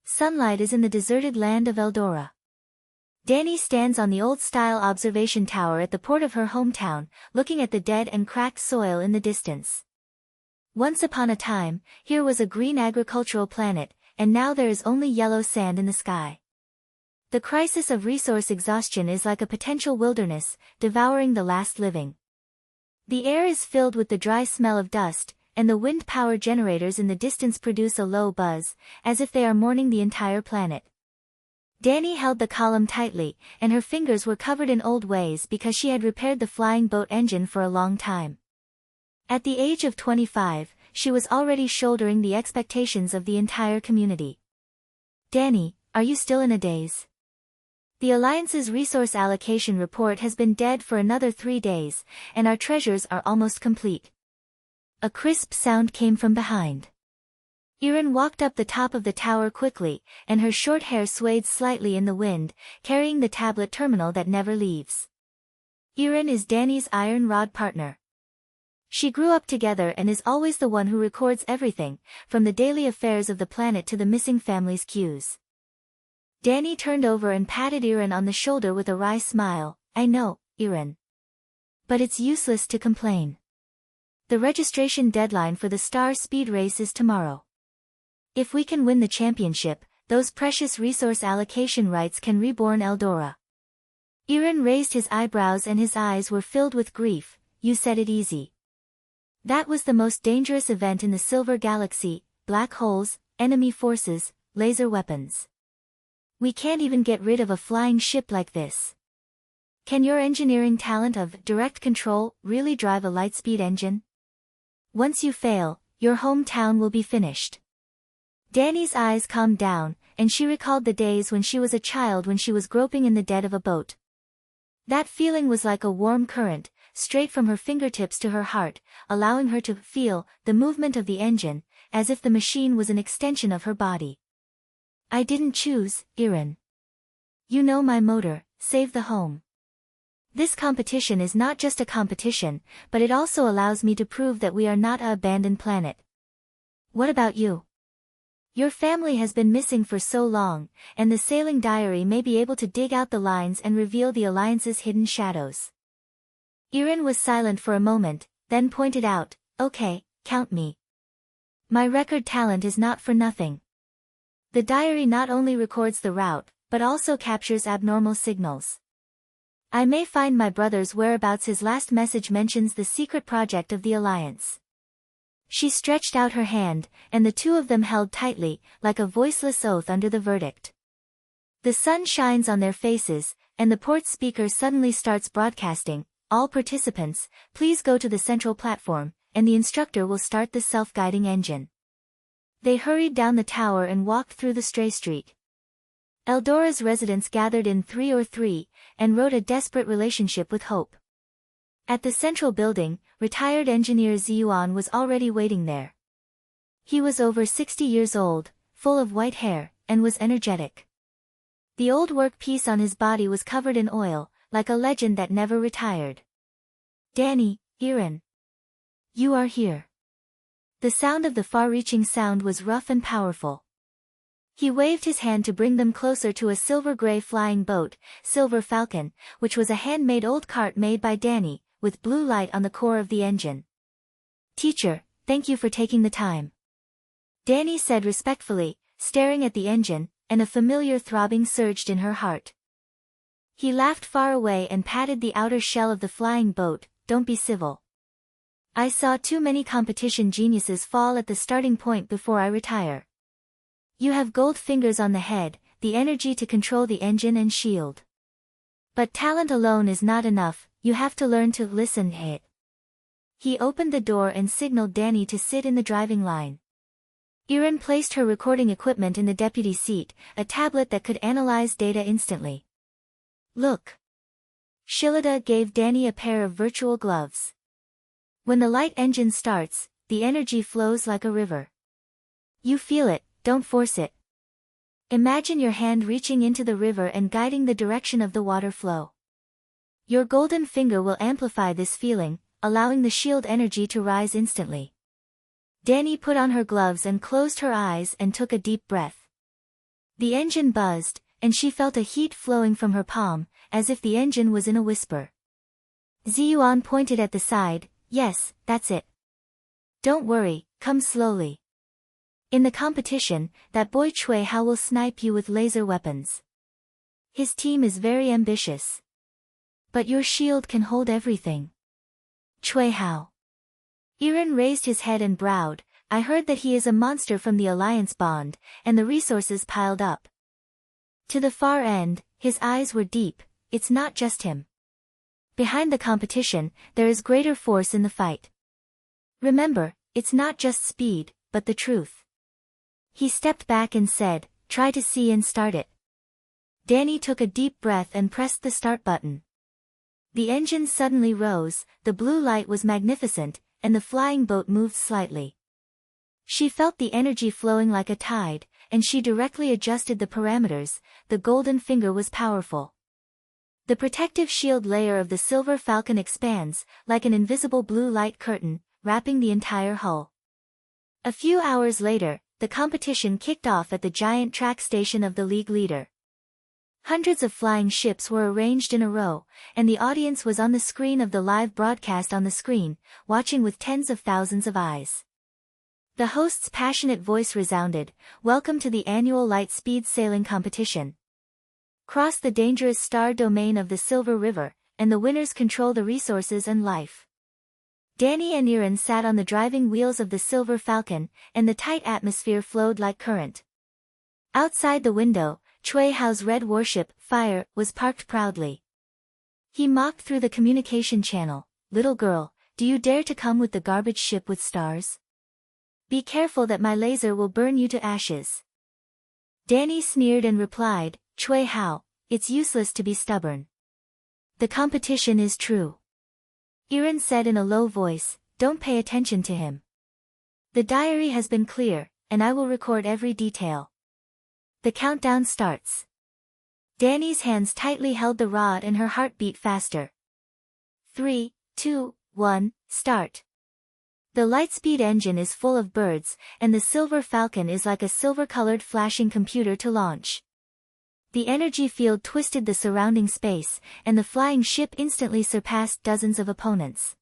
Sunlight is in the deserted land of Eldora. Danni stands on the old-style observation tower at the port of her hometown, looking at the dead and cracked soil in the distance. Once upon a time, here was a green agricultural planet, and now there is only yellow sand in the sky. The crisis of resource exhaustion is like a potential wilderness, devouring the last living. The air is filled with the dry smell of dust, and the wind power generators in the distance produce a low buzz, as if they are mourning the entire planet. Danni held the column tightly, and her fingers were covered in old ways because she had repaired the flying boat engine for a long time. At the age of 25, she was already shouldering the expectations of the entire community. Danni, are you still in a daze? The Alliance's resource allocation report has been dead for another 3 days, and our treasures are almost complete. A crisp sound came from behind. Yiren walked up the top of the tower quickly, and her short hair swayed slightly in the wind, carrying the tablet terminal that never leaves. Yiren is Danni's iron rod partner. She grew up together and is always the one who records everything, from the daily affairs of the planet to the missing family's cues. Danni turned over and patted Yiren on the shoulder with a wry smile. I know, Yiren. But it's useless to complain. The registration deadline for the Star Speed race is tomorrow. If we can win the championship, those precious resource allocation rights can reborn Eldora. Yiren raised his eyebrows and his eyes were filled with grief. You said it easy. That was the most dangerous event in the Silver Galaxy, black holes, enemy forces, laser weapons. We can't even get rid of a flying ship like this. Can your engineering talent of direct control really drive a lightspeed engine? Once you fail, your hometown will be finished. Danni's eyes calmed down, and she recalled the days when she was a child when she was groping in the dead of a boat. That feeling was like a warm current, straight from her fingertips to her heart, allowing her to feel the movement of the engine, as if the machine was an extension of her body. I didn't choose, Yiren. You know my motor, save the home. This competition is not just a competition, but it also allows me to prove that we are not an abandoned planet. What about you? Your family has been missing for so long, and the sailing diary may be able to dig out the lines and reveal the Alliance's hidden shadows. Yiren was silent for a moment, then pointed out, okay, count me. My record talent is not for nothing. The diary not only records the route, but also captures abnormal signals. I may find my brother's whereabouts. His last message mentions the secret project of the Alliance. She stretched out her hand, and the two of them held tightly, like a voiceless oath under the verdict. The sun shines on their faces, and the port speaker suddenly starts broadcasting, all participants, please go to the central platform, and the instructor will start the self-guiding engine. They hurried down the tower and walked through the stray street. Eldora's residents gathered in 3 or 3, and wrote a desperate relationship with hope. At the central building, retired engineer Ziyuan was already waiting there. He was over 60 years old, full of white hair, and was energetic. The old work piece on his body was covered in oil, like a legend that never retired. Danni, Yiren. You are here. The sound of the far-reaching sound was rough and powerful. He waved his hand to bring them closer to a silver-gray flying boat, Silver Falcon, which was a handmade old cart made by Danni, with blue light on the core of the engine. Teacher, thank you for taking the time. Danni said respectfully, staring at the engine, and a familiar throbbing surged in her heart. He laughed far away and patted the outer shell of the flying boat. Don't be civil. I saw too many competition geniuses fall at the starting point before I retire. You have gold fingers on the head, the energy to control the engine and shield. But talent alone is not enough, you have to learn to listen. He opened the door and signaled Danni to sit in the driving line. Yiren placed her recording equipment in the deputy seat, a tablet that could analyze data instantly. Look. Shilada gave Danni a pair of virtual gloves. When the light engine starts, the energy flows like a river. You feel it, don't force it. Imagine your hand reaching into the river and guiding the direction of the water flow. Your golden finger will amplify this feeling, allowing the shield energy to rise instantly. Danni put on her gloves and closed her eyes and took a deep breath. The engine buzzed, and she felt a heat flowing from her palm, as if the engine was in a whisper. Ziyuan pointed at the side. Yes, that's it. Don't worry, come slowly. In the competition, that boy Cui Hao will snipe you with laser weapons. His team is very ambitious. But your shield can hold everything. Cui Hao. Yiren raised his head and browed. I heard that he is a monster from the Alliance bond, and the resources piled up. To the far end, his eyes were deep. It's not just him. Behind the competition, there is greater force in the fight. Remember, it's not just speed, but the truth. He stepped back and said, try to see and start it. Danni took a deep breath and pressed the start button. The engine suddenly rose, the blue light was magnificent, and the flying boat moved slightly. She felt the energy flowing like a tide, and she directly adjusted the parameters. The golden finger was powerful. The protective shield layer of the silver falcon expands, like an invisible blue light curtain, wrapping the entire hull. A few hours later, the competition kicked off at the giant track station of the league leader. Hundreds of flying ships were arranged in a row, and the audience was on the screen of the live broadcast on the screen, watching with tens of thousands of eyes. The host's passionate voice resounded, "Welcome to the annual light speed sailing competition. Cross the dangerous star domain of the Silver River, and the winners control the resources and life." Danni and Yiren sat on the driving wheels of the Silver Falcon, and the tight atmosphere flowed like current. Outside the window, Cui Hao's red warship, Fire, was parked proudly. He mocked through the communication channel, "Little girl, do you dare to come with the garbage ship with stars? Be careful that my laser will burn you to ashes." Danni sneered and replied, "Cui Hao, it's useless to be stubborn. The competition is true." Yiren said in a low voice, "Don't pay attention to him. The diary has been clear, and I will record every detail." The countdown starts. Danni's hands tightly held the rod and her heart beat faster. 3, 2, 1, start. The lightspeed engine is full of birds, and the Silver Falcon is like a silver-colored flashing computer to launch. The energy field twisted the surrounding space, and the flying ship instantly surpassed dozens of opponents.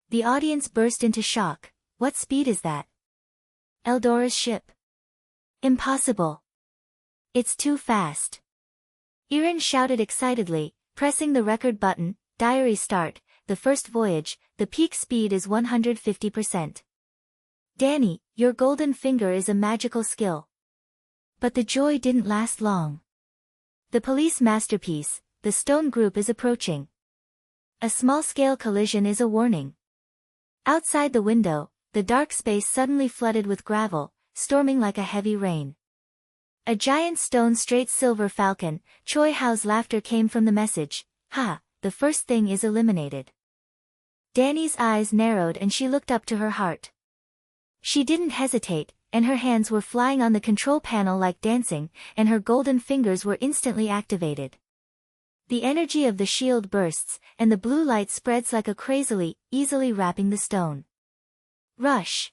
The audience burst into shock. What speed is that? Eldora's ship. Impossible. It's too fast. Yiren shouted excitedly, pressing the record button. Diary start. The first voyage, the peak speed is 150%. Danni, your golden finger is a magical skill. But the joy didn't last long. The police masterpiece, the stone group is approaching. A small-scale collision is a warning. Outside the window, the dark space suddenly flooded with gravel, storming like a heavy rain. A giant stone straight Silver Falcon. Cui Hao's laughter came from the message. "Ha, the first thing is eliminated." Danni's eyes narrowed and she looked up to her heart. She didn't hesitate, and her hands were flying on the control panel like dancing, and her golden fingers were instantly activated. The energy of the shield bursts, and the blue light spreads like a crazily, easily wrapping the stone. Rush!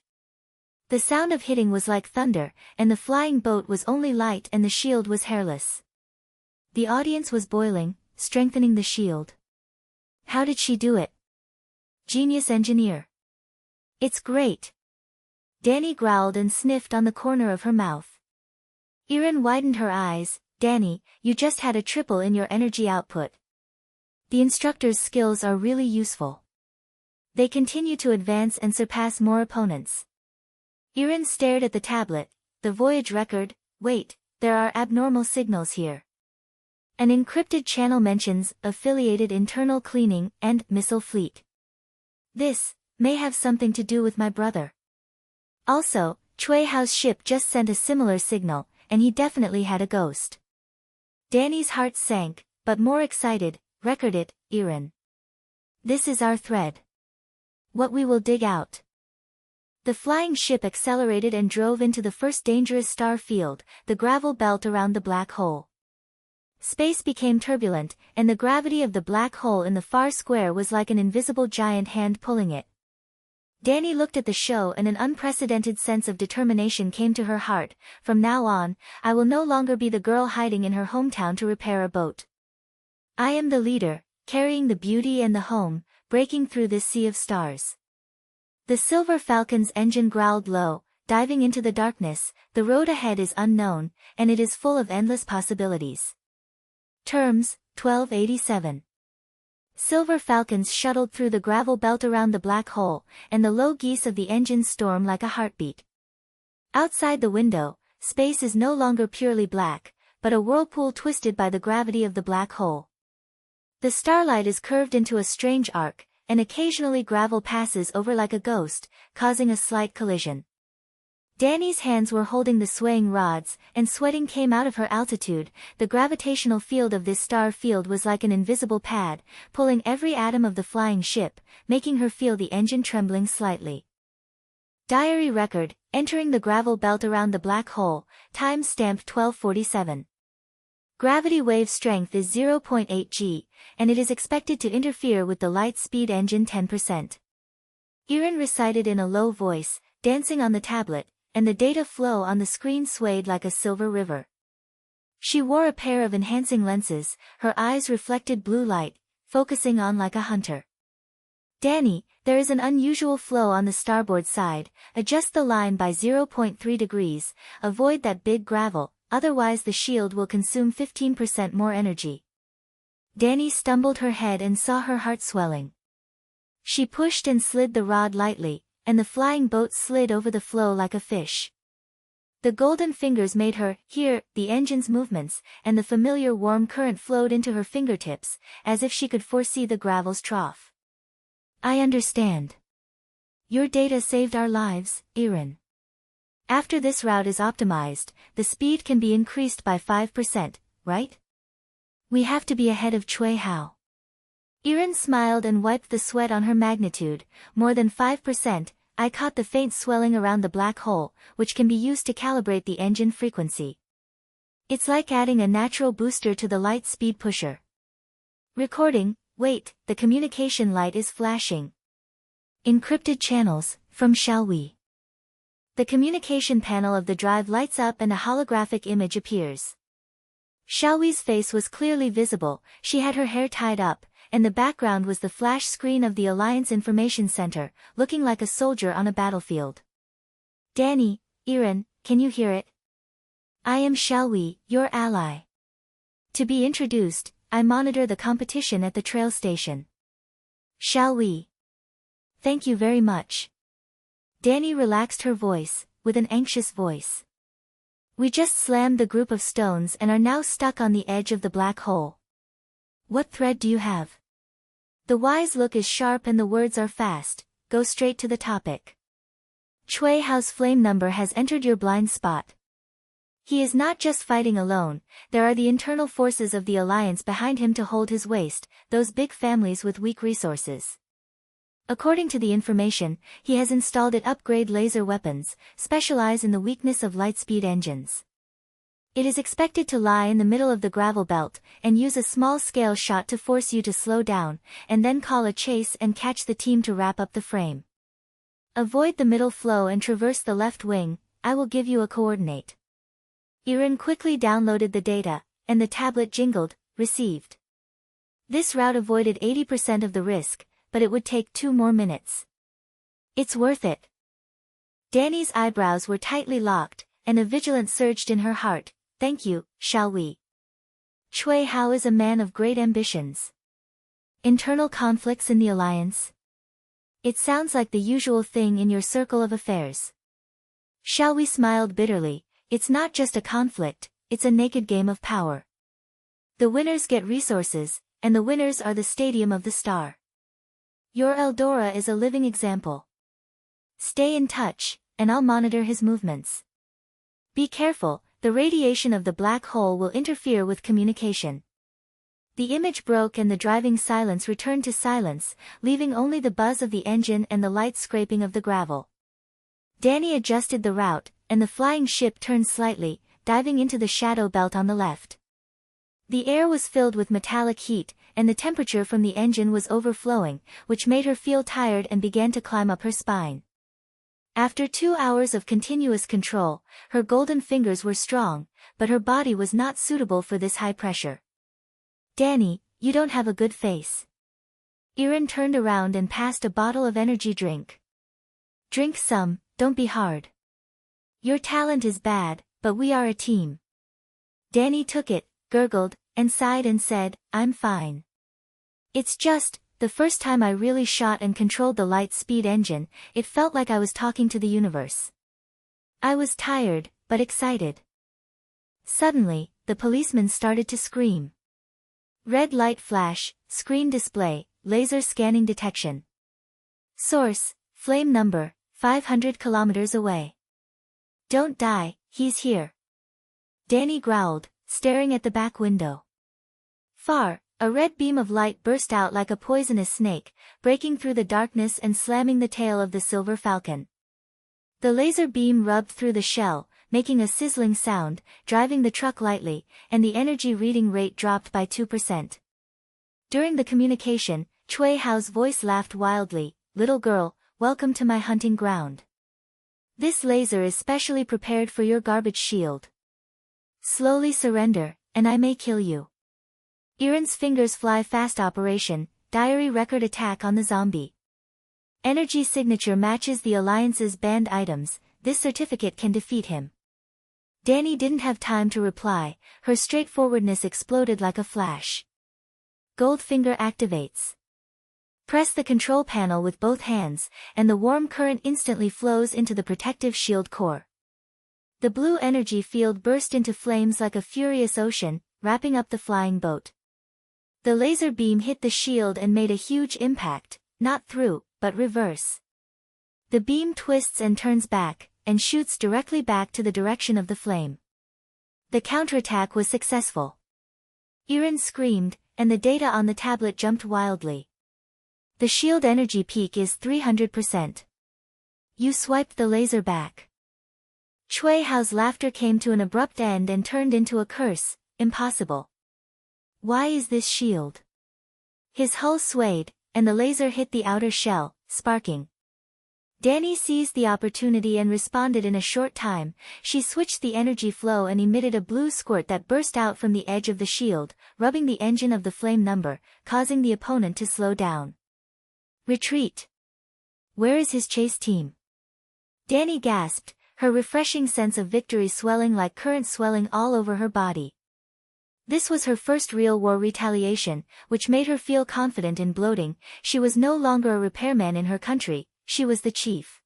The sound of hitting was like thunder, and the flying boat was only light and the shield was hairless. The audience was boiling, strengthening the shield. How did she do it? Genius engineer. It's great. Danni growled and sniffed on the corner of her mouth. Yiren widened her eyes. Danni, you just had a triple in your energy output. The instructor's skills are really useful. They continue to advance and surpass more opponents. Yiren stared at the tablet. The voyage record. Wait, there are abnormal signals here. An encrypted channel mentions affiliated internal cleaning and missile fleet. This may have something to do with my brother. Also, Cui Hao's ship just sent a similar signal, and he definitely had a ghost. Danni's heart sank, but more excited. Record it, Yiren. This is our thread. What we will dig out. The flying ship accelerated and drove into the first dangerous star field, the gravel belt around the black hole. Space became turbulent, and the gravity of the black hole in the far square was like an invisible giant hand pulling it. Danni looked at the show and an unprecedented sense of determination came to her heart. From now on, I will no longer be the girl hiding in her hometown to repair a boat. I am the leader, carrying the beauty and the home, breaking through this sea of stars. The Silver Falcon's engine growled low, diving into the darkness. The road ahead is unknown, and it is full of endless possibilities. Terms, 1287. Silver falcons shuttled through the gravel belt around the black hole, and the low geese of the engine storm like a heartbeat. Outside the window, space is no longer purely black, but a whirlpool twisted by the gravity of the black hole. The starlight is curved into a strange arc, and occasionally gravel passes over like a ghost, causing a slight collision. Danni's hands were holding the swaying rods, and sweating came out of her altitude. The gravitational field of this star field was like an invisible pad, pulling every atom of the flying ship, making her feel the engine trembling slightly. Diary record, entering the gravel belt around the black hole, time stamp 1247. Gravity wave strength is 0.8 g, and it is expected to interfere with the light speed engine 10%. Yiren recited in a low voice, dancing on the tablet, and the data flow on the screen swayed like a silver river. She wore a pair of enhancing lenses, her eyes reflected blue light, focusing on like a hunter. Danni, there is an unusual flow on the starboard side, adjust the line by 0.3 degrees, avoid that big gravel, otherwise the shield will consume 15% more energy. Danni stumbled her head and saw her heart swelling. She pushed and slid the rod lightly, and the flying boat slid over the flow like a fish. The golden fingers made her hear the engine's movements, and the familiar warm current flowed into her fingertips, as if she could foresee the gravel's trough. I understand. Your data saved our lives, Yiren. After this route is optimized, the speed can be increased by 5%, right? We have to be ahead of Cui Hao. Yiren smiled and wiped the sweat on her magnitude. More than 5%, I caught the faint swelling around the black hole, which can be used to calibrate the engine frequency. It's like adding a natural booster to the light speed pusher. Recording, wait, the communication light is flashing. Encrypted channels, from shall we? The communication panel of the drive lights up and a holographic image appears. Xiaoyi's face was clearly visible, she had her hair tied up, and the background was the flash screen of the Alliance Information Center, looking like a soldier on a battlefield. Danni, Yiren, can you hear it? I am Xiaoyi, your ally. To be introduced, I monitor the competition at the trail station. Xiaoyi. Thank you very much. Danni relaxed her voice, with an anxious voice. We just slammed the group of stones and are now stuck on the edge of the black hole. What thread do you have? The wise look is sharp and the words are fast, go straight to the topic. Cui Hao's flame number has entered your blind spot. He is not just fighting alone, there are the internal forces of the Alliance behind him to hold his waist, those big families with weak resources. According to the information, he has installed it upgrade laser weapons, specialize in the weakness of lightspeed engines. It is expected to lie in the middle of the gravel belt, and use a small-scale shot to force you to slow down, and then call a chase and catch the team to wrap up the frame. Avoid the middle flow and traverse the left wing, I will give you a coordinate. Yiren quickly downloaded the data, and the tablet jingled, received. This route avoided 80% of the risk, but it would take 2 more minutes. It's worth it. Danni's eyebrows were tightly locked, and a vigilance surged in her heart. Thank you, Xiaoyi. Cui Hao is a man of great ambitions. Internal conflicts in the Alliance? It sounds like the usual thing in your circle of affairs. Xiaoyi smiled bitterly, it's not just a conflict, it's a naked game of power. The winners get resources, and the winners are the stadium of the star. Your Eldora is a living example. Stay in touch, and I'll monitor his movements. Be careful, the radiation of the black hole will interfere with communication. The image broke and the driving silence returned to silence, leaving only the buzz of the engine and the light scraping of the gravel. Danni adjusted the route, and the flying ship turned slightly, diving into the shadow belt on the left. The air was filled with metallic heat, and the temperature from the engine was overflowing, which made her feel tired and began to climb up her spine. After 2 hours of continuous control, her golden fingers were strong, but her body was not suitable for this high pressure. Danni, you don't have a good face. Yiren turned around and passed a bottle of energy drink. Drink some, don't be hard. Your talent is bad, but we are a team. Danni took it, gurgled, and sighed and said, I'm fine. It's just, the first time I really shot and controlled the light-speed engine, it felt like I was talking to the universe. I was tired, but excited. Suddenly, the policeman started to scream. Red light flash, screen display, laser scanning detection. Source, flame number, 500 kilometers away. Don't die, he's here. Danni growled, staring at the back window. Far, a red beam of light burst out like a poisonous snake, breaking through the darkness and slamming the tail of the silver falcon. The laser beam rubbed through the shell, making a sizzling sound, driving the truck lightly, and the energy reading rate dropped by 2%. During the communication, Cui Hao's voice laughed wildly, Little girl, welcome to my hunting ground. This laser is specially prepared for your garbage shield. Slowly surrender, and I may kill you. Yiren's fingers fly fast. Operation, diary record attack on the zombie. Energy signature matches the Alliance's banned items, this certificate can defeat him. Danni didn't have time to reply, her straightforwardness exploded like a flash. Goldfinger activates. Press the control panel with both hands, and the warm current instantly flows into the protective shield core. The blue energy field burst into flames like a furious ocean, wrapping up the flying boat. The laser beam hit the shield and made a huge impact, not through, but reverse. The beam twists and turns back, and shoots directly back to the direction of the flame. The counterattack was successful. Yiren screamed, and the data on the tablet jumped wildly. The shield energy peak is 300%. You swiped the laser back. Cui Hao's laughter came to an abrupt end and turned into a curse, impossible. Why is this shield? His hull swayed, and the laser hit the outer shell, sparking. Danni seized the opportunity and responded in a short time. She switched the energy flow and emitted a blue squirt that burst out from the edge of the shield, rubbing the engine of the flame number, causing the opponent to slow down. Retreat. Where is his chase team? Danni gasped, her refreshing sense of victory swelling like current swelling all over her body. This was her first real war retaliation, which made her feel confident in bloating. She was no longer a repairman in her country, she was the chief.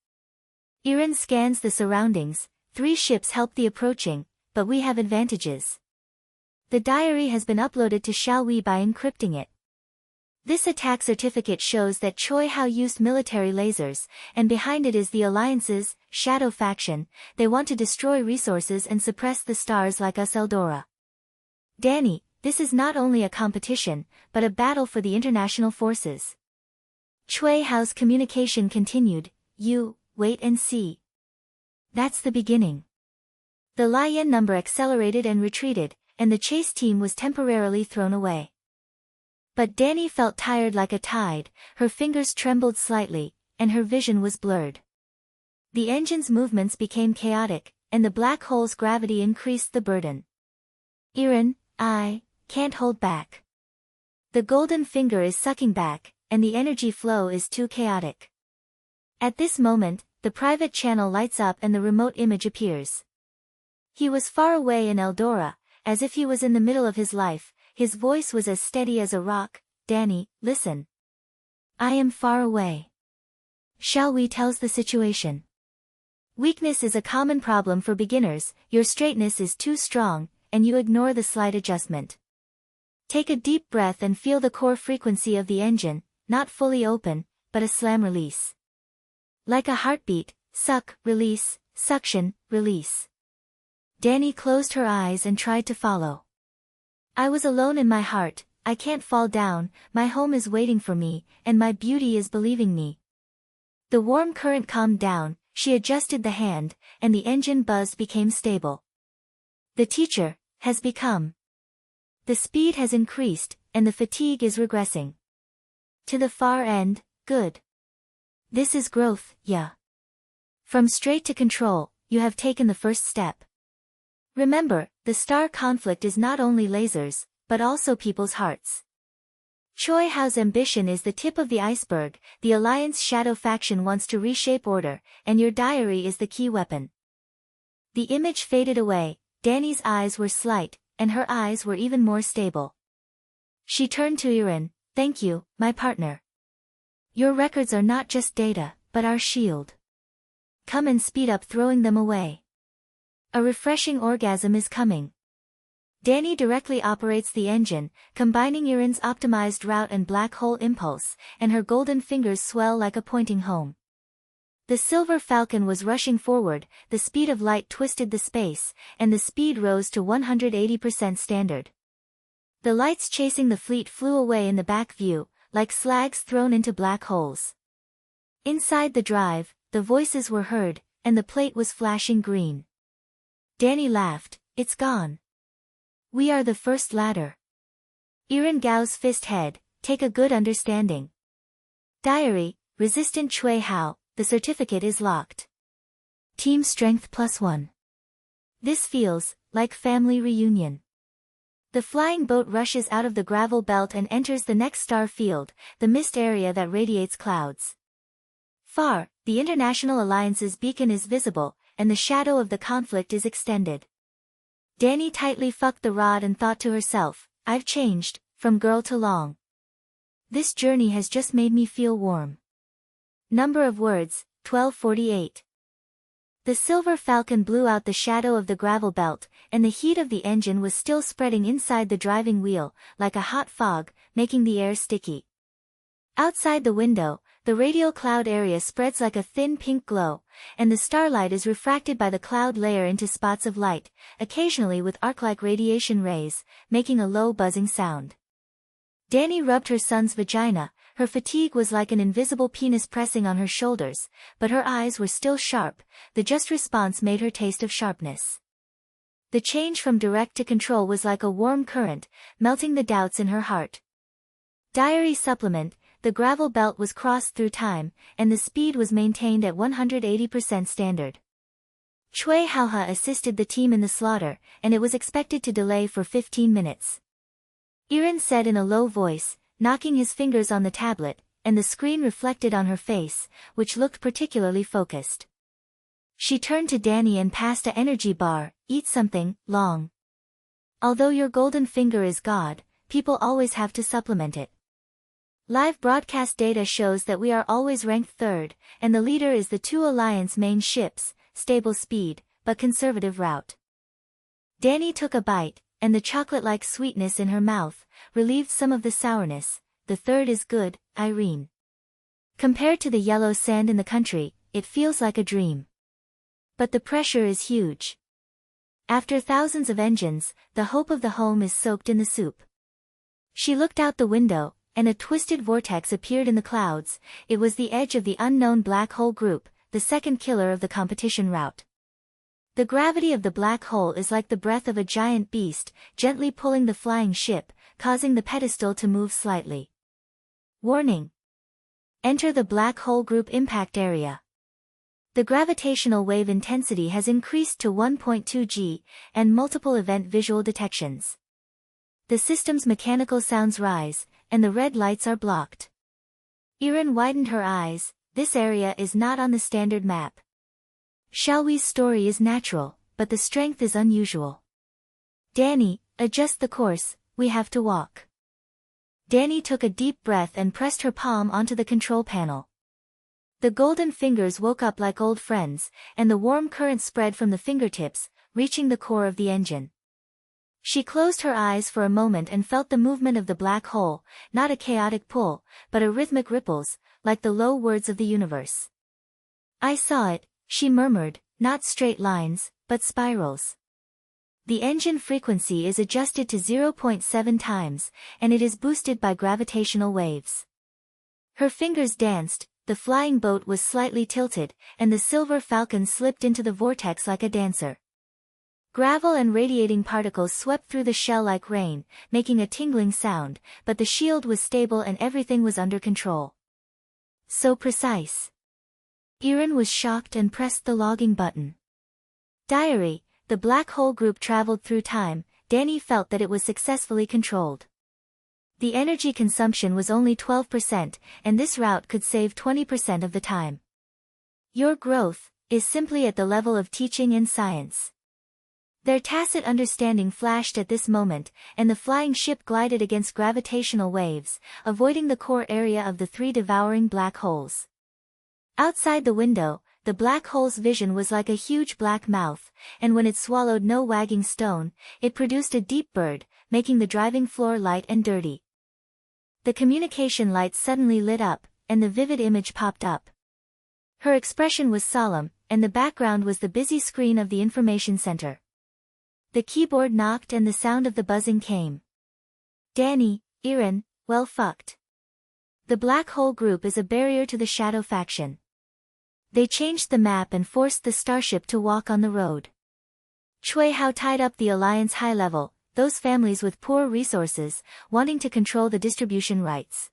Yiren scans the surroundings, 3 ships help the approaching, but we have advantages. The diary has been uploaded to Xiaowei by encrypting it. This attack certificate shows that Cui Hao used military lasers, and behind it is the Alliance's shadow faction. They want to destroy resources and suppress the stars like us Eldora. Danni, this is not only a competition, but a battle for the international forces. Cui Hao's communication continued, you, wait and see. That's the beginning. The Lion number accelerated and retreated, and the chase team was temporarily thrown away. But Danni felt tired like a tide, her fingers trembled slightly, and her vision was blurred. The engine's movements became chaotic, and the black hole's gravity increased the burden. Yiren, I can't hold back. The golden finger is sucking back, and the energy flow is too chaotic. At this moment, the private channel lights up and the remote image appears. He was far away in Eldora, as if he was in the middle of his life. His voice was as steady as a rock. Danni, listen. I am far away. Xiaowei tells the situation. Weakness is a common problem for beginners, your straightness is too strong, and you ignore the slight adjustment. Take a deep breath and feel the core frequency of the engine, not fully open, but a slam release. Like a heartbeat, suck, release, suction, release. Danni closed her eyes and tried to follow. I was alone in my heart, I can't fall down, my home is waiting for me, and my beauty is believing me. The warm current calmed down, she adjusted the hand, and the engine buzz became stable. The teacher has become. The speed has increased, and the fatigue is regressing. To the far end, good. This is growth, yeah. From straight to control, you have taken the first step. Remember, the star conflict is not only lasers, but also people's hearts. Cui Hao's ambition is the tip of the iceberg, the Alliance shadow faction wants to reshape order, and your diary is the key weapon. The image faded away, Danni's eyes were slight, and her eyes were even more stable. She turned to Yiren. Thank you, my partner. Your records are not just data, but our shield. Come and speed up throwing them away. A refreshing orgasm is coming. Danni directly operates the engine, combining Yiren's optimized route and black hole impulse, and her golden fingers swell like a pointing home. The silver falcon was rushing forward, the speed of light twisted the space, and the speed rose to 180% standard. The lights chasing the fleet flew away in the back view, like slags thrown into black holes. Inside the drive, the voices were heard, and the plate was flashing green. Danni laughed. It's gone. We are the first ladder. Yiren Gao's fist head, take a good understanding. Diary, resistant Cui Hao, the certificate is locked. Team strength +1. This feels like family reunion. The flying boat rushes out of the gravel belt and enters the next star field, the mist area that radiates clouds. Far, the International Alliance's beacon is visible, and the shadow of the conflict is extended. Danni tightly fucked the rod and thought to herself, I've changed, from girl to long. This journey has just made me feel warm. Number of words, 1248. The silver falcon blew out the shadow of the gravel belt, and the heat of the engine was still spreading inside the driving wheel, like a hot fog, making the air sticky. Outside the window, the radial cloud area spreads like a thin pink glow, and the starlight is refracted by the cloud layer into spots of light, occasionally with arc-like radiation rays, making a low buzzing sound. Danni rubbed her son's vagina. Her fatigue was like an invisible penis pressing on her shoulders, but her eyes were still sharp, the just response made her taste of sharpness. The change from direct to control was like a warm current, melting the doubts in her heart. Diary supplement, the gravel belt was crossed through time, and the speed was maintained at 180% standard. Cui Hao assisted the team in the slaughter, and it was expected to delay for 15 minutes. Yiren said in a low voice, knocking his fingers on the tablet, and the screen reflected on her face, which looked particularly focused. She turned to Danni and passed an energy bar. Eat something, long. Although your golden finger is God, people always have to supplement it. Live broadcast data shows that we are always ranked third, and the leader is the two Alliance main ships, stable speed, but conservative route. Danni took a bite, and the chocolate-like sweetness in her mouth relieved some of the sourness. The third is good, Yiren. Compared to the yellow sand in the country, it feels like a dream. But the pressure is huge. After thousands of engines, the hope of the home is soaked in the soup. She looked out the window, and a twisted vortex appeared in the clouds. It was the edge of the unknown black hole group, the second killer of the competition route. The gravity of the black hole is like the breath of a giant beast, gently pulling the flying ship, causing the pedestal to move slightly. Warning! Enter the black hole group impact area. The gravitational wave intensity has increased to 1.2 G, and multiple event visual detections. The system's mechanical sounds rise, and the red lights are blocked. Yiren widened her eyes. This area is not on the standard map. Shall We's story is natural, but the strength is unusual. Danni, adjust the course, we have to walk. Danni took a deep breath and pressed her palm onto the control panel. The golden fingers woke up like old friends, and the warm current spread from the fingertips, reaching the core of the engine. She closed her eyes for a moment and felt the movement of the black hole, not a chaotic pull, but a rhythmic ripples, like the low words of the universe. I saw it, she murmured, not straight lines, but spirals. The engine frequency is adjusted to 0.7 times, and it is boosted by gravitational waves. Her fingers danced, the flying boat was slightly tilted, and the silver falcon slipped into the vortex like a dancer. Gravel and radiating particles swept through the shell like rain, making a tingling sound, but the shield was stable and everything was under control. So precise. Yiren was shocked and pressed the logging button. Diary, the black hole group traveled through time. Danni felt that it was successfully controlled. The energy consumption was only 12%, and this route could save 20% of the time. Your growth is simply at the level of teaching and science. Their tacit understanding flashed at this moment, and the flying ship glided against gravitational waves, avoiding the core area of the three devouring black holes. Outside the window, the black hole's vision was like a huge black mouth, and when it swallowed no wagging stone, it produced a deep bird, making the driving floor light and dirty. The communication light suddenly lit up, and the vivid image popped up. Her expression was solemn, and the background was the busy screen of the information center. The keyboard knocked and the sound of the buzzing came. Danni, Yiren, well fucked. The black hole group is a barrier to the shadow faction. They changed the map and forced the starship to walk on the road. Cui Hao tied up the Alliance high level, those families with poor resources, wanting to control the distribution rights.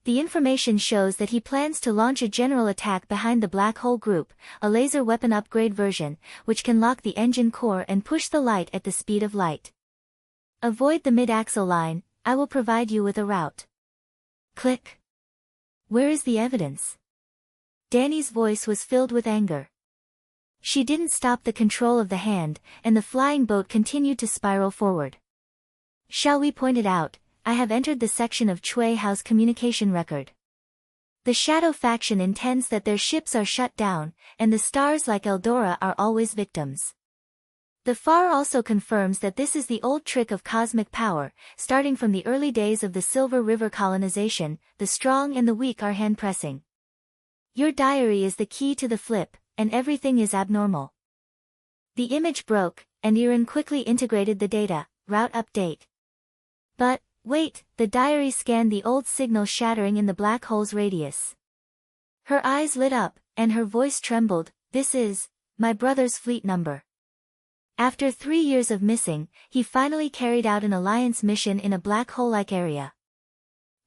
The information shows that he plans to launch a general attack behind the black hole group, a laser weapon upgrade version, which can lock the engine core and push the light at the speed of light. Avoid the mid-axle line, I will provide you with a route. Click. Where is the evidence? Danni's voice was filled with anger. She didn't stop the control of the hand, and the flying boat continued to spiral forward. Shall we point it out? I have entered the section of Cui Hao's communication record. The shadow faction intends that their ships are shut down, and the stars like Eldora are always victims. The FAR also confirms that this is the old trick of cosmic power, starting from the early days of the Silver River colonization, the strong and the weak are hand-pressing. Your diary is the key to the flip, and everything is abnormal. The image broke, and Yiren quickly integrated the data, route update. But, wait, the diary scanned the old signal shattering in the black hole's radius. Her eyes lit up, and her voice trembled, this is my brother's fleet number. After 3 years of missing, he finally carried out an Alliance mission in a black hole-like area.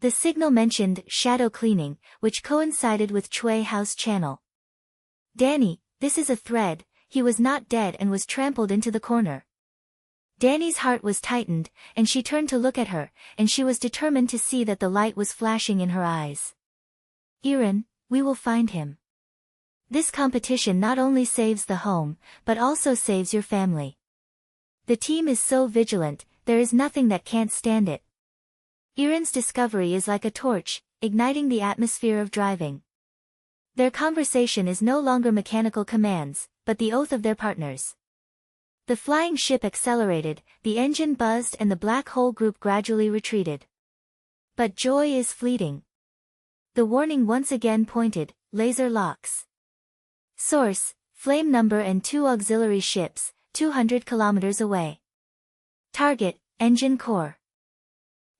The signal mentioned shadow cleaning, which coincided with Cui Hao's channel. Danni, this is a thread, he was not dead and was trampled into the corner. Danni's heart was tightened, and she turned to look at her, and she was determined to see that the light was flashing in her eyes. Yiren, we will find him. This competition not only saves the home, but also saves your family. The team is so vigilant, there is nothing that can't stand it. Yiren's discovery is like a torch, igniting the atmosphere of driving. Their conversation is no longer mechanical commands, but the oath of their partners. The flying ship accelerated, the engine buzzed and the black hole group gradually retreated. But joy is fleeting. The warning once again pointed, laser locks. Source, flame number and 2 auxiliary ships, 200 kilometers away. Target, engine core.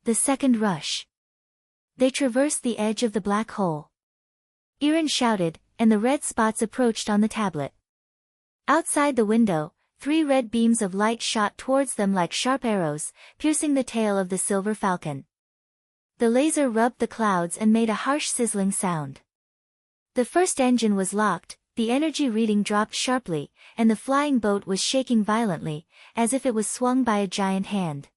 The second rush. They traversed the edge of the black hole. Yiren shouted, and the red spots approached on the tablet. Outside the window, 3 red beams of light shot towards them like sharp arrows, piercing the tail of the silver falcon. The laser rubbed the clouds and made a harsh sizzling sound. The first engine was locked, the energy reading dropped sharply, and the flying boat was shaking violently, as if it was swung by a giant hand.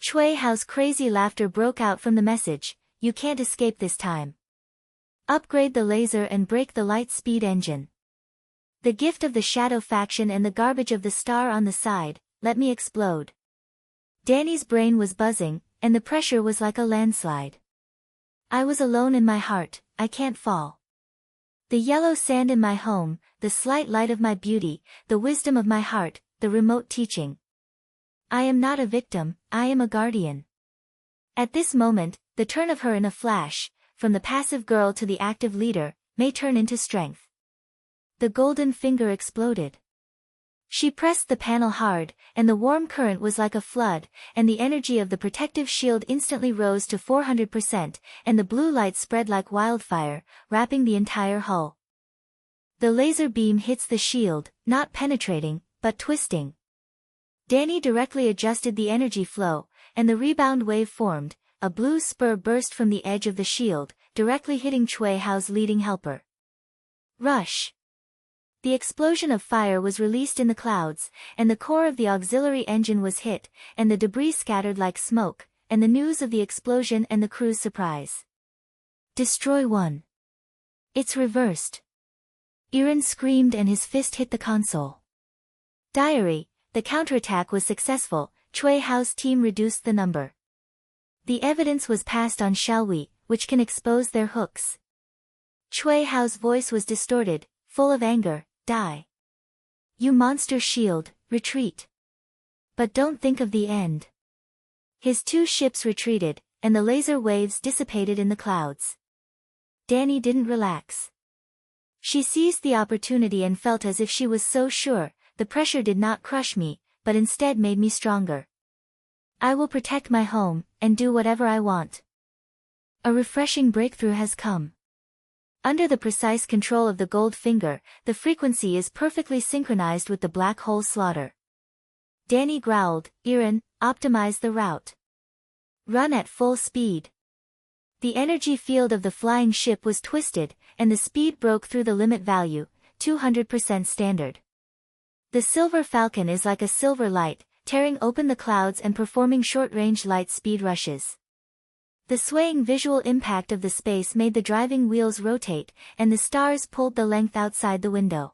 Cui Hao's crazy laughter broke out from the message, you can't escape this time. Upgrade the laser and break the light speed engine. The gift of the shadow faction and the garbage of the star on the side, let me explode. Danni's brain was buzzing, and the pressure was like a landslide. I was alone in my heart, I can't fall. The yellow sand in my home, the slight light of my beauty, the wisdom of my heart, the remote teaching. I am not a victim, I am a guardian. At this moment, the turn of her in a flash, from the passive girl to the active leader, may turn into strength. The golden finger exploded. She pressed the panel hard, and the warm current was like a flood, and the energy of the protective shield instantly rose to 400%, and the blue light spread like wildfire, wrapping the entire hull. The laser beam hits the shield, not penetrating, but twisting. Danni directly adjusted the energy flow, and the rebound wave formed. A blue spur burst from the edge of the shield, directly hitting Cui Hao's leading helper. Rush! The explosion of fire was released in the clouds, and the core of the auxiliary engine was hit, and the debris scattered like smoke, and the news of the explosion and the crew's surprise. Destroy one. It's reversed. Yiren screamed and his fist hit the console. Diary, the counterattack was successful. Cui Hao's team reduced the number. The evidence was passed on, shall we, which can expose their hooks. Cui Hao's voice was distorted, full of anger. Die. You monster shield, retreat. But don't think of the end. His two ships retreated, and the laser waves dissipated in the clouds. Danni didn't relax. She seized the opportunity and felt as if she was so sure. The pressure did not crush me, but instead made me stronger. I will protect my home, and do whatever I want. A refreshing breakthrough has come. Under the precise control of the gold finger, the frequency is perfectly synchronized with the black hole slaughter. Danni growled, Yiren, optimize the route. Run at full speed. The energy field of the flying ship was twisted, and the speed broke through the limit value, 200% standard. The Silver Falcon is like a silver light, tearing open the clouds and performing short-range light speed rushes. The swaying visual impact of the space made the driving wheels rotate, and the stars pulled the length outside the window.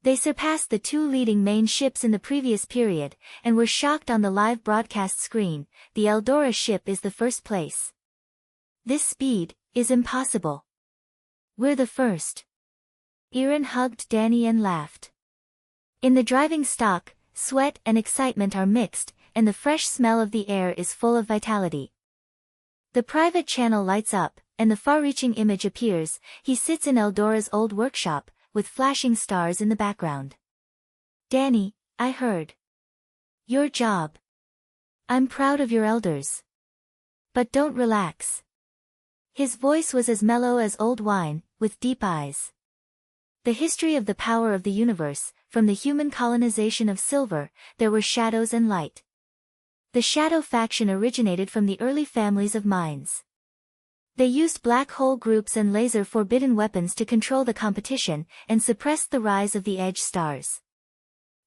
They surpassed the two leading main ships in the previous period, and were shocked on the live broadcast screen. The Eldora ship is the first place. This speed is impossible. We're the first. Yiren hugged Danni and laughed. In the driving stock, sweat and excitement are mixed, and the fresh smell of the air is full of vitality. The private channel lights up, and the far-reaching image appears. He sits in Eldora's old workshop, with flashing stars in the background. Danni, I heard. Your job. I'm proud of your elders. But don't relax. His voice was as mellow as old wine, with deep eyes. The history of the power of the universe, from the human colonization of silver, there were shadows and light. The Shadow faction originated from the early families of mines. They used black hole groups and laser-forbidden weapons to control the competition, and suppressed the rise of the Edge stars.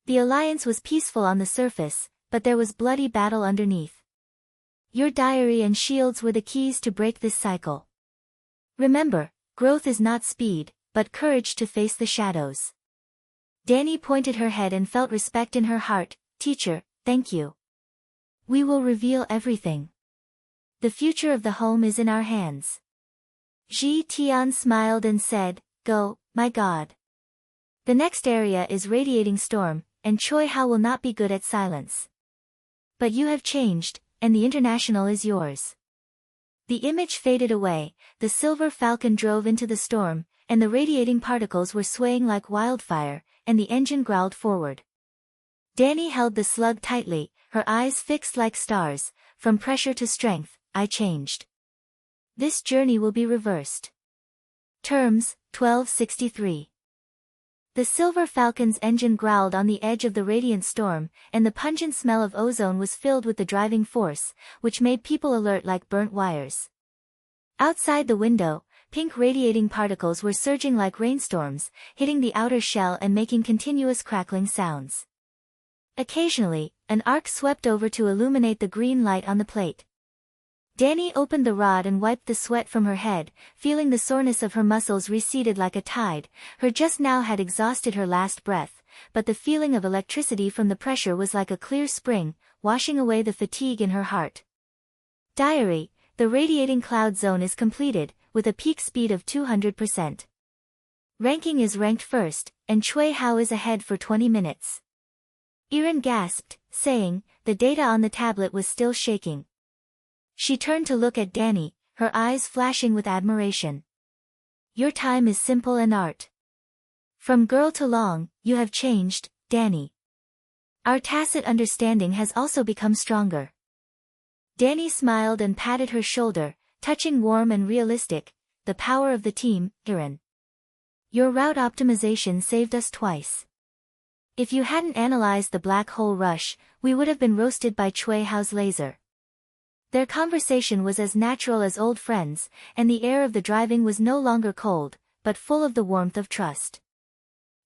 The Alliance was peaceful on the surface, but there was bloody battle underneath. Your diary and shields were the keys to break this cycle. Remember, growth is not speed, but courage to face the shadows. Danni pointed her head and felt respect in her heart. Teacher, thank you. We will reveal everything. The future of the home is in our hands. Ji Tian smiled and said, Go, my god. The next area is Radiating Storm, and Cui Hao will not be good at silence. But you have changed, and the International is yours. The image faded away, the Silver Falcon drove into the storm, and the radiating particles were swaying like wildfire, and the engine growled forward. Danni held the slug tightly, her eyes fixed like stars. From pressure to strength, I changed. This journey will be reversed. Terms, 1263. The Silver Falcon's engine growled on the edge of the radiant storm, and the pungent smell of ozone was filled with the driving force, which made people alert like burnt wires. Outside the window, pink radiating particles were surging like rainstorms, hitting the outer shell and making continuous crackling sounds. Occasionally, an arc swept over to illuminate the green light on the plate. Danni opened the rod and wiped the sweat from her head, feeling the soreness of her muscles receded like a tide. Her just now had exhausted her last breath, but the feeling of electricity from the pressure was like a clear spring, washing away the fatigue in her heart. Diary, the radiating cloud zone is completed, with a peak speed of 200%. Ranking is ranked first, and Cui Hao is ahead for 20 minutes. Yiren gasped, saying, the data on the tablet was still shaking. She turned to look at Danni, her eyes flashing with admiration. Your time is simple and art. From girl to long, you have changed, Danni. Our tacit understanding has also become stronger. Danni smiled and patted her shoulder, touching warm and realistic. The power of the team, Yiren. Your route optimization saved us twice. If you hadn't analyzed the black hole rush, we would have been roasted by Cui Hao's laser. Their conversation was as natural as old friends, and the air of the driving was no longer cold, but full of the warmth of trust.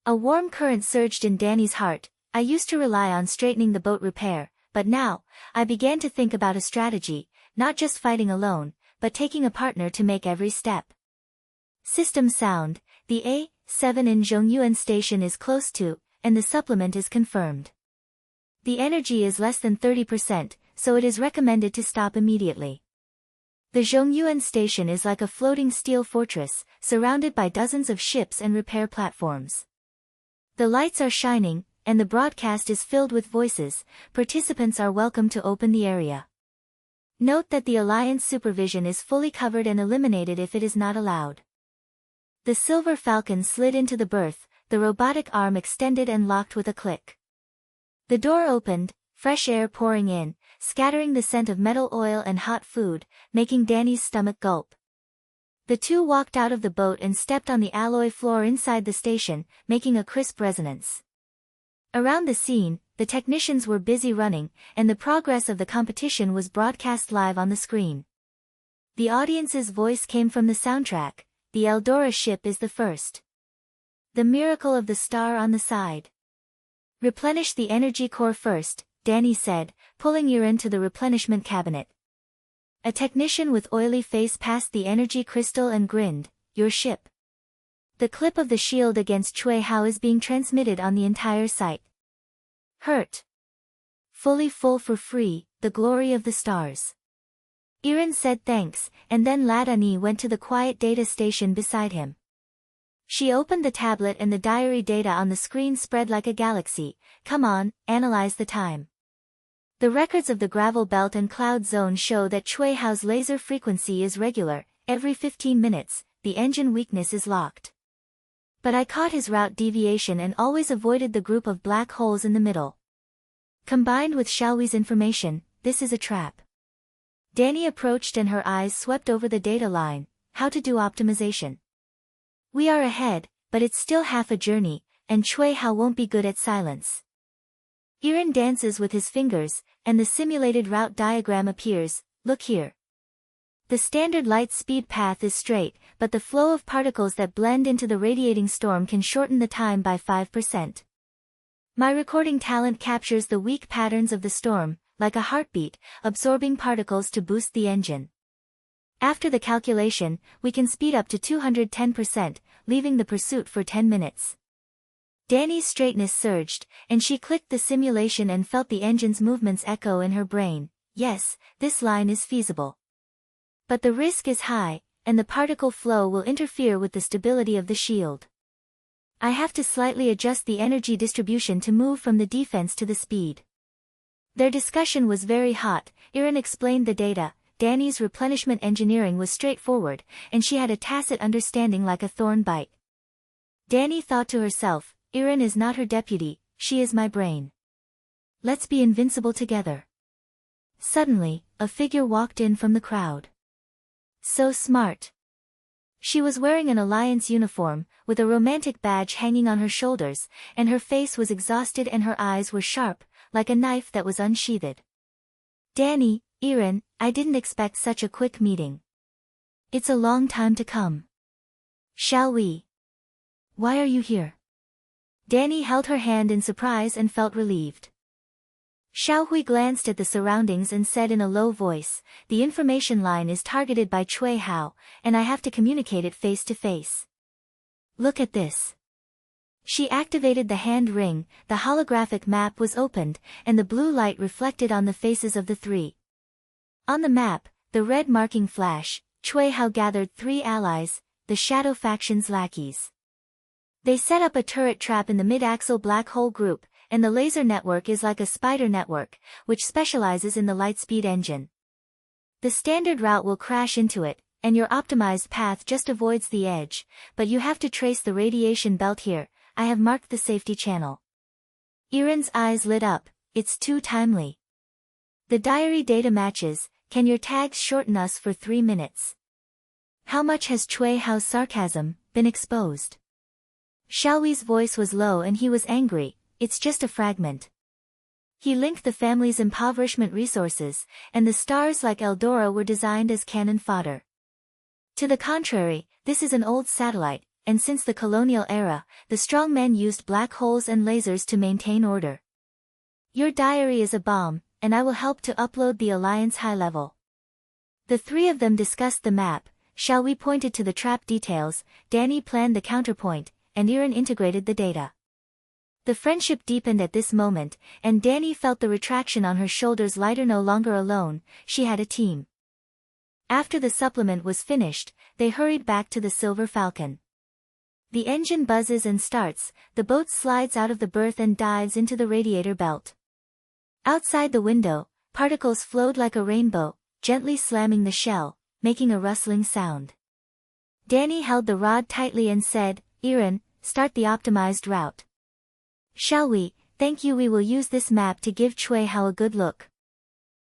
A warm current surged in Danny's heart. I used to rely on straightening the boat repair, but now, I began to think about a strategy, not just fighting alone, but taking a partner to make every step. System sound, the A7 in Zhongyuan station is close to, and the supplement is confirmed. The energy is less than 30%, so it is recommended to stop immediately. The Zhongyuan station is like a floating steel fortress, surrounded by dozens of ships and repair platforms. The lights are shining, and the broadcast is filled with voices. Participants are welcome to open the area. Note that the Alliance supervision is fully covered and eliminated if it is not allowed. The Silver Falcon slid into the berth, the robotic arm extended and locked with a click. The door opened, fresh air pouring in, scattering the scent of metal oil and hot food, making Danny's stomach gulp. The two walked out of the boat and stepped on the alloy floor inside the station, making a crisp resonance. Around the scene, the technicians were busy running, and the progress of the competition was broadcast live on the screen. The audience's voice came from the soundtrack. The Eldora ship is the first. The miracle of the star on the side. Replenish the energy core first, Danny said, pulling Yiren to the replenishment cabinet. A technician with oily face passed the energy crystal and grinned, your ship. The clip of the shield against Cui Hao is being transmitted on the entire site. Hurt. Fully full for free, the glory of the stars. Yiren said thanks, and then Danni went to the quiet data station beside him. She opened the tablet and the diary data on the screen spread like a galaxy. Come on, analyze the time. The records of the gravel belt and cloud zone show that Cui Hao's laser frequency is regular. Every 15 minutes, the engine weakness is locked. But I caught his route deviation and always avoided the group of black holes in the middle. Combined with Xiaohui's information, this is a trap. Danny approached and her eyes swept over the data line. How to do optimization. We are ahead, but it's still half a journey, and Cui Hao won't be good at silence. Yiren dances with his fingers, and the simulated route diagram appears. Look here. The standard light speed path is straight, but the flow of particles that blend into the radiating storm can shorten the time by 5%. My recording talent captures the weak patterns of the storm, like a heartbeat, absorbing particles to boost the engine. After the calculation, we can speed up to 210%, leaving the pursuit for 10 minutes. Danny's straightness surged, and she clicked the simulation and felt the engine's movements echo in her brain. Yes, this line is feasible. But the risk is high, and the particle flow will interfere with the stability of the shield. I have to slightly adjust the energy distribution to move from the defense to the speed. Their discussion was very hot. Yiren explained the data. Danny's replenishment engineering was straightforward, and she had a tacit understanding like a thorn bite. Danny thought to herself, Yiren is not her deputy, she is my brain. Let's be invincible together. Suddenly, a figure walked in from the crowd. So smart. She was wearing an Alliance uniform, with a romantic badge hanging on her shoulders, and her face was exhausted and her eyes were sharp, like a knife that was unsheathed. Danny, Yiren, I didn't expect such a quick meeting. It's a long time to come. Shall we? Why are you here? Danny held her hand in surprise and felt relieved. Xiaohui glanced at the surroundings and said in a low voice, the information line is targeted by Cui Hao, and I have to communicate it face to face. Look at this. She activated the hand ring, the holographic map was opened, and the blue light reflected on the faces of the three. On the map, the red marking flash, Cui Hao gathered 3 allies, the Shadow Faction's lackeys. They set up a turret trap in the mid-axle black hole group, and the laser network is like a spider network, which specializes in the lightspeed engine. The standard route will crash into it, and your optimized path just avoids the edge, but you have to trace the radiation belt here. I have marked the safety channel. Yiren's eyes lit up, it's too timely. The diary data matches. Can your tags shorten us for 3 minutes? How much has Cui Hao's sarcasm been exposed? Xiaohui's voice was low and he was angry. it's just a fragment. He linked the family's impoverishment resources, and the stars like Eldora were designed as cannon fodder. To the contrary, this is an old satellite, and since the colonial era, the strongmen used black holes and lasers to maintain order. Your diary is a bomb, and I will help to upload the Alliance high level. The three of them discussed the map. Shall we pointed to the trap details, Danni planned the counterpoint, and Yiren integrated the data. The friendship deepened at this moment, and Danni felt the retraction on her shoulders lighter. No longer alone, she had a team. After the supplement was finished, they hurried back to the Silver Falcon. The engine buzzes and starts, the boat slides out of the berth and dives into the radiator belt. Outside the window, particles flowed like a rainbow, gently slamming the shell, making a rustling sound. Danni held the rod tightly and said, "Yiren, start the optimized route." "Shall we? Thank you. We will use this map to give Cui Hao a good look."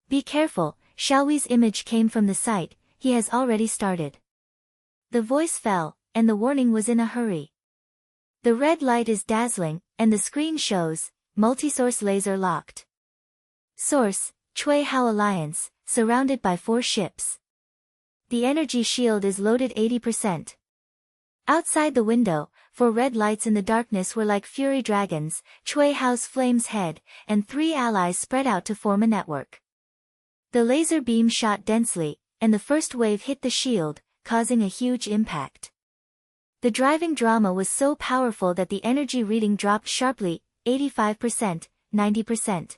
"Be careful," Xiaowi's image came from the site, "he has already started." The voice fell, and the warning was in a hurry. The red light is dazzling, and the screen shows, multi-source laser locked. Source, Cui Hao Alliance, surrounded by 4 ships. The energy shield is loaded 80%. Outside the window, 4 red lights in the darkness were like fury dragons, Cui Hao's flames head, and 3 allies spread out to form a network. The laser beam shot densely, and the first wave hit the shield, causing a huge impact. The driving drama was so powerful that the energy reading dropped sharply, 85%, 90%.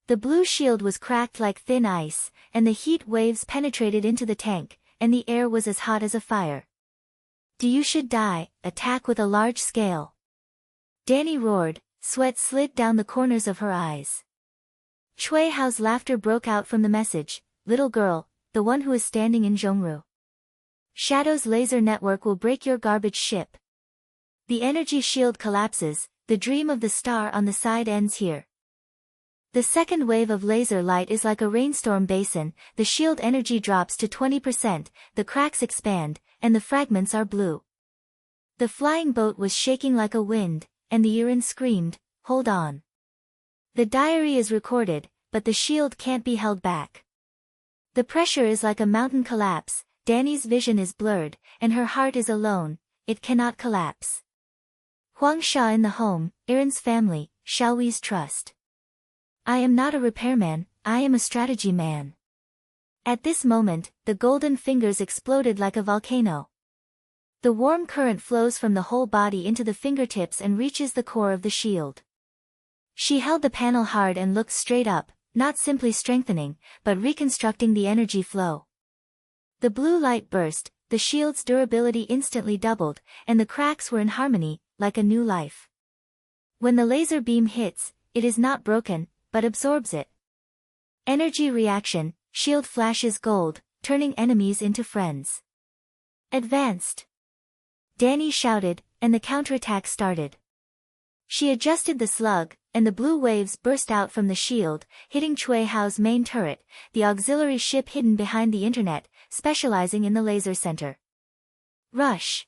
The blue shield was cracked like thin ice, and the heat waves penetrated into the tank, and the air was as hot as a fire. "You should die, attack with a large scale." Danni roared, sweat slid down the corners of her eyes. Cui Hao's laughter broke out from the message, "Little girl, the one who is standing in Zhongru. Shadow's laser network will break your garbage ship. The energy shield collapses, the dream of the star on the side ends here." The second wave of laser light is like a rainstorm basin, the shield energy drops to 20%, the cracks expand, and the fragments are blue. The flying boat was shaking like a wind, and the Yiren screamed, "Hold on." The diary is recorded, but the shield can't be held back. The pressure is like a mountain collapse, Danni's vision is blurred, and her heart is alone, it cannot collapse. Huang Sha in the home, Yiren's family, Xiaowi's trust. "I am not a repairman, I am a strategy man." At this moment, the golden fingers exploded like a volcano. The warm current flows from the whole body into the fingertips and reaches the core of the shield. She held the panel hard and looked straight up, not simply strengthening, but reconstructing the energy flow. The blue light burst, the shield's durability instantly doubled, and the cracks were in harmony, like a new life. When the laser beam hits, it is not broken, but absorbs it. Energy reaction, shield flashes gold, turning enemies into friends. "Advanced!" Danni shouted, and the counterattack started. She adjusted the slug, and the blue waves burst out from the shield, hitting Cui Hao's main turret, the auxiliary ship hidden behind the internet, specializing in the laser center. Rush!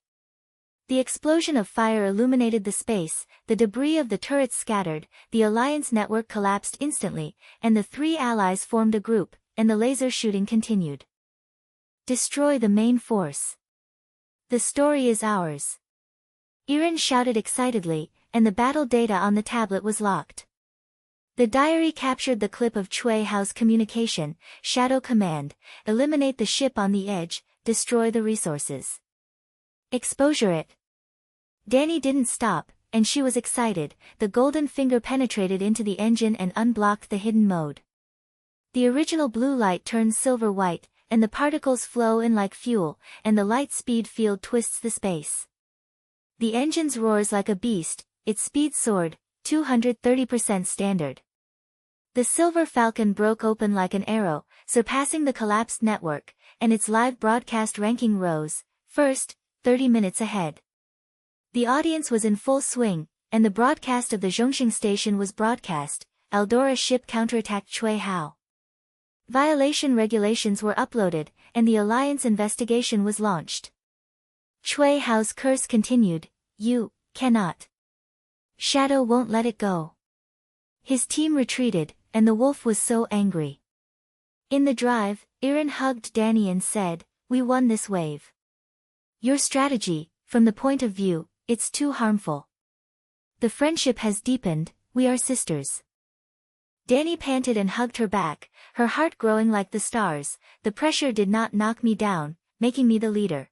The explosion of fire illuminated the space, the debris of the turrets scattered, the Alliance network collapsed instantly, and the 3 allies formed a group, and the laser shooting continued. "Destroy the main force. The story is ours." Yiren shouted excitedly, and the battle data on the tablet was locked. The diary captured the clip of Cui Hao's communication, Shadow Command, eliminate the ship on the edge, destroy the resources. Exposure it. Danni didn't stop, and she was excited, the golden finger penetrated into the engine and unblocked the hidden mode. The original blue light turns silver-white, and the particles flow in like fuel, and the light speed field twists the space. The engine's roars like a beast, its speed soared, 230% standard. The Silver Falcon broke open like an arrow, surpassing the collapsed network, and its live broadcast ranking rose, first, 30 minutes ahead. The audience was in full swing, and the broadcast of the Zhongxing station was broadcast, Eldora ship counterattacked Cui Hao. Violation regulations were uploaded, and the Alliance investigation was launched. Cui Hao's curse continued, "You cannot." Shadow won't let it go. His team retreated, and the wolf was so angry. In the drive, Yiren hugged Danni and said, "We won this wave. Your strategy, from the point of view, it's too harmful. The friendship has deepened, we are sisters." Danni panted and hugged her back, her heart growing like the stars. "The pressure did not knock me down, making me the leader.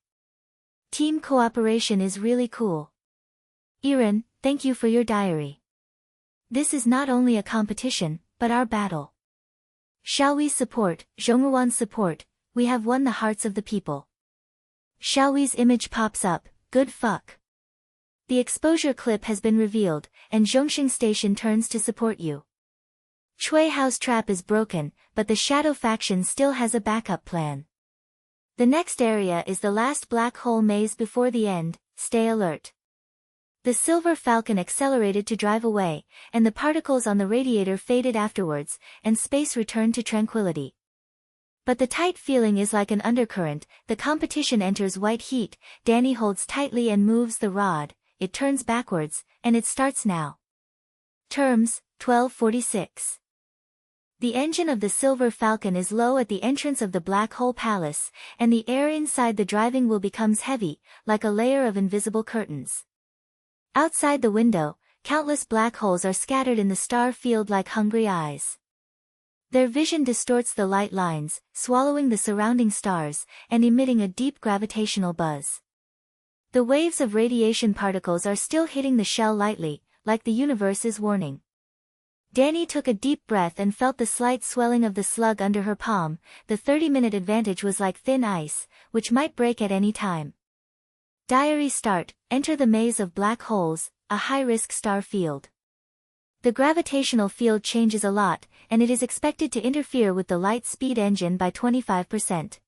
Team cooperation is really cool. Yiren, thank you for your diary. This is not only a competition, but our battle. Shall we support, Zhongruan's support, we have won the hearts of the people." Xiao Wei's image pops up, good fuck. The exposure clip has been revealed, and Zhongxing Station turns to support you. Cui Hao's trap is broken, but the Shadow faction still has a backup plan. The next area is the last black hole maze before the end, stay alert. The Silver Falcon accelerated to drive away, and the particles on the radiator faded afterwards, and space returned to tranquility. But the tight feeling is like an undercurrent. The competition enters white heat. Danni holds tightly and moves the rod, it turns backwards, and it starts now. Terms, 1246. The engine of the Silver Falcon is low at the entrance of the Black Hole Palace, and the air inside the driving wheel becomes heavy, like a layer of invisible curtains. Outside the window, countless black holes are scattered in the star field like hungry eyes. Their vision distorts the light lines, swallowing the surrounding stars, and emitting a deep gravitational buzz. The waves of radiation particles are still hitting the shell lightly, like the universe is warning. Danni took a deep breath and felt the slight swelling of the slug under her palm. The 30-minute advantage was like thin ice, which might break at any time. Diary start, enter the maze of black holes, a high-risk star field. The gravitational field changes a lot, and it is expected to interfere with the light speed engine by 25%.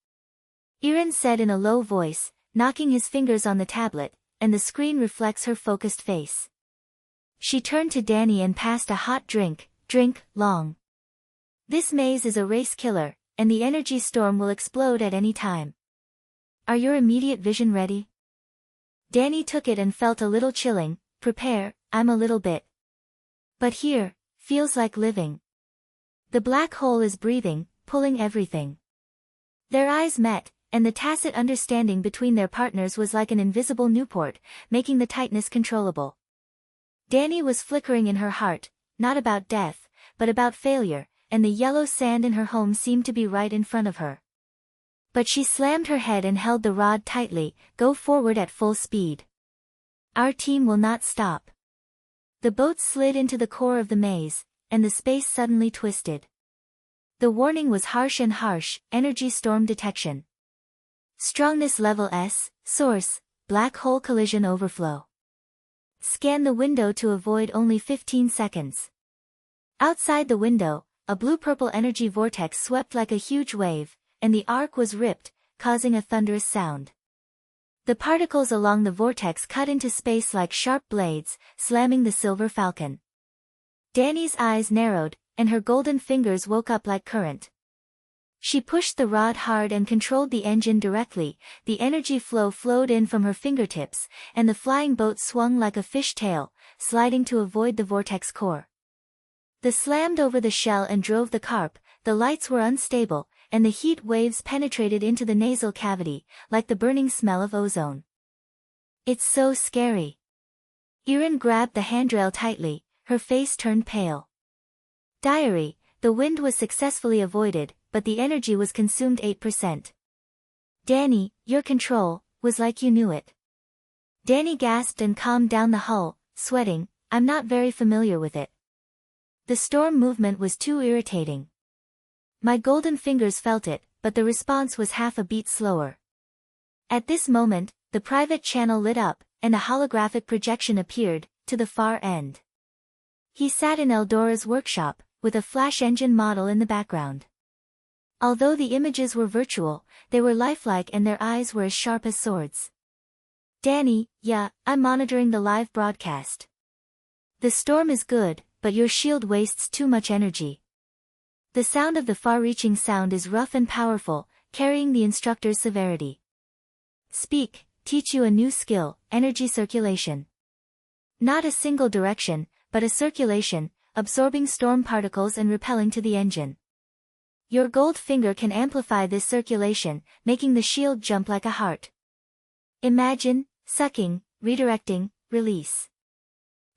Yiren said in a low voice, knocking his fingers on the tablet, and the screen reflects her focused face. She turned to Danni and passed a hot drink, "Drink, long. This maze is a race killer, and the energy storm will explode at any time. Are your immediate vision ready?" Danni took it and felt a little chilling. "Prepare, I'm a little bit. But here, feels like living. The black hole is breathing, pulling everything." Their eyes met, and the tacit understanding between their partners was like an invisible Newport, making the tightness controllable. Danni was flickering in her heart, not about death, but about failure, and the yellow sand in her home seemed to be right in front of her. But she slammed her head and held the rod tightly. "Go forward at full speed. Our team will not stop." The boat slid into the core of the maze, and the space suddenly twisted. The warning was harsh, energy storm detection. Strongness level S, source, black hole collision overflow. Scan the window to avoid only 15 seconds. Outside the window, a blue-purple energy vortex swept like a huge wave, and the arc was ripped, causing a thunderous sound. The particles along the vortex cut into space like sharp blades, slamming the Silver Falcon. Danni's eyes narrowed, and her golden fingers woke up like current. She pushed the rod hard and controlled the engine directly. The energy flow flowed in from her fingertips, and the flying boat swung like a fish tail, sliding to avoid the vortex core. The slammed over the shell and drove the carp. The lights were unstable, and the heat waves penetrated into the nasal cavity, like the burning smell of ozone. "It's so scary." Yiren grabbed the handrail tightly, her face turned pale. Diary, the wind was successfully avoided, but the energy was consumed 8%. Danni, your control, was like you knew it. Danni gasped and calmed down the hull, sweating. "I'm not very familiar with it. The storm movement was too irritating." My golden fingers felt it, but the response was half a beat slower. At this moment, the private channel lit up, and a holographic projection appeared, to the far end. He sat in Eldora's workshop, with a flash engine model in the background. Although the images were virtual, they were lifelike and their eyes were as sharp as swords. "Danni, yeah, I'm monitoring the live broadcast. The storm is good, but your shield wastes too much energy. The sound of the far-reaching sound is rough and powerful, carrying the instructor's severity. Speak, teach you a new skill, energy circulation." Not a single direction, but a circulation, absorbing storm particles and repelling to the engine. Your gold finger can amplify this circulation, making the shield jump like a heart. Imagine, sucking, redirecting, release.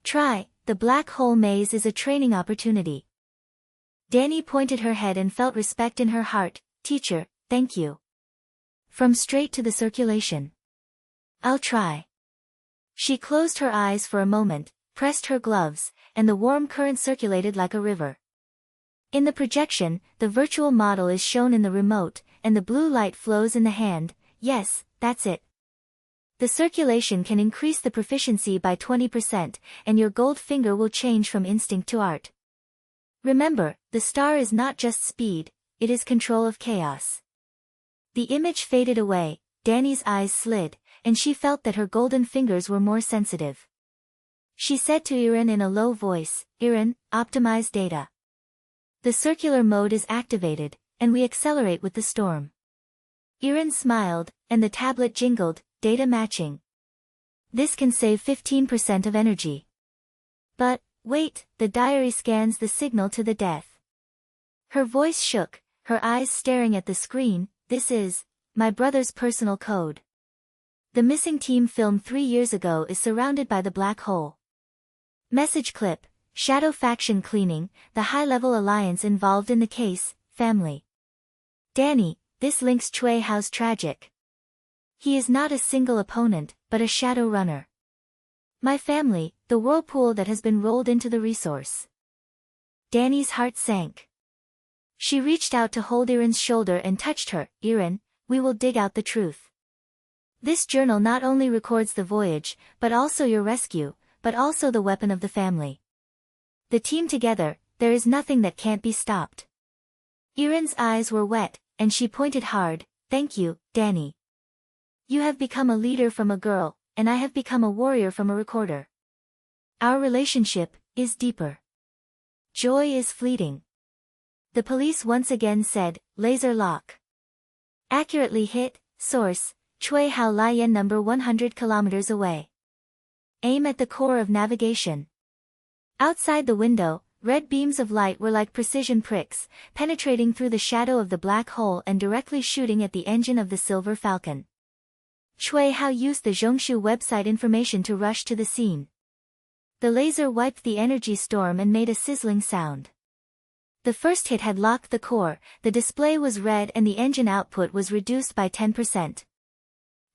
Try, the black hole maze is a training opportunity. Danni pointed her head and felt respect in her heart. Teacher, thank you. From straight to the circulation. I'll try. She closed her eyes for a moment, pressed her gloves, and the warm current circulated like a river. In the projection, the virtual model is shown in the remote, and the blue light flows in the hand. Yes, that's it. The circulation can increase the proficiency by 20%, and your gold finger will change from instinct to art. Remember, the star is not just speed, it is control of chaos. The image faded away, Danni's eyes slid, and she felt that her golden fingers were more sensitive. She said to Yiren in a low voice, Yiren, optimize data. The circular mode is activated, and we accelerate with the storm. Yiren smiled, and the tablet jingled, data matching. This can save 15% of energy. But, wait, the diary scans the signal to the death. Her voice shook, her eyes staring at the screen. This is my brother's personal code. The missing team filmed 3 years ago is surrounded by the black hole. Message clip, Shadow faction cleaning, the high-level alliance involved in the case, family. Danni, this links Cui Hao's tragic. He is not a single opponent, but a shadow runner. My family, the whirlpool that has been rolled into the resource. Danni's heart sank. She reached out to hold Yiren's shoulder and touched her. Yiren, we will dig out the truth. This journal not only records the voyage, but also your rescue, but also the weapon of the family. The team together, there is nothing that can't be stopped. Yiren's eyes were wet, and she pointed hard. Thank you, Danni. You have become a leader from a girl, and I have become a warrior from a recorder. Our relationship is deeper. Joy is fleeting. The police once again said, laser lock. Accurately hit, source, Cui Hao Lian number 100 kilometers away. Aim at the core of navigation. Outside the window, red beams of light were like precision pricks, penetrating through the shadow of the black hole and directly shooting at the engine of the Silver Falcon. Cui Hao used the Zhongshu website information to rush to the scene. The laser wiped the energy storm and made a sizzling sound. The first hit had locked the core, the display was red and the engine output was reduced by 10%.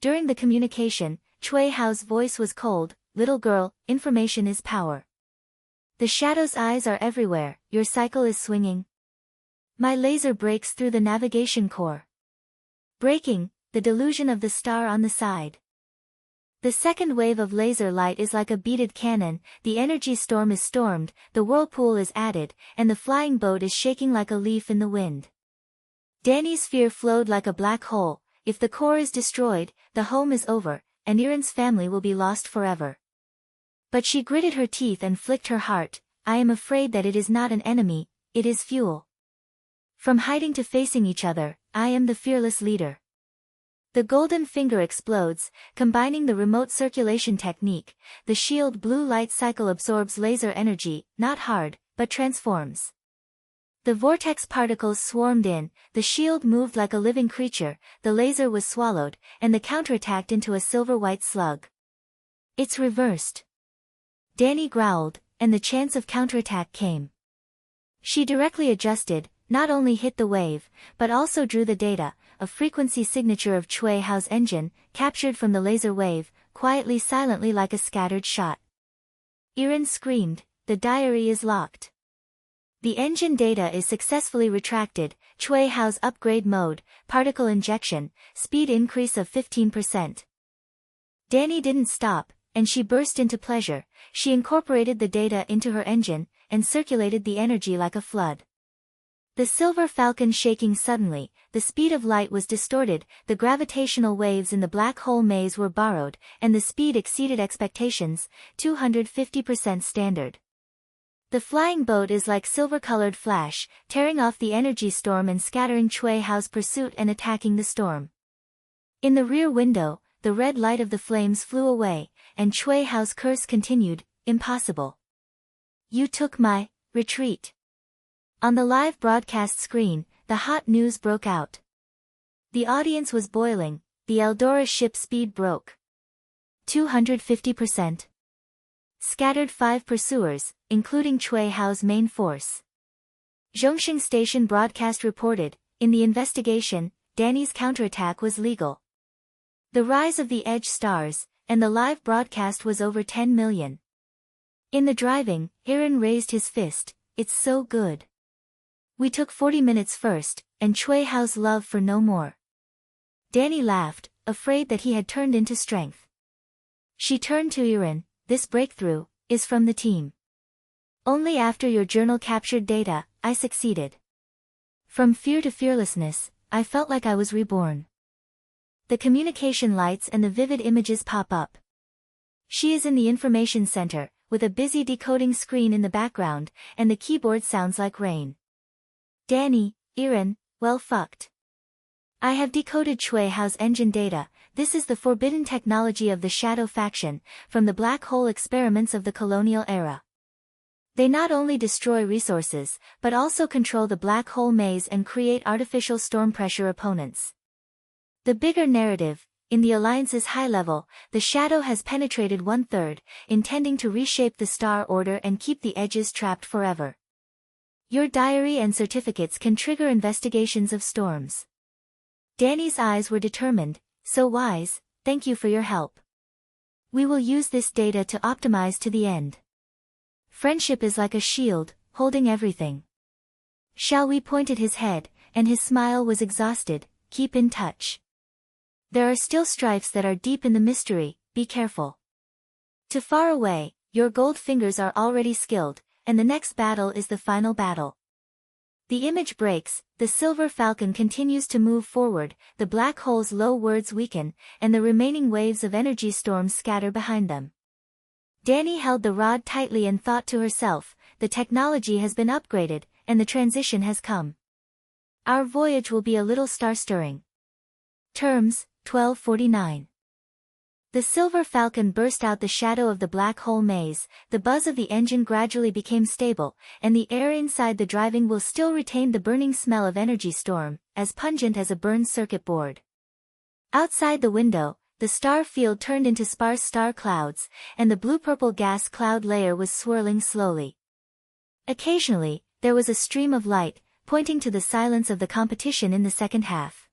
During the communication, Cui Hao's voice was cold. Little girl, information is power. The shadow's eyes are everywhere, your cycle is swinging. My laser breaks through the navigation core. Breaking, the delusion of the star on the side. The second wave of laser light is like a beaded cannon, the energy storm is stormed, the whirlpool is added, and the flying boat is shaking like a leaf in the wind. Danni's fear flowed like a black hole. If the core is destroyed, the home is over, and Yiren's family will be lost forever. But she gritted her teeth and flicked her heart. I am afraid that it is not an enemy, it is fuel. From hiding to facing each other, I am the fearless leader. The golden finger explodes, combining the remote circulation technique. The shield blue light cycle absorbs laser energy, not hard, but transforms. The vortex particles swarmed in, the shield moved like a living creature, the laser was swallowed, and the counterattacked into a silver-white slug. It's reversed. Danni growled, and the chance of counterattack came. She directly adjusted, not only hit the wave, but also drew the data, a frequency signature of Cui Hao's engine, captured from the laser wave, quietly silently like a scattered shot. Yiren screamed, the diary is locked. The engine data is successfully retracted, Cui Hao's upgrade mode, particle injection, speed increase of 15%. Danni didn't stop, and she burst into pleasure. She incorporated the data into her engine, and circulated the energy like a flood. The Silver Falcon shaking suddenly, the speed of light was distorted, the gravitational waves in the black hole maze were borrowed, and the speed exceeded expectations, 250% standard. The flying boat is like silver-colored flash, tearing off the energy storm and scattering Cui Hao's pursuit and attacking the storm. In the rear window, the red light of the flames flew away, and Cui Hao's curse continued. impossible. You took my retreat. On the live broadcast screen, the hot news broke out. The audience was boiling, the Eldora ship speed broke 250%. Scattered 5 pursuers, including Cui Hao's main force. Zhongxing Station broadcast reported, in the investigation, Danni's counterattack was legal. The rise of the Edge stars, and the live broadcast was over 10 million. In the driving, Yiren raised his fist, it's so good. We took 40 minutes first, and Cui Hao's love for no more. Danni laughed, afraid that he had turned into strength. She turned to Yiren, this breakthrough is from the team. Only after your journal captured data, I succeeded. From fear to fearlessness, I felt like I was reborn. The communication lights and the vivid images pop up. She is in the information center, with a busy decoding screen in the background, and the keyboard sounds like rain. Danni, Yiren, well fucked. I have decoded Cui Hao's engine data. This is the forbidden technology of the Shadow faction, from the black hole experiments of the colonial era. They not only destroy resources, but also control the black hole maze and create artificial storm pressure opponents. The bigger narrative, in the Alliance's high level, the Shadow has penetrated 1/3, intending to reshape the star order and keep the edges trapped forever. Your diary and certificates can trigger investigations of storms. Danni's eyes were determined, so wise, thank you for your help. We will use this data to optimize to the end. Friendship is like a shield, holding everything. Shall we? Pointed his head, and his smile was exhausted, keep in touch. There are still strifes that are deep in the mystery, be careful. Too far away, your gold fingers are already skilled, and the next battle is the final battle. The image breaks, the silver falcon continues to move forward, the black hole's low words weaken, and the remaining waves of energy storms scatter behind them. Danni held the rod tightly and thought to herself, the technology has been upgraded, and the transition has come. Our voyage will be a little star-stirring. Terms, 1249. The silver falcon burst out the shadow of the black hole maze, the buzz of the engine gradually became stable, and the air inside the driving wheel still retained the burning smell of energy storm, as pungent as a burned circuit board. Outside the window, the star field turned into sparse star clouds, and the blue-purple gas cloud layer was swirling slowly. Occasionally, there was a stream of light, pointing to the silence of the competition in the second half.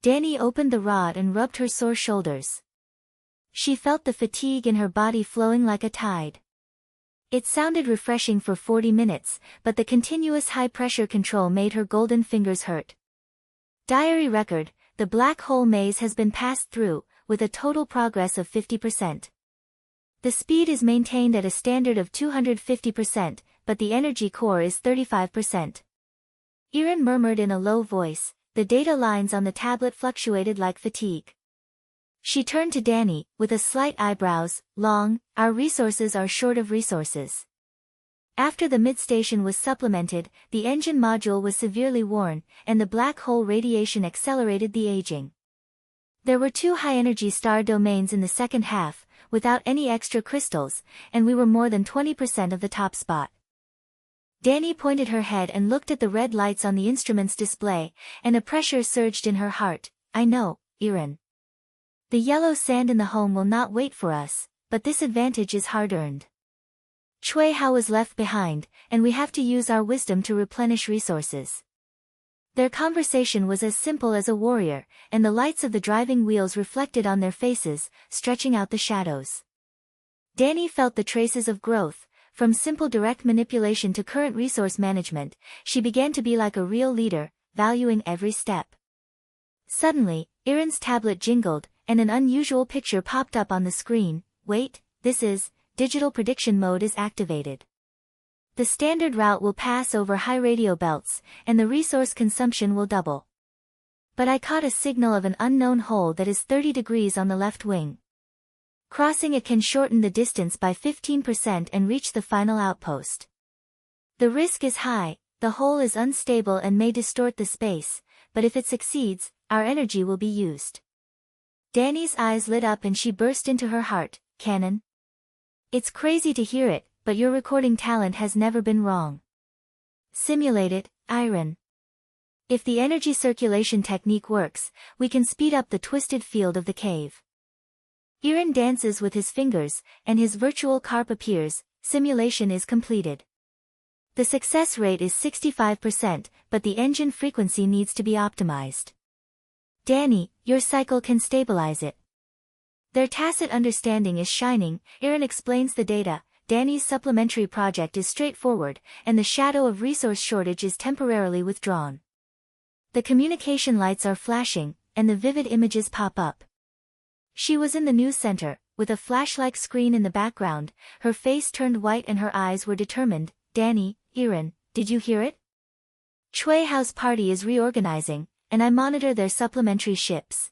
Danni opened the rod and rubbed her sore shoulders. She felt the fatigue in her body flowing like a tide. It sounded refreshing for 40 minutes, but the continuous high-pressure control made her golden fingers hurt. Diary record, the black hole maze has been passed through, with a total progress of 50%. The speed is maintained at a standard of 250%, but the energy core is 35%. Yiren murmured in a low voice, the data lines on the tablet fluctuated like fatigue. She turned to Danni, with a slight eyebrows, long, our resources are short of resources. After the mid-station was supplemented, the engine module was severely worn, and the black hole radiation accelerated the aging. There were 2 high-energy star domains in the second half, without any extra crystals, and we were more than 20% of the top spot. Danni pointed her head and looked at the red lights on the instrument's display, and a pressure surged in her heart. I know, Yiren. The yellow sand in the home will not wait for us, but this advantage is hard-earned. Cui Hao was left behind, and we have to use our wisdom to replenish resources. Their conversation was as simple as a warrior, and the lights of the driving wheels reflected on their faces, stretching out the shadows. Danni felt the traces of growth. From simple direct manipulation to current resource management, she began to be like a real leader, valuing every step. Suddenly, Yiren's tablet jingled, and an unusual picture popped up on the screen. Wait, this is, digital prediction mode is activated. The standard route will pass over high radio belts, and the resource consumption will double. But I caught a signal of an unknown hole that is 30 degrees on the left wing. Crossing it can shorten the distance by 15% and reach the final outpost. The risk is high, the hole is unstable and may distort the space, but if it succeeds, our energy will be used. Danni's eyes lit up and she burst into her heart, cannon. It's crazy to hear it, but your recording talent has never been wrong. Simulate it, Yiren. If the energy circulation technique works, we can speed up the twisted field of the cave. Yiren dances with his fingers, and his virtual carp appears. Simulation is completed. The success rate is 65%, but the engine frequency needs to be optimized. Danni, your cycle can stabilize it. Their tacit understanding is shining. Yiren explains the data. Danni's supplementary project is straightforward, and the shadow of resource shortage is temporarily withdrawn. The communication lights are flashing, and the vivid images pop up. She was in the news center, with a flash-like screen in the background. Her face turned white and her eyes were determined. Danni, Yiren, did you hear it? Cui Hao's party is reorganizing, and I monitor their supplementary ships.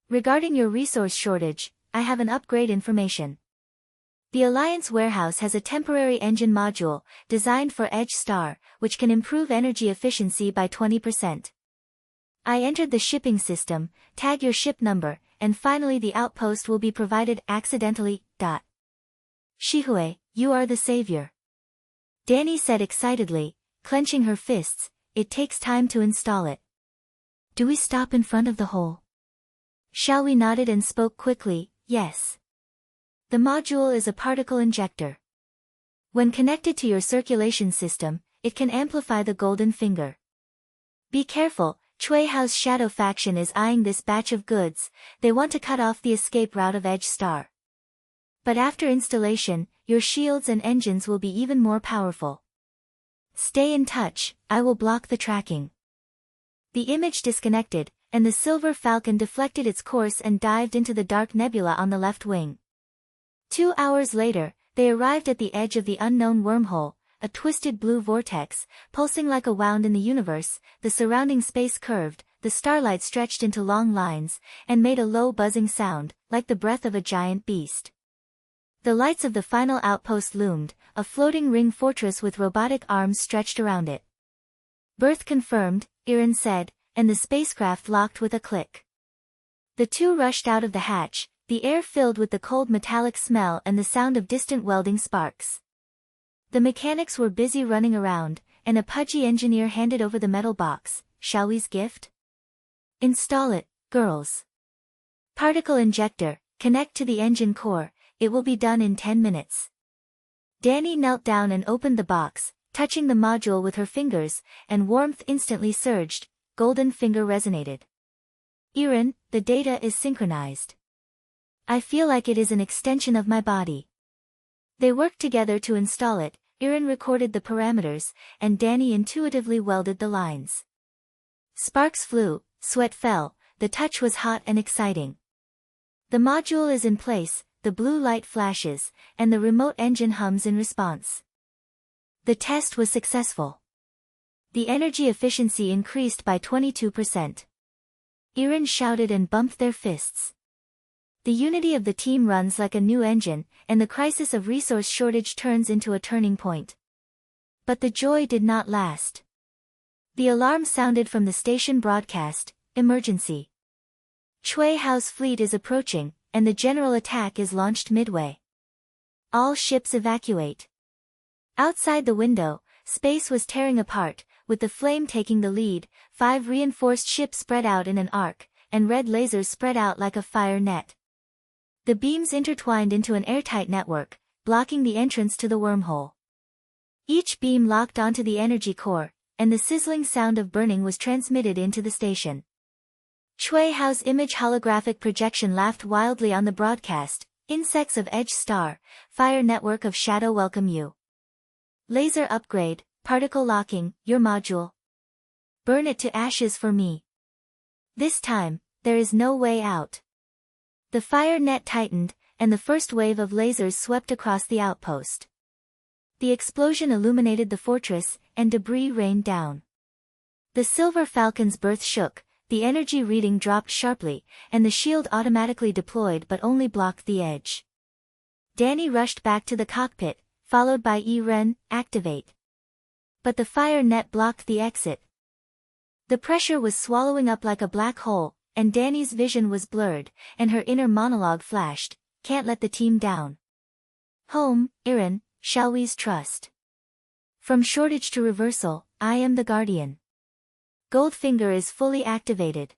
Regarding your resource shortage, I have an upgrade information. The Alliance warehouse has a temporary engine module, designed for Edge Star, which can improve energy efficiency by 20%. I entered the shipping system, tag your ship number, and finally the outpost will be provided accidentally. Shihue, you are the savior. Danni said excitedly, clenching her fists. It takes time to install it. Do we stop in front of the hole? Shall we? Nodded and spoke quickly. Yes. The module is a particle injector. When connected to your circulation system, it can amplify the golden finger. Be careful, Cui Hao's shadow faction is eyeing this batch of goods. They want to cut off the escape route of Edge Star. But after installation, your shields and engines will be even more powerful. Stay in touch, I will block the tracking. The image disconnected, and the silver falcon deflected its course and dived into the dark nebula on the left wing. 2 hours later, they arrived at the edge of the unknown wormhole, a twisted blue vortex, pulsing like a wound in the universe. The surrounding space curved, the starlight stretched into long lines, and made a low buzzing sound, like the breath of a giant beast. The lights of the final outpost loomed, a floating ring fortress with robotic arms stretched around it. Berth confirmed, Yiren said, and the spacecraft locked with a click. The two rushed out of the hatch, the air filled with the cold metallic smell and the sound of distant welding sparks. The mechanics were busy running around, and a pudgy engineer handed over the metal box. Shall we's gift? Install it, girls. Particle injector, connect to the engine core, it will be done in 10 minutes. Danni knelt down and opened the box, touching the module with her fingers, and warmth instantly surged. Golden finger resonated. Yiren, the data is synchronized. I feel like it is an extension of my body. They worked together to install it. Yiren recorded the parameters, and Danni intuitively welded the lines. Sparks flew, sweat fell, the touch was hot and exciting. The module is in place, the blue light flashes, and the remote engine hums in response. The test was successful. The energy efficiency increased by 22%. Yiren shouted and bumped their fists. The unity of the team runs like a new engine, and the crisis of resource shortage turns into a turning point. But the joy did not last. The alarm sounded from the station broadcast, emergency. Cui Hao's fleet is approaching, and the general attack is launched midway. All ships evacuate. Outside the window, space was tearing apart, with the flame taking the lead. 5 reinforced ships spread out in an arc, and red lasers spread out like a fire net. The beams intertwined into an airtight network, blocking the entrance to the wormhole. Each beam locked onto the energy core, and the sizzling sound of burning was transmitted into the station. Cui Hao's image holographic projection laughed wildly on the broadcast. Insects of Edge Star, fire network of shadow welcome you. Laser upgrade, particle locking, your module. Burn it to ashes for me. This time, there is no way out. The fire net tightened, and the first wave of lasers swept across the outpost. The explosion illuminated the fortress, and debris rained down. The silver falcon's berth shook, the energy reading dropped sharply, and the shield automatically deployed but only blocked the edge. Danni rushed back to the cockpit, followed by Yiren. Activate. But the fire net blocked the exit. The pressure was swallowing up like a black hole, and Danni's vision was blurred, and her inner monologue flashed. Can't let the team down. Home, Yiren, shall we's trust. From shortage to reversal, I am the guardian. Goldfinger is fully activated.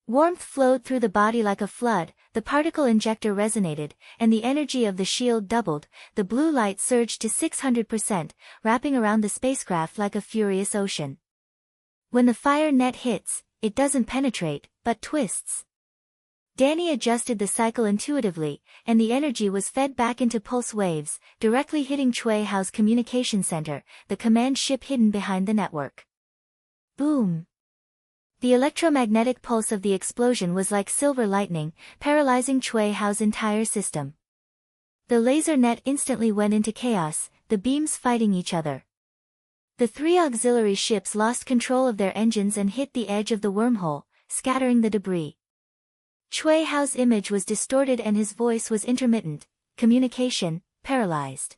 Warmth flowed through the body like a flood, the particle injector resonated, and the energy of the shield doubled. The blue light surged to 600%, wrapping around the spacecraft like a furious ocean. When the fire net hits, it doesn't penetrate, but twists. Danni adjusted the cycle intuitively, and the energy was fed back into pulse waves, directly hitting Cui Hao's communication center, the command ship hidden behind the network. Boom! The electromagnetic pulse of the explosion was like silver lightning, paralyzing Cui Hao's entire system. The laser net instantly went into chaos, the beams fighting each other. The three auxiliary ships lost control of their engines and hit the edge of the wormhole, scattering the debris. Cui Hao's image was distorted and his voice was intermittent, communication, paralyzed.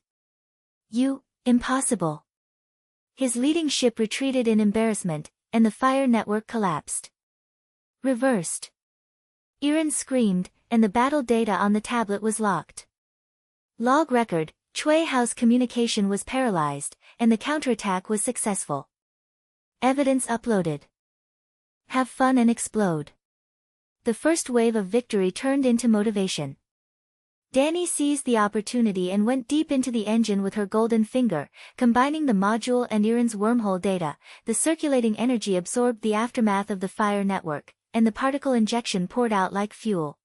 Impossible. His leading ship retreated in embarrassment, and the fire network collapsed. Reversed. Yiren screamed, and the battle data on the tablet was locked. Log record, Cui Hao's communication was paralyzed, and the counterattack was successful. Evidence uploaded. Have fun and explode. The first wave of victory turned into motivation. Danni seized the opportunity and went deep into the engine with her golden finger, combining the module and Yiren's wormhole data. The circulating energy absorbed the aftermath of the fire network, and the particle injection poured out like fuel.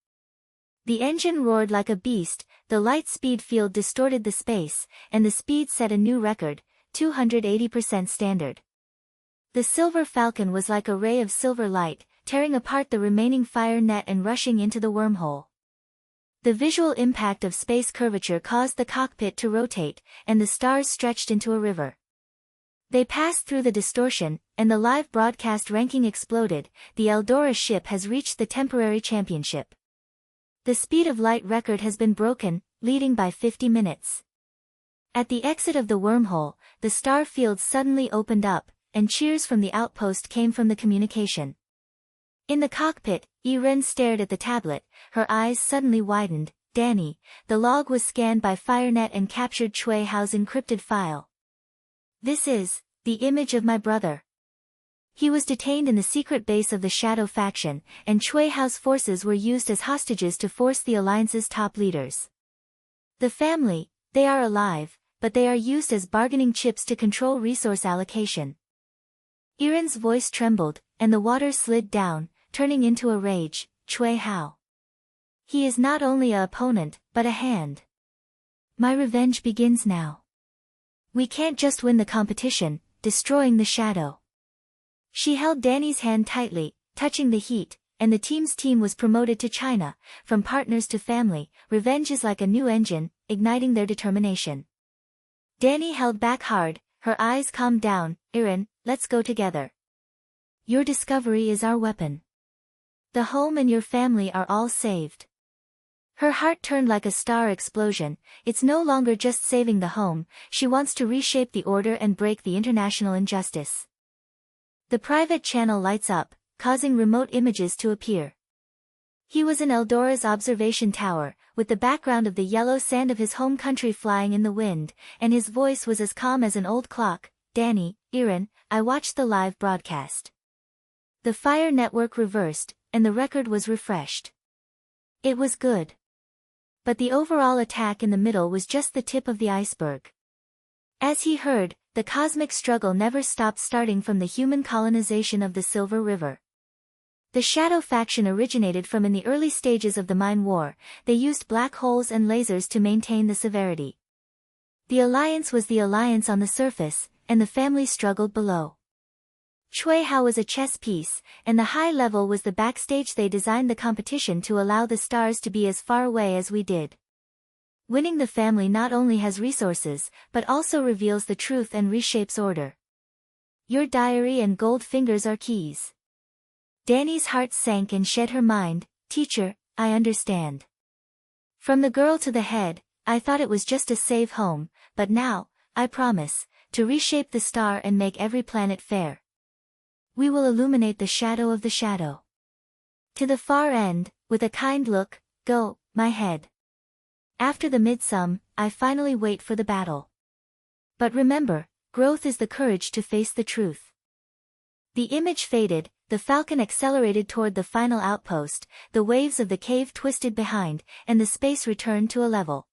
The engine roared like a beast, the light speed field distorted the space, and the speed set a new record, 280% standard. The Silver Falcon was like a ray of silver light, tearing apart the remaining fire net and rushing into the wormhole. The visual impact of space curvature caused the cockpit to rotate, and the stars stretched into a river. They passed through the distortion, and the live broadcast ranking exploded. The Eldora ship has reached the temporary championship. The speed of light record has been broken, leading by 50 minutes. At the exit of the wormhole, the star field suddenly opened up, and cheers from the outpost came from the communication. In the cockpit, Yiren stared at the tablet, her eyes suddenly widened. Danni, the log was scanned by FireNet and captured Cui Hao's encrypted file. This is the image of my brother. He was detained in the secret base of the Shadow faction, and Cui Hao's forces were used as hostages to force the Alliance's top leaders. The family, they are alive, but they are used as bargaining chips to control resource allocation. Yiren's voice trembled, and the water slid down, turning into a rage. Cui Hao. He is not only an opponent, but a hand. My revenge begins now. We can't just win the competition, destroying the Shadow. She held Danni's hand tightly, touching the heat, and the team's team was promoted to China, from partners to family. Revenge is like a new engine, igniting their determination. Danni held back hard, her eyes calmed down. Yiren, let's go together. Your discovery is our weapon. The home and your family are all saved. Her heart turned like a star explosion. It's no longer just saving the home, she wants to reshape the order and break the international injustice. The private channel lights up, causing remote images to appear. He was in Eldora's observation tower, with the background of the yellow sand of his home country flying in the wind, and his voice was as calm as an old clock. Danni, Yiren, I watched the live broadcast. The fire network reversed, and the record was refreshed. It was good. But the overall attack in the middle was just the tip of the iceberg. As he heard, the cosmic struggle never stopped, starting from the human colonization of the Silver River. The Shadow faction originated from in the early stages of the Mine War. They used black holes and lasers to maintain the severity. The Alliance was the Alliance on the surface, and the family struggled below. Cui Hao was a chess piece, and the high level was the backstage. They designed the competition to allow the stars to be as far away as we did. Winning the family not only has resources, but also reveals the truth and reshapes order. Your diary and gold fingers are keys. Danni's heart sank and shed her mind. Teacher, I understand. From the girl to the head, I thought it was just a save home, but now, I promise, to reshape the star and make every planet fair. We will illuminate the shadow of the shadow. To the far end, with a kind look, go, my head. After the midsum, I finally wait for the battle. But remember, growth is the courage to face the truth. The image faded, the falcon accelerated toward the final outpost, the waves of the cave twisted behind, and the space returned to a level.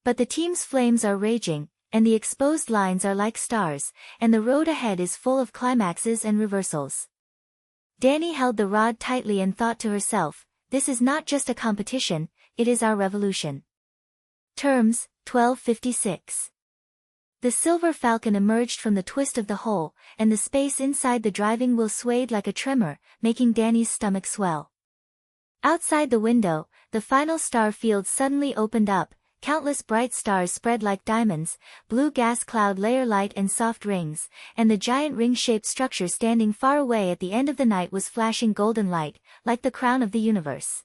But the team's flames are raging, and the exposed lines are like stars, and the road ahead is full of climaxes and reversals. Danni held the rod tightly and thought to herself, this is not just a competition, it is our revolution. Terms, 1256. The silver falcon emerged from the twist of the hole, and the space inside the driving wheel swayed like a tremor, making Danni's stomach swell. Outside the window, the final star field suddenly opened up, countless bright stars spread like diamonds, blue gas cloud layer light and soft rings, and the giant ring-shaped structure standing far away at the end of the night was flashing golden light, like the crown of the universe.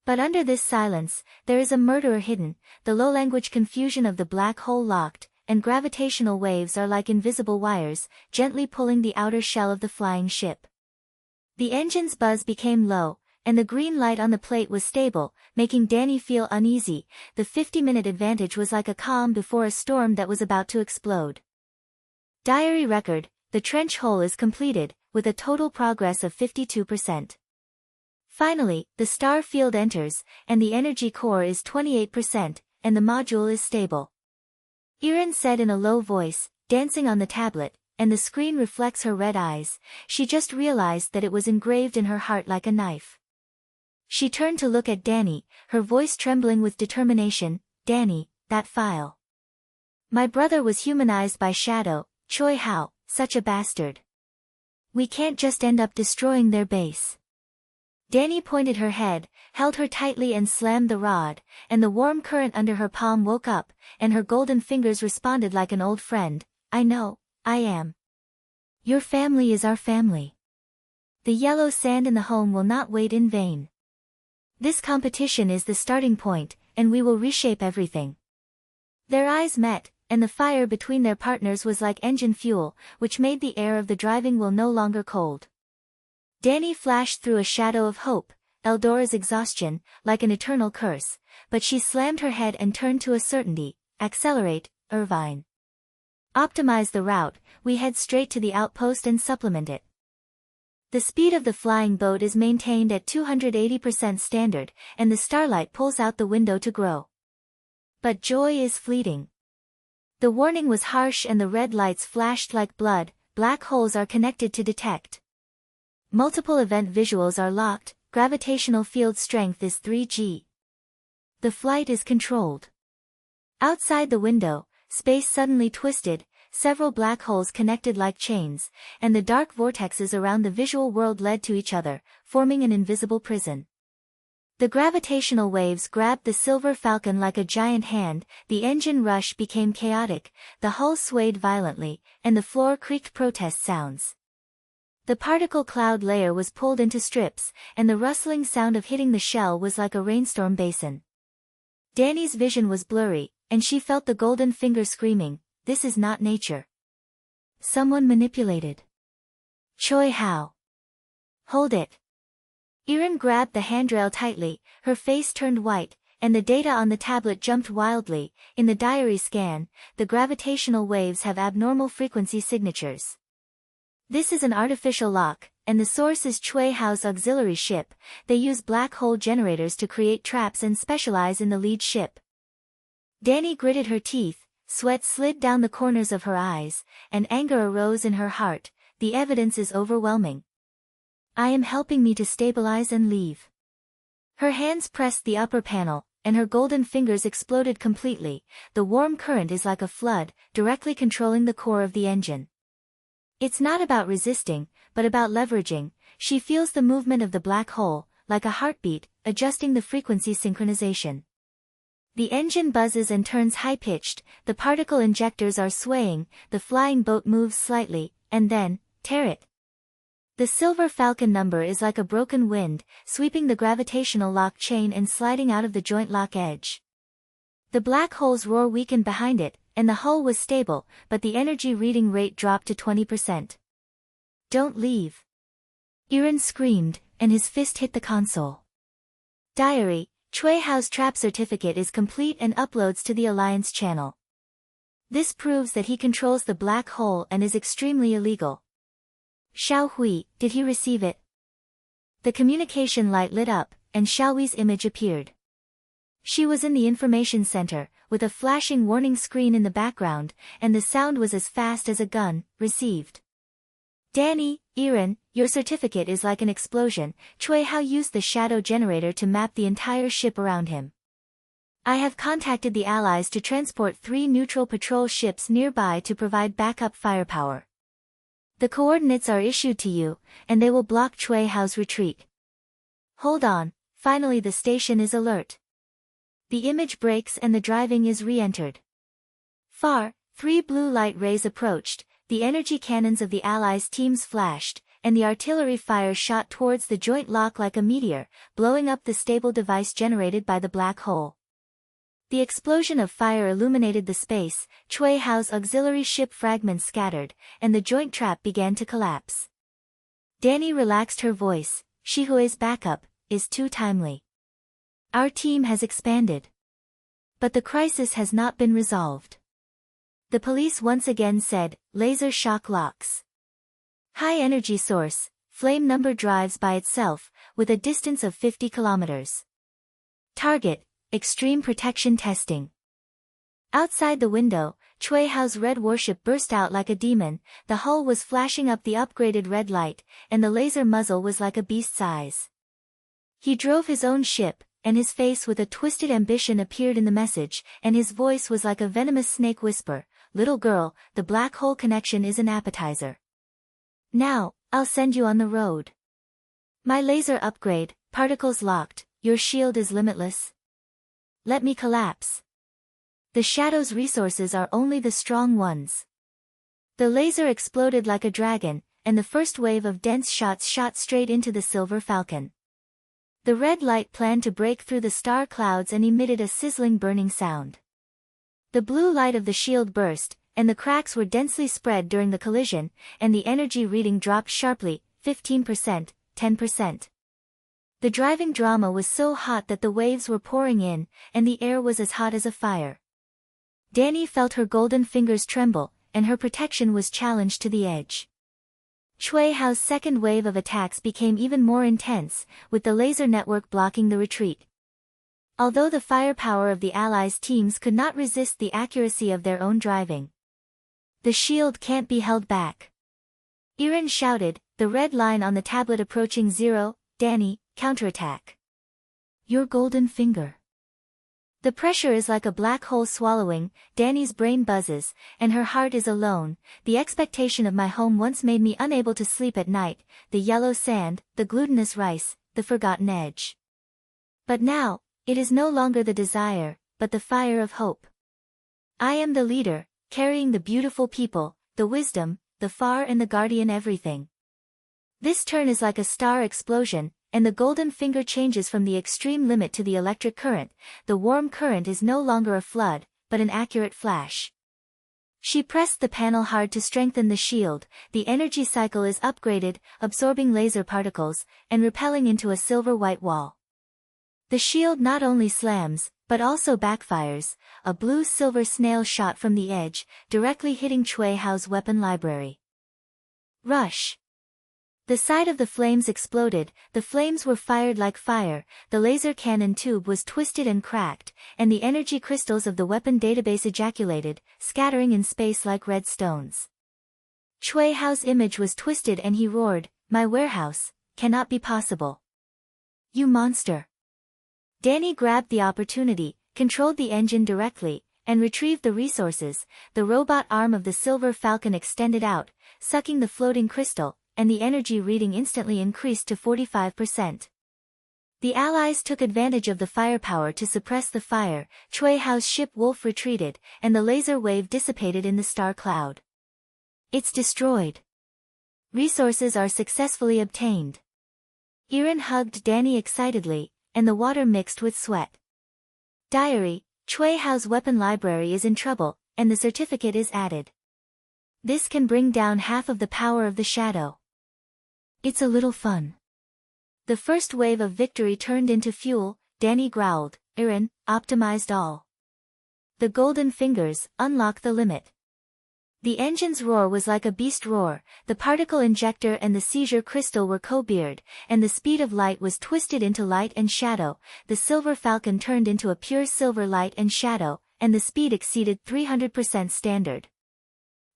But under this silence, there is a murderer hidden, the low-language confusion of the black hole locked, and gravitational waves are like invisible wires, gently pulling the outer shell of the flying ship. The engine's buzz became low, and the green light on the plate was stable, making Danni feel uneasy. The 50-minute advantage was like a calm before a storm that was about to explode. Diary record, the trench hole is completed, with a total progress of 52%. Finally, the star field enters, and the energy core is 28%, and the module is stable. Yiren said in a low voice, dancing on the tablet, and the screen reflects her red eyes. She just realized that it was engraved in her heart like a knife. She turned to look at Danni, her voice trembling with determination. Danni, that file. My brother was humanized by Shadow, Cui Hao, such a bastard. We can't just end up destroying their base. Danni pointed her head, held her tightly and slammed the rod, and the warm current under her palm woke up, and her golden fingers responded like an old friend. I know, I am. Your family is our family. The yellow sand in the home will not wait in vain. This competition is the starting point, and we will reshape everything. Their eyes met, and the fire between their partners was like engine fuel, which made the air of the driving wheel no longer cold. Danni flashed through a shadow of hope, Eldora's exhaustion, like an eternal curse, but she slammed her head and turned to a certainty. Accelerate, Irvine. Optimize the route, we head straight to the outpost and supplement it. The speed of the flying boat is maintained at 280% standard, and the starlight pulls out the window to grow. But joy is fleeting. The warning was harsh and the red lights flashed like blood. Black holes are connected to detect. Multiple event visuals are locked, gravitational field strength is 3G. The flight is controlled. Outside the window, space suddenly twisted, several black holes connected like chains, and the dark vortexes around the visual world led to each other, forming an invisible prison. The gravitational waves grabbed the silver falcon like a giant hand, the engine rush became chaotic, the hull swayed violently, and the floor creaked protest sounds. The particle cloud layer was pulled into strips, and the rustling sound of hitting the shell was like a rainstorm basin. Danni's vision was blurry, and she felt the golden finger screaming, "This is not nature. Someone manipulated. Cui Hao. Hold it." Yiren grabbed the handrail tightly, her face turned white, and the data on the tablet jumped wildly. In the diary scan, the gravitational waves have abnormal frequency signatures. This is an artificial lock, and the source is Cui Hao's auxiliary ship. They use black hole generators to create traps and specialize in the lead ship. Danni gritted her teeth, sweat slid down the corners of her eyes, and anger arose in her heart. The evidence is overwhelming. I am helping me to stabilize and leave. Her hands pressed the upper panel, and her golden fingers exploded completely. The warm current is like a flood, directly controlling the core of the engine. It's not about resisting, but about leveraging. She feels the movement of the black hole, like a heartbeat, adjusting the frequency synchronization. The engine buzzes and turns high-pitched, the particle injectors are swaying, the flying boat moves slightly, and then, tear it. The silver falcon number is like a broken wind, sweeping the gravitational lock chain and sliding out of the joint lock edge. The black hole's roar weakened behind it, and the hull was stable, but the energy reading rate dropped to 20%. Don't leave. Yiren screamed, and his fist hit the console. Diary, Cui Hao's trap certificate is complete and uploads to the Alliance channel. This proves that he controls the black hole and is extremely illegal. Xiao Hui, did he receive it? The communication light lit up, and Xiao Hui's image appeared. She was in the information center, with a flashing warning screen in the background, and the sound was as fast as a gun. Received. Danni, Yiren, your certificate is like an explosion. Cui Hao used the shadow generator to map the entire ship around him. I have contacted the Allies to transport 3 neutral patrol ships nearby to provide backup firepower. The coordinates are issued to you, and they will block Cui Hao's retreat. Hold on, finally the station is alert. The image breaks and the driving is re-entered. Far, 3 blue light rays approached, the energy cannons of the Allies' teams flashed, and the artillery fire shot towards the joint lock like a meteor, blowing up the stable device generated by the black hole. The explosion of fire illuminated the space, Cui Hao's auxiliary ship fragments scattered, and the joint trap began to collapse. Danni relaxed her voice. Shihui's backup is too timely. Our team has expanded. But the crisis has not been resolved. The police once again said, laser shock locks. High energy source, flame number drives by itself, with a distance of 50 kilometers. Target, extreme protection testing. Outside the window, Cui Hao's red warship burst out like a demon, the hull was flashing up the upgraded red light, and the laser muzzle was like a beast's eyes. He drove his own ship, and his face with a twisted ambition appeared in the message, and his voice was like a venomous snake whisper, little girl, the black hole connection is an appetizer. Now, I'll send you on the road. My laser upgrade, particles locked, your shield is limitless. Let me collapse. The shadow's resources are only the strong ones. The laser exploded like a dragon, and the first wave of dense shots shot straight into the silver falcon. The red light planned to break through the star clouds and emitted a sizzling burning sound. The blue light of the shield burst, and the cracks were densely spread during the collision, and the energy reading dropped sharply, 15%, 10%. The driving drama was so hot that the waves were pouring in, and the air was as hot as a fire. Danni felt her golden fingers tremble, and her protection was challenged to the edge. Cui Hao's second wave of attacks became even more intense, with the laser network blocking the retreat. Although the firepower of the Allies' teams could not resist the accuracy of their own driving. The shield can't be held back. Yiren shouted, the red line on the tablet approaching 0, Danni, counterattack. Your golden finger. The pressure is like a black hole swallowing, Danni's brain buzzes, and her heart is alone. The expectation of my home once made me unable to sleep at night, the yellow sand, the glutinous rice, the forgotten edge. But now, it is no longer the desire, but the fire of hope. I am the leader, carrying the beautiful people, the wisdom, the far and the guardian everything. This turn is like a star explosion, and the golden finger changes from the extreme limit to the electric current. The warm current is no longer a flood, but an accurate flash. She pressed the panel hard to strengthen the shield. The energy cycle is upgraded, absorbing laser particles, and repelling into a silver-white wall. The shield not only slams, but also backfires, a blue-silver snail shot from the edge, directly hitting Cui Hao's weapon library. Rush! The side of the flames exploded, the flames were fired like fire, the laser cannon tube was twisted and cracked, and the energy crystals of the weapon database ejaculated, scattering in space like red stones. Cui Hao's image was twisted and he roared, my warehouse, cannot be possible. You monster! Danni grabbed the opportunity, controlled the engine directly, and retrieved the resources. The robot arm of the silver falcon extended out, sucking the floating crystal, and the energy reading instantly increased to 45%. The Allies took advantage of the firepower to suppress the fire. Cui Hao's ship Wolf retreated, and the laser wave dissipated in the star cloud. It's destroyed. Resources are successfully obtained. Yiren hugged Danni excitedly, and the water mixed with sweat. Diary, Cui Hao's weapon library is in trouble, and the certificate is added. This can bring down half of the power of the shadow. It's a little fun. The first wave of victory turned into fuel, Danni growled. Yiren, optimized all. The golden fingers, unlock the limit. The engine's roar was like a beast roar, the particle injector and the seizure crystal were co-beared, and the speed of light was twisted into light and shadow, the silver falcon turned into a pure silver light and shadow, and the speed exceeded 300% standard.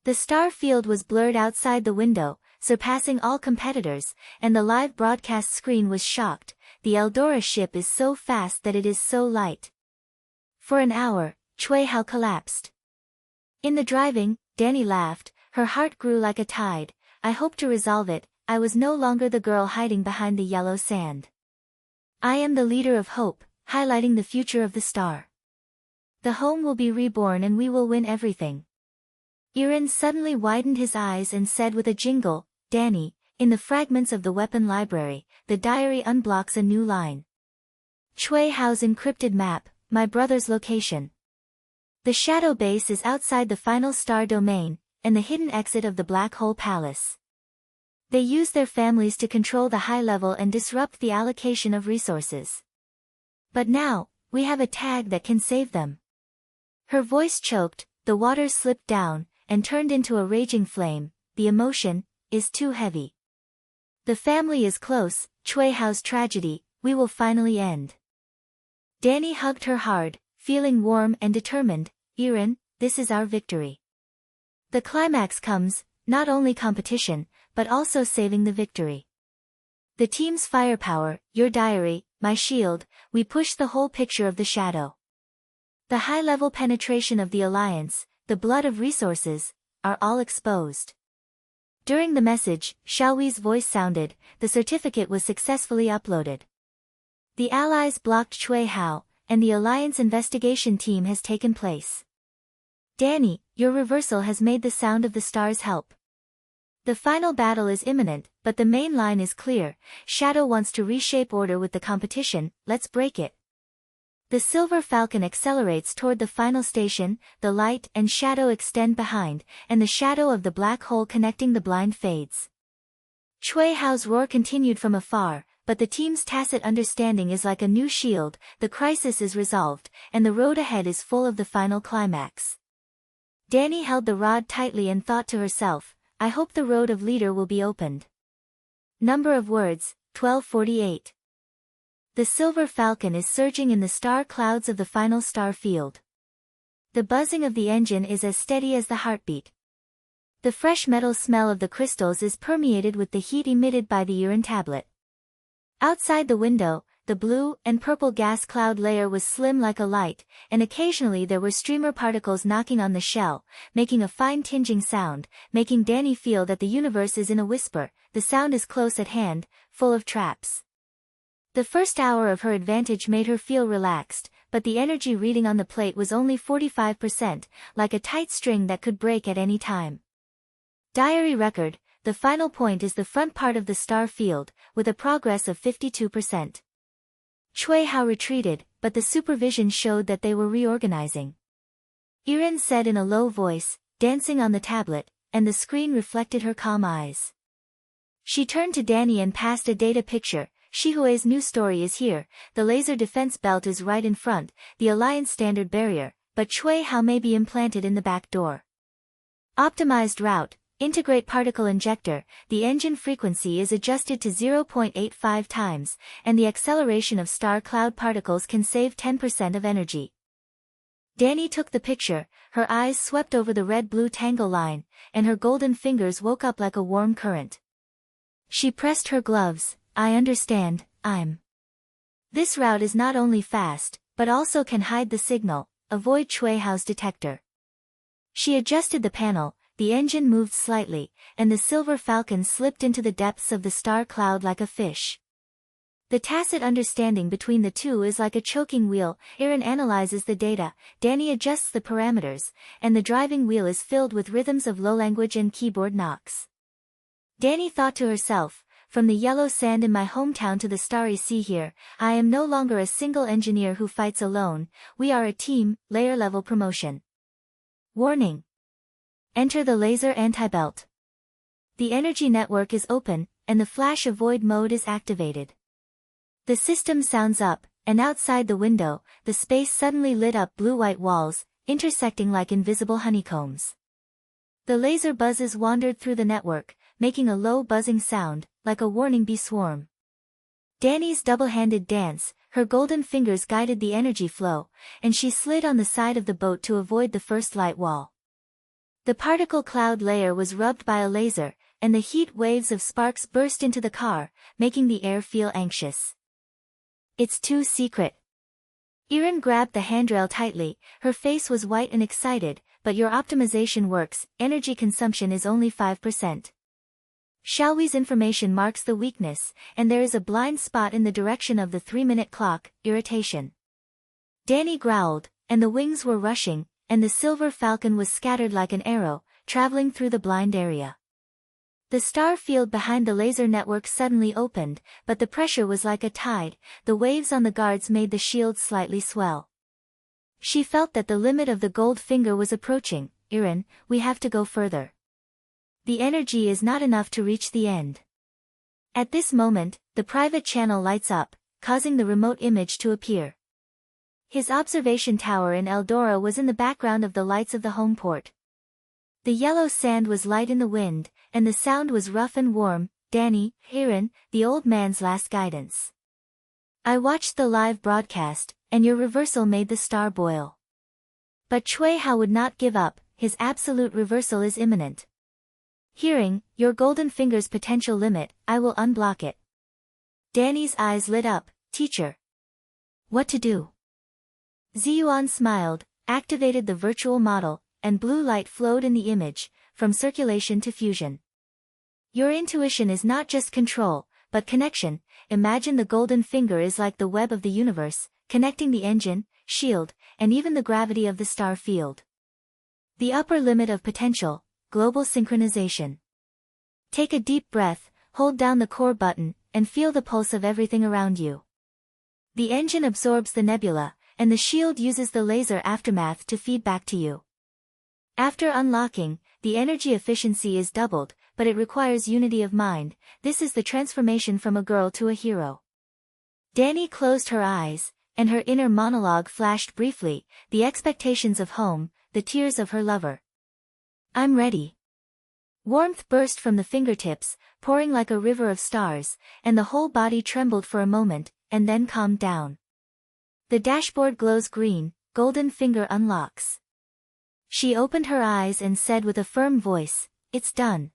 The star field was blurred outside the window, surpassing all competitors, and the live broadcast screen was shocked. The Eldora ship is so fast that it is so light. For an hour, Cui Hao collapsed. In the driving, Danni laughed, her heart grew like a tide. I hope to resolve it. I was no longer the girl hiding behind the yellow sand. I am the leader of hope, highlighting the future of the star. The home will be reborn and we will win everything. Yiren suddenly widened his eyes and said with a jingle, Danni, in the fragments of the weapon library, the diary unblocks a new line. Cui Hao's encrypted map, my brother's location. The shadow base is outside the final star domain, and the hidden exit of the black hole palace. They use their families to control the high level and disrupt the allocation of resources. But now, we have a tag that can save them. Her voice choked, the water slipped down, and turned into a raging flame. The emotion is too heavy. The family is close, Cui Hao's tragedy, we will finally end. Danni hugged her hard, feeling warm and determined. Yiren, this is our victory. The climax comes, not only competition, but also saving the victory. The team's firepower, your diary, my shield, we push the whole picture of the shadow. The high-level penetration of the Alliance, the blood of resources, are all exposed. During the message, Xiaoyi's voice sounded, the certificate was successfully uploaded. The Allies blocked Cui Hao, and the Alliance investigation team has taken place. Danni, your reversal has made the sound of the stars help. The final battle is imminent, but the main line is clear. Shadow wants to reshape order with the competition, let's break it. The silver falcon accelerates toward the final station, the light and shadow extend behind, and the shadow of the black hole connecting the blind fades. Cui Hao's roar continued from afar, but the team's tacit understanding is like a new shield, the crisis is resolved, and the road ahead is full of the final climax. Danni held the rod tightly and thought to herself, I hope the road of leader will be opened. Number of words, 1248. The silver falcon is surging in the star clouds of the final star field. The buzzing of the engine is as steady as the heartbeat. The fresh metal smell of the crystals is permeated with the heat emitted by the Yiren tablet. Outside the window, the blue and purple gas cloud layer was slim like a light, and occasionally there were streamer particles knocking on the shell, making a fine tinging sound, making Danni feel that the universe is in a whisper. The sound is close at hand, full of traps. The first hour of her advantage made her feel relaxed, but the energy reading on the plate was only 45%, like a tight string that could break at any time. Diary record, the final point is the front part of the star field, with a progress of 52%. Cui Hao retreated, but the supervision showed that they were reorganizing. Yiren said in a low voice, dancing on the tablet, and the screen reflected her calm eyes. She turned to Danni and passed a data picture. Shihue's new story is here, the laser defense belt is right in front, the Alliance standard barrier, but Cui Hao may be implanted in the back door. Optimized route, integrate particle injector, the engine frequency is adjusted to 0.85 times, and the acceleration of star cloud particles can save 10% of energy. Danni took the picture, her eyes swept over the red-blue tangle line, and her golden fingers woke up like a warm current. She pressed her gloves. I understand, This route is not only fast, but also can hide the signal, avoid Cui Hao's detector. She adjusted the panel, the engine moved slightly, and the silver falcon slipped into the depths of the star cloud like a fish. The tacit understanding between the two is like a choking wheel. Yiren analyzes the data, Danni adjusts the parameters, and the driving wheel is filled with rhythms of low language and keyboard knocks. Danni thought to herself, from the yellow sand in my hometown to the starry sea here, I am no longer a single engineer who fights alone, we are a team. Layer level promotion. Warning. Enter the laser anti-belt. The energy network is open, and the flash avoid mode is activated. The system sounds up, and outside the window, the space suddenly lit up blue-white walls, intersecting like invisible honeycombs. The laser buzzes wandered through the network, making a low buzzing sound, like a warning bee swarm. Danni's double-handed dance, her golden fingers guided the energy flow, and she slid on the side of the boat to avoid the first light wall. The particle cloud layer was rubbed by a laser, and the heat waves of sparks burst into the car, making the air feel anxious. It's too secret. Yiren grabbed the handrail tightly, her face was white and excited, but your optimization works, energy consumption is only 5%. Xiaohui's information marks the weakness, and there is a blind spot in the direction of the 3-minute clock, irritation. Danni growled, and the wings were rushing, and the silver falcon was scattered like an arrow, traveling through the blind area. The star field behind the laser network suddenly opened, but the pressure was like a tide, the waves on the guards made the shield slightly swell. She felt that the limit of the gold finger was approaching. Yiren, we have to go further. The energy is not enough to reach the end. At this moment, the private channel lights up, causing the remote image to appear. His observation tower in Eldora was in the background of the lights of the home port. The yellow sand was light in the wind, and the sound was rough and warm. Danni, Yiren, the old man's last guidance. I watched the live broadcast, and your reversal made the star boil. But Cui Hao would not give up, his absolute reversal is imminent. Hearing your golden finger's potential limit, I will unblock it. Danni's eyes lit up. Teacher. What to do? Ziyuan smiled, activated the virtual model, and blue light flowed in the image, from circulation to fusion. Your intuition is not just control, but connection. Imagine the golden finger is like the web of the universe, connecting the engine, shield, and even the gravity of the star field. The upper limit of potential, global synchronization. Take a deep breath, hold down the core button, and feel the pulse of everything around you. The engine absorbs the nebula, and the shield uses the laser aftermath to feed back to you. After unlocking, the energy efficiency is doubled, but it requires unity of mind. This is the transformation from a girl to a hero. Danni closed her eyes, and her inner monologue flashed briefly, the expectations of home, the tears of her lover. I'm ready. Warmth burst from the fingertips, pouring like a river of stars, and the whole body trembled for a moment, and then calmed down. The dashboard glows green, golden finger unlocks. She opened her eyes and said with a firm voice, it's done.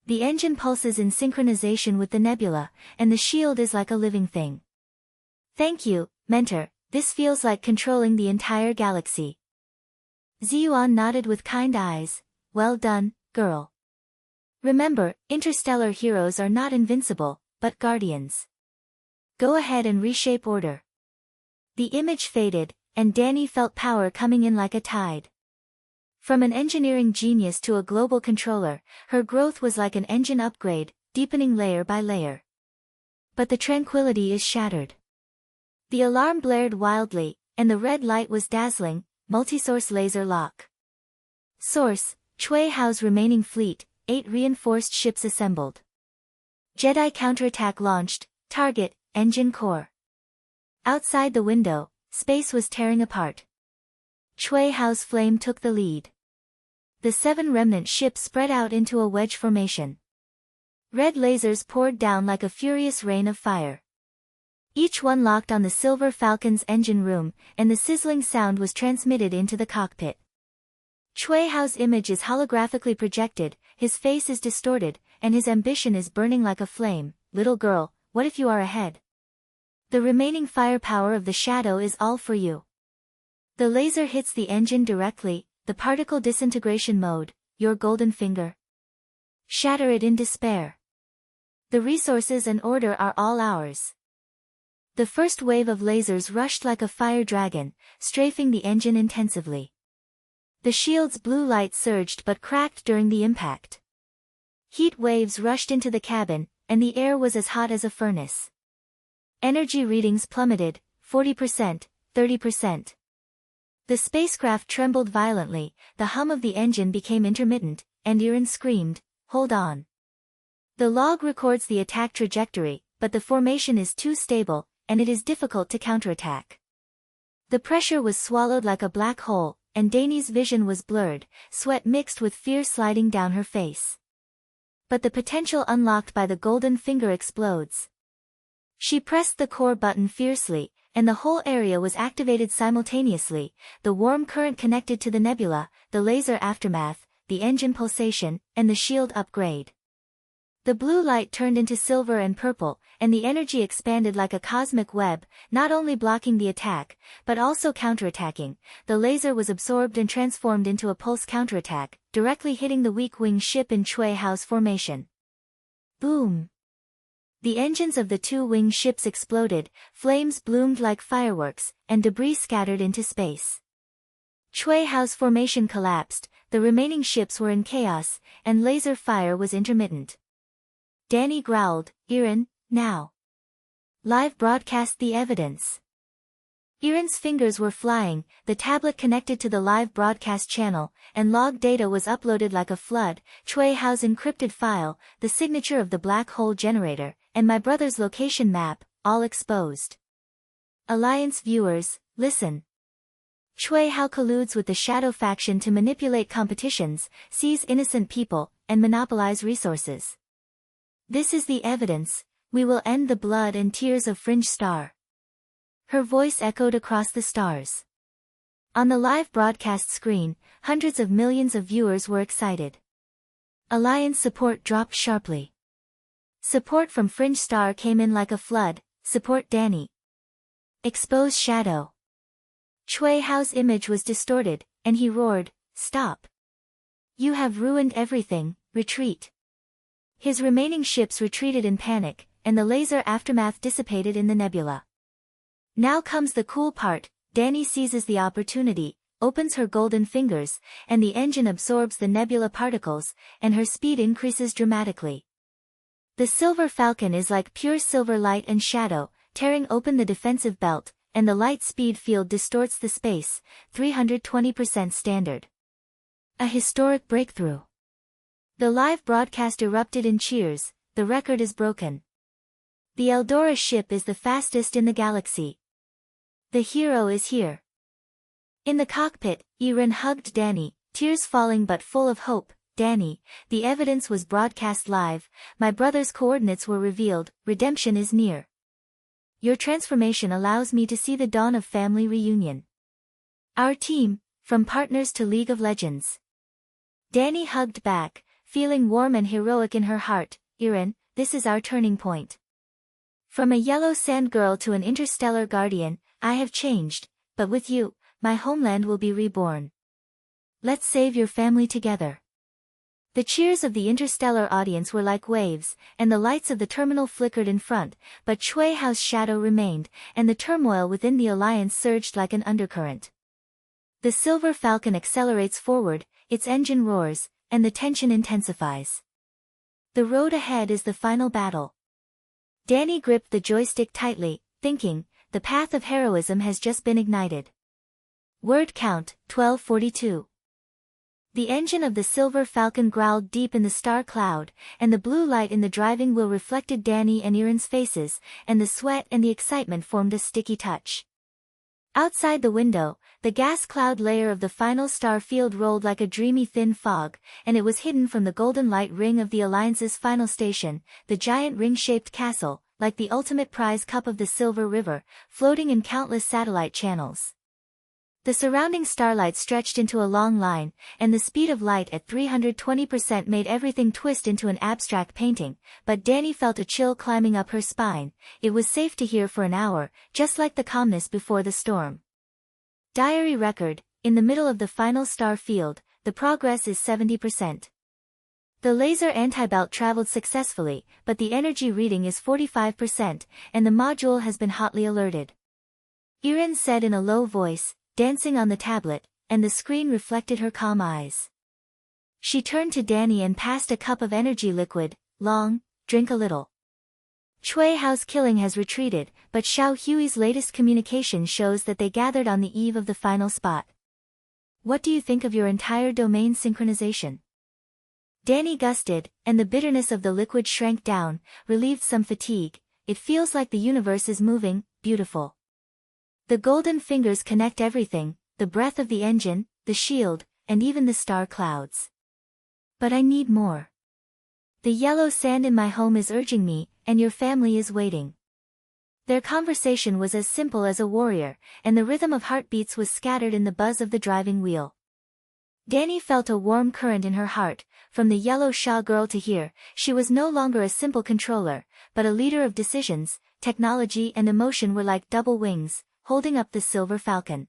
The engine pulses in synchronization with the nebula, and the shield is like a living thing. Thank you, mentor, this feels like controlling the entire galaxy. Ziyuan nodded with kind eyes, well done, girl. Remember, interstellar heroes are not invincible, but guardians. Go ahead and reshape order. The image faded, and Danni felt power coming in like a tide. From an engineering genius to a global controller, her growth was like an engine upgrade, deepening layer by layer. But the tranquility is shattered. The alarm blared wildly, and the red light was dazzling. Multi-source laser lock. Source, Cui Hao's remaining fleet, 8 reinforced ships assembled. Jedi counterattack launched, target, engine core. Outside the window, space was tearing apart. Cui Hao's flame took the lead. The 7 remnant ships spread out into a wedge formation. Red lasers poured down like a furious rain of fire. Each one locked on the Silver Falcon's engine room, and the sizzling sound was transmitted into the cockpit. Cui Hao's image is holographically projected, his face is distorted, and his ambition is burning like a flame. Little girl, what if you are ahead? The remaining firepower of the shadow is all for you. The laser hits the engine directly, the particle disintegration mode, your golden finger. Shatter it in despair. The resources and order are all ours. The first wave of lasers rushed like a fire dragon, strafing the engine intensively. The shield's blue light surged but cracked during the impact. Heat waves rushed into the cabin, and the air was as hot as a furnace. Energy readings plummeted, 40%, 30%. The spacecraft trembled violently, the hum of the engine became intermittent, and Yiren screamed, hold on. The log records the attack trajectory, but the formation is too stable. and it is difficult to counterattack. The pressure was swallowed like a black hole, and Danni's vision was blurred, sweat mixed with fear sliding down her face. But the potential unlocked by the golden finger explodes. She pressed the core button fiercely, and the whole area was activated simultaneously, the warm current connected to the nebula, the laser aftermath, the engine pulsation, and the shield upgrade. The blue light turned into silver and purple, and the energy expanded like a cosmic web, not only blocking the attack, but also counterattacking. The laser was absorbed and transformed into a pulse counterattack, directly hitting the weak-wing ship in Cui Hao's formation. Boom! The engines of the two wing ships exploded, flames bloomed like fireworks, and debris scattered into space. Cui Hao's formation collapsed, the remaining ships were in chaos, and laser fire was intermittent. Danni growled, "Yiren, now. Live broadcast the evidence." Yiren's fingers were flying, the tablet connected to the live broadcast channel, and log data was uploaded like a flood, Cui Hao's encrypted file, the signature of the black hole generator, and my brother's location map, all exposed. Alliance viewers, listen. Cui Hao colludes with the Shadow faction to manipulate competitions, seize innocent people, and monopolize resources. This is the evidence. We will end the blood and tears of Fringe Star. Her voice echoed across the stars. On the live broadcast screen, hundreds of millions of viewers were excited. Alliance support dropped sharply. Support from Fringe Star came in like a flood. Support Danni. Expose Shadow. Cui Hao's image was distorted, and he roared, "Stop! You have ruined everything, retreat." His remaining ships retreated in panic, and the laser aftermath dissipated in the nebula. Now comes the cool part. Danni seizes the opportunity, opens her golden fingers, and the engine absorbs the nebula particles, and her speed increases dramatically. The Silver Falcon is like pure silver light and shadow, tearing open the defensive belt, and the light speed field distorts the space, 320% standard. A historic breakthrough. The live broadcast erupted in cheers. The record is broken. The Eldora ship is the fastest in the galaxy. The hero is here. In the cockpit, Yiren hugged Danni, tears falling but full of hope. "Danni, the evidence was broadcast live, my brother's coordinates were revealed, redemption is near. Your transformation allows me to see the dawn of family reunion. Our team, from partners to League of Legends." Danni hugged back, feeling warm and heroic in her heart. "Yiren, this is our turning point. From a yellow sand girl to an interstellar guardian, I have changed, but with you, my homeland will be reborn. Let's save your family together." The cheers of the interstellar audience were like waves, and the lights of the terminal flickered in front, but Cui Hao's shadow remained, and the turmoil within the alliance surged like an undercurrent. The Silver Falcon accelerates forward, its engine roars, and the tension intensifies. The road ahead is the final battle. Danni gripped the joystick tightly, thinking, the path of heroism has just been ignited. Word count, 1242. The engine of the Silver Falcon growled deep in the star cloud, and the blue light in the driving wheel reflected Danni and Yiren's faces, and the sweat and the excitement formed a sticky touch. Outside the window, the gas cloud layer of the final star field rolled like a dreamy thin fog, and it was hidden from the golden light ring of the Alliance's final station, the giant ring-shaped castle, like the ultimate prize cup of the Silver River, floating in countless satellite channels. The surrounding starlight stretched into a long line, and the speed of light at 320% made everything twist into an abstract painting, but Danni felt a chill climbing up her spine. It was safe to hear for an hour, just like the calmness before the storm. Diary record, in the middle of the final star field, the progress is 70%. The laser antibelt traveled successfully, but the energy reading is 45%, and the module has been hotly alerted. Yiren said in a low voice, dancing on the tablet, and the screen reflected her calm eyes. She turned to Danni and passed a cup of energy liquid. "Long, drink a little." Cui Hao's killing has retreated, but Xiao Hui's latest communication shows that they gathered on the eve of the final spot. "What do you think of your entire domain synchronization?" Danni gusted, and the bitterness of the liquid shrank down, relieved some fatigue. "It feels like the universe is moving, beautiful. The golden fingers connect everything, the breath of the engine, the shield, and even the star clouds. But I need more. The yellow sand in my home is urging me, and your family is waiting. Their conversation was as simple as a warrior, and the rhythm of heartbeats was scattered in the buzz of the driving wheel. Danni felt a warm current in her heart. From the yellow Sha girl to here, she was no longer a simple controller, but a leader of decisions. Technology and emotion were like double wings, holding up the silver falcon.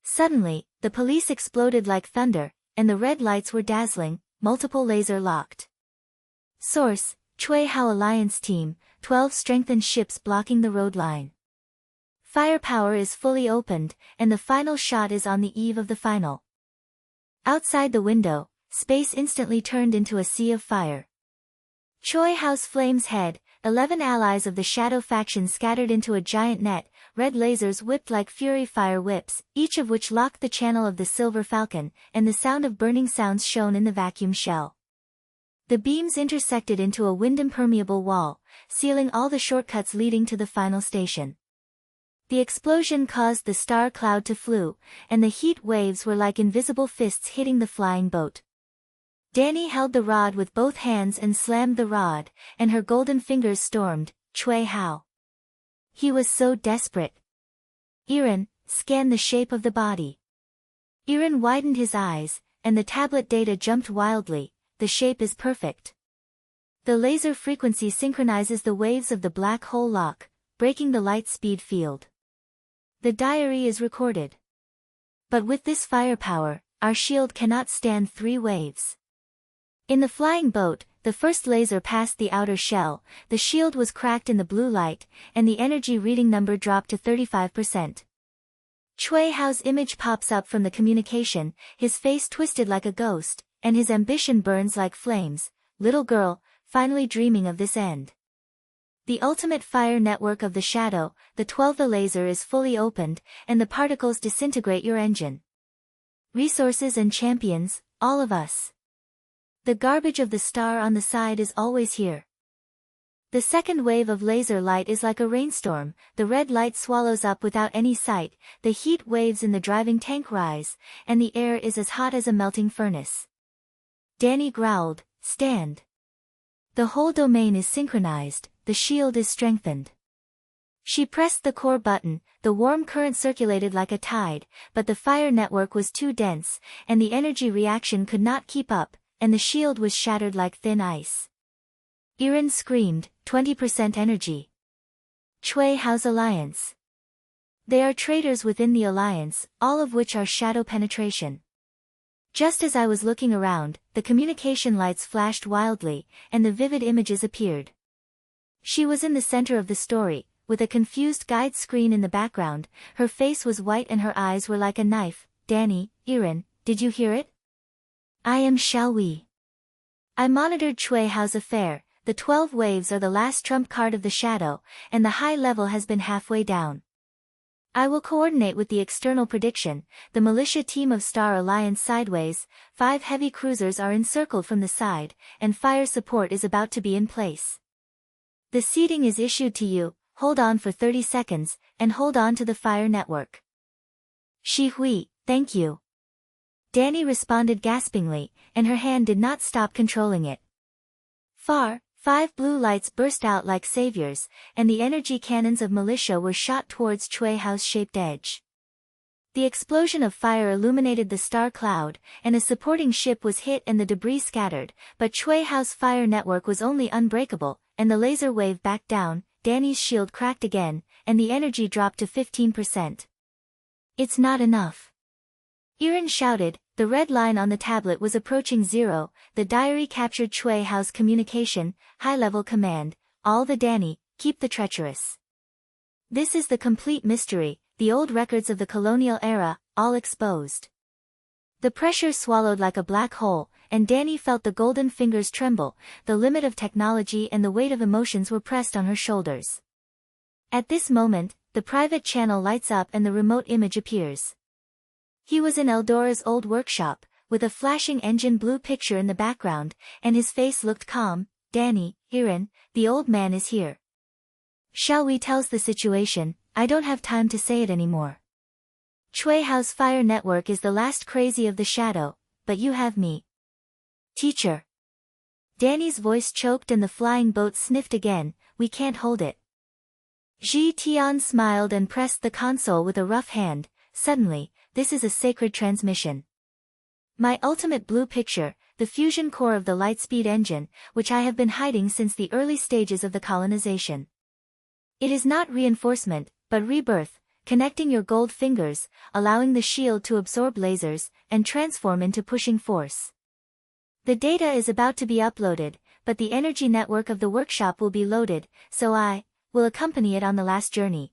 Suddenly, the police exploded like thunder, and the red lights were dazzling, multiple laser locked. Source: Cui Hao Alliance Team, 12 strengthened ships blocking the road line. Firepower is fully opened, and the final shot is on the eve of the final. Outside the window, space instantly turned into a sea of fire. Cui Hao's flames head, 11 allies of the Shadow faction scattered into a giant net, red lasers whipped like fury fire whips, each of which locked the channel of the Silver Falcon, and the sound of burning sounds shone in the vacuum shell. The beams intersected into a wind-impermeable wall, sealing all the shortcuts leading to the final station. The explosion caused the star cloud to flew, and the heat waves were like invisible fists hitting the flying boat. Danni held the rod with both hands and slammed the rod, and her golden fingers stormed, Cui Hao. He was so desperate. Yiren, scan the shape of the body. Yiren widened his eyes, and the tablet data jumped wildly. The shape is perfect. The laser frequency synchronizes the waves of the black hole lock, breaking the light speed field. The diary is recorded. But with this firepower, our shield cannot stand 3 waves. In the flying boat, the first laser passed the outer shell, the shield was cracked in the blue light, and the energy reading number dropped to 35%. Cui Hao's image pops up from the communication, his face twisted like a ghost, and his ambition burns like flames. Little girl, finally dreaming of this end. The ultimate fire network of the Shadow, the 12th laser is fully opened, and the particles disintegrate your engine. Resources and champions, all of us. The garbage of the star on the side is always here. The second wave of laser light is like a rainstorm, the red light swallows up without any sight, the heat waves in the driving tank rise, and the air is as hot as a melting furnace. Danni growled, stand. The whole domain is synchronized, the shield is strengthened. She pressed the core button, the warm current circulated like a tide, but the fire network was too dense, and the energy reaction could not keep up, and the shield was shattered like thin ice. Yiren screamed, 20% energy. Cui Hao's alliance. They are traitors within the alliance, all of which are shadow penetration. Just as I was looking around, the communication lights flashed wildly, and the vivid images appeared. She was in the center of the story, with a confused guide screen in the background, her face was white and her eyes were like a knife. Danni, Yiren, did you hear it? I am shall we? I monitored Cui Hao's affair, the 12 waves are the last trump card of the Shadow, and the high level has been halfway down. I will coordinate with the external prediction, the militia team of Star Alliance sideways, 5 heavy cruisers are encircled from the side, and fire support is about to be in place. The seeding is issued to you, hold on for 30 seconds, and hold on to the fire network. Shi Hui, thank you. Danni responded gaspingly, and her hand did not stop controlling it. Far, 5 blue lights burst out like saviors, and the energy cannons of militia were shot towards Cui Hao's shaped edge. The explosion of fire illuminated the star cloud, and a supporting ship was hit and the debris scattered, but Cui Hao's fire network was only unbreakable, and the laser wave backed down. Danni's shield cracked again, and the energy dropped to 15%. It's not enough. Yiren shouted. The red line on the tablet was approaching 0, the diary captured Cui Hao's communication, high-level command, all the Danni, keep the treacherous. This is the complete mystery, the old records of the colonial era, all exposed. The pressure swallowed like a black hole, and Danni felt the golden fingers tremble, the limit of technology and the weight of emotions were pressed on her shoulders. At this moment, the private channel lights up and the remote image appears. He was in Eldora's old workshop, with a flashing engine blue picture in the background, and his face looked calm. Danni, Yiren, the old man is here. Shall we tell's the situation? I don't have time to say it anymore. Cui Hao's fire network is the last crazy of the shadow, but you have me. Teacher. Danny's voice choked and the flying boat sniffed again. We can't hold it. Ji Tian smiled and pressed the console with a rough hand. Suddenly, this is a sacred transmission. My ultimate blue picture, the fusion core of the Lightspeed engine, which I have been hiding since the early stages of the colonization. It is not reinforcement, but rebirth, connecting your gold fingers, allowing the shield to absorb lasers, and transform into pushing force. The data is about to be uploaded, but the energy network of the workshop will be loaded, so I will accompany it on the last journey.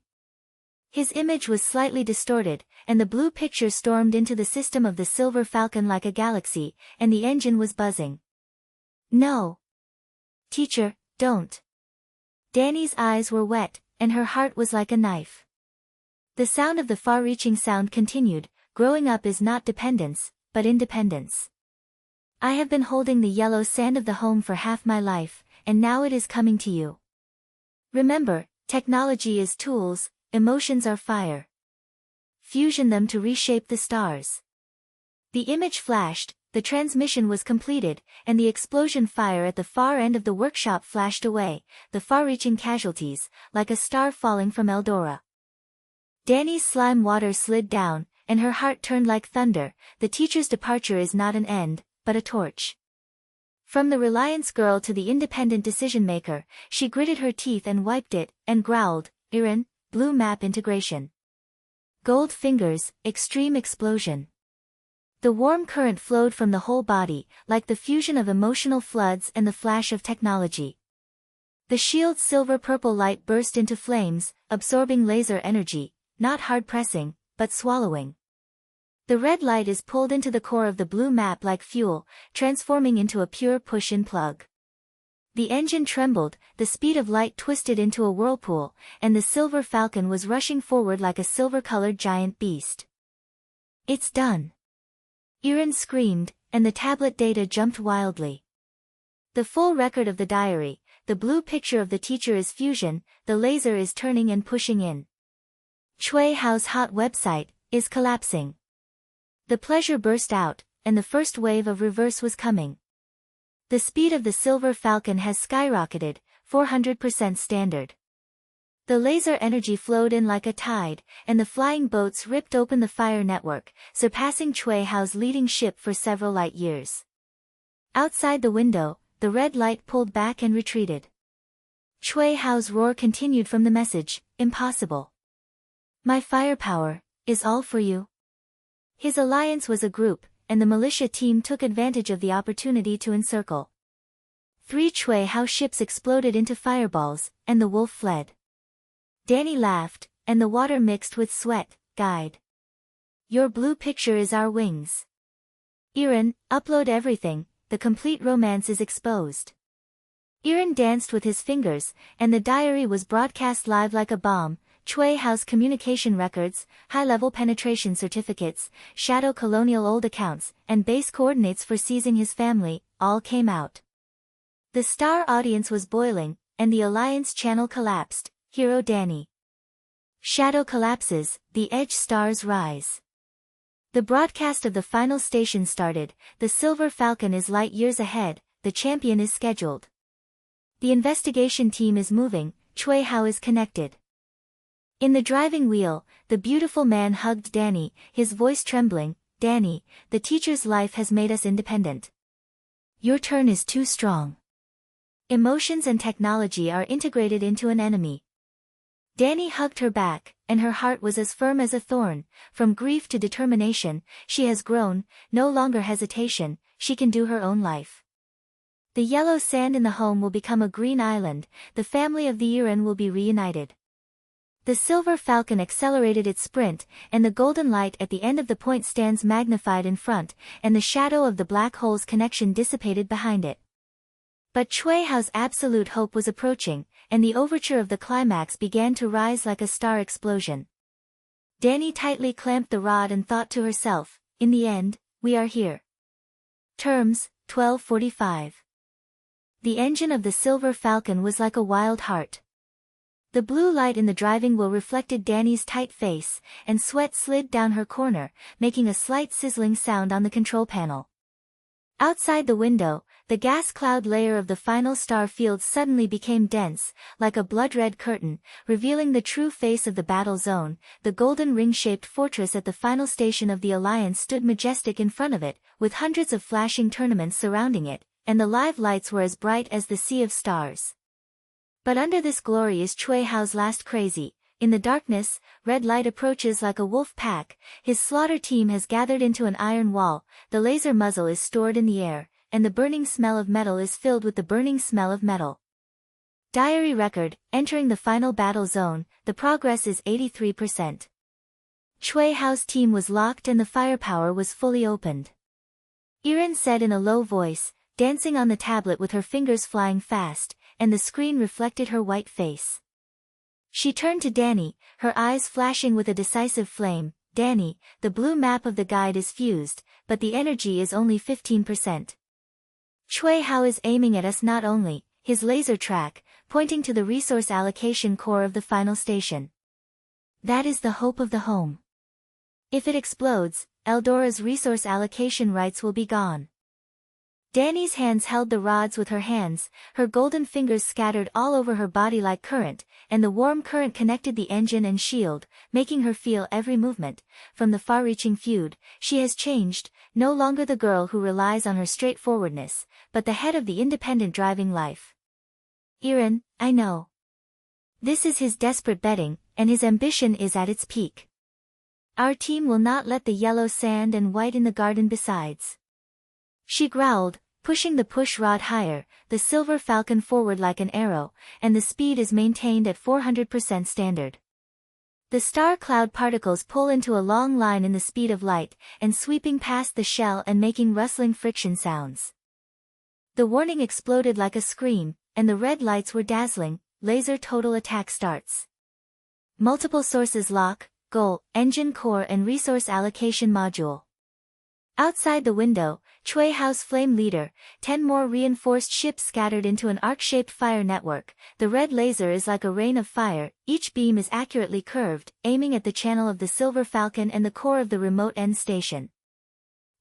His image was slightly distorted, and the blue picture stormed into the system of the Silver Falcon like a galaxy, and the engine was buzzing. No. Teacher, don't. Danny's eyes were wet, and her heart was like a knife. The sound of the far-reaching sound continued. Growing up is not dependence, but independence. I have been holding the yellow sand of the home for half my life, and now it is coming to you. Remember, technology is tools, emotions are fire. Fusion them to reshape the stars. The image flashed, the transmission was completed, and the explosion fire at the far end of the workshop flashed away, the far-reaching casualties, like a star falling from Eldora. Danny's slime water slid down, and her heart turned like thunder. The teacher's departure is not an end, but a torch. From the Reliance girl to the independent decision-maker, she gritted her teeth and wiped it, and growled, Yiren, blue map integration. Gold fingers, extreme explosion. The warm current flowed from the whole body, like the fusion of emotional floods and the flash of technology. The shield's silver-purple light burst into flames, absorbing laser energy, not hard-pressing, but swallowing. The red light is pulled into the core of the blue map like fuel, transforming into a pure push-in plug. The engine trembled, the speed of light twisted into a whirlpool, and the Silver Falcon was rushing forward like a silver-colored giant beast. It's done. Yiren screamed, and the tablet data jumped wildly. The full record of the diary, the blue picture of the teacher is fusion, the laser is turning and pushing in. Cui Hao's hot website is collapsing. The pleasure burst out, and the first wave of reverse was coming. The speed of the Silver Falcon has skyrocketed, 400% standard. The laser energy flowed in like a tide, and the flying boats ripped open the fire network, surpassing Cui Hao's leading ship for several light years. Outside the window, the red light pulled back and retreated. Cui Hao's roar continued from the message, impossible. My firepower is all for you. His alliance was a group, and the militia team took advantage of the opportunity to encircle. 3 Cui Hao ships exploded into fireballs, and the wolf fled. Danni laughed, and the water mixed with sweat. Guide. Your blue picture is our wings. Yiren, upload everything, the complete romance is exposed. Yiren danced with his fingers, and the diary was broadcast live like a bomb. Cui Hao's communication records, high-level penetration certificates, shadow colonial old accounts, and base coordinates for seizing his family, all came out. The star audience was boiling, and the Alliance channel collapsed. Hero Danni. Shadow collapses, the edge stars rise. The broadcast of the final station started, the Silver Falcon is light years ahead, the champion is scheduled. The investigation team is moving, Cui Hao is connected. In the driving wheel, the beautiful man hugged Danni, his voice trembling, Danni, the teacher's life has made us independent. Your turn is too strong. Emotions and technology are integrated into an enemy. Danni hugged her back, and her heart was as firm as a thorn. From grief to determination, she has grown, no longer hesitation, she can do her own life. The yellow sand in the home will become a green island, the family of the Yiren will be reunited. The Silver Falcon accelerated its sprint, and the golden light at the end of the point stands magnified in front, and the shadow of the black hole's connection dissipated behind it. But Cui Hao's absolute hope was approaching, and the overture of the climax began to rise like a star explosion. Danni tightly clamped the rod and thought to herself, in the end, we are here. Terms, 1245. The engine of the Silver Falcon was like a wild heart. The blue light in the driving wheel reflected Danni's tight face, and sweat slid down her corner, making a slight sizzling sound on the control panel. Outside the window, the gas cloud layer of the final star field suddenly became dense, like a blood-red curtain, revealing the true face of the battle zone. The golden ring-shaped fortress at the final station of the Alliance stood majestic in front of it, with hundreds of flashing tournaments surrounding it, and the live lights were as bright as the sea of stars. But under this glory is Cui Hao's last crazy. In the darkness, red light approaches like a wolf pack. His slaughter team has gathered into an iron wall, the laser muzzle is stored in the air, and the burning smell of metal is filled with the burning smell of metal. Diary record, entering the final battle zone, the progress is 83%. Cui Hao's team was locked and the firepower was fully opened. Yiren said in a low voice, dancing on the tablet with her fingers flying fast, and the screen reflected her white face. She turned to Danni, her eyes flashing with a decisive flame. Danni, the blue map of the guide is fused, but the energy is only 15%. Cui Hao is aiming at us not only, his laser track, pointing to the resource allocation core of the final station. That is the hope of the home. If it explodes, Eldora's resource allocation rights will be gone. Danni's hands held the rods with her hands, her golden fingers scattered all over her body like current, and the warm current connected the engine and shield, making her feel every movement. From the far-reaching feud, she has changed, no longer the girl who relies on her straightforwardness, but the head of the independent driving life. Yiren, I know. This is his desperate betting, and his ambition is at its peak. Our team will not let the yellow sand and white in the garden besides. She growled, pushing the push rod higher, the silver falcon forward like an arrow, and the speed is maintained at 400% standard. The star cloud particles pull into a long line in the speed of light, and sweeping past the shell and making rustling friction sounds. The warning exploded like a scream, and the red lights were dazzling. Laser total attack starts. Multiple sources lock, goal, engine core and resource allocation module. Outside the window, Cui Hao's flame leader, 10 more reinforced ships scattered into an arc-shaped fire network. The red laser is like a rain of fire, each beam is accurately curved, aiming at the channel of the Silver Falcon and the core of the remote end station.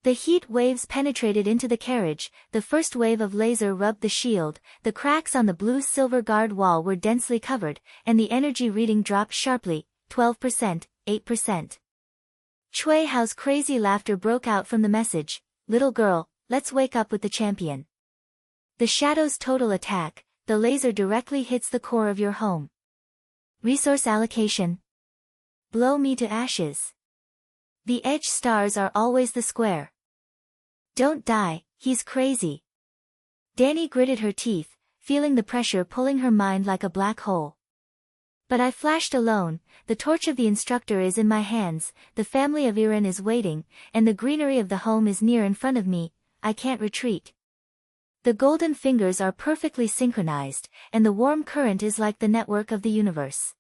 The heat waves penetrated into the carriage, the first wave of laser rubbed the shield, the cracks on the blue-silver guard wall were densely covered, and the energy reading dropped sharply, 12%, 8%. Cui Hao's crazy laughter broke out from the message, "Little girl, let's wake up with the champion." The Shadow's total attack, the laser directly hits the core of your home. Resource allocation. Blow me to ashes. The edge stars are always the square. Don't die, he's crazy. Danni gritted her teeth, feeling the pressure pulling her mind like a black hole. But I flashed alone, the torch of the instructor is in my hands, the family of Yiren is waiting, and the greenery of the home is near in front of me, I can't retreat. The golden fingers are perfectly synchronized, and the warm current is like the network of the universe.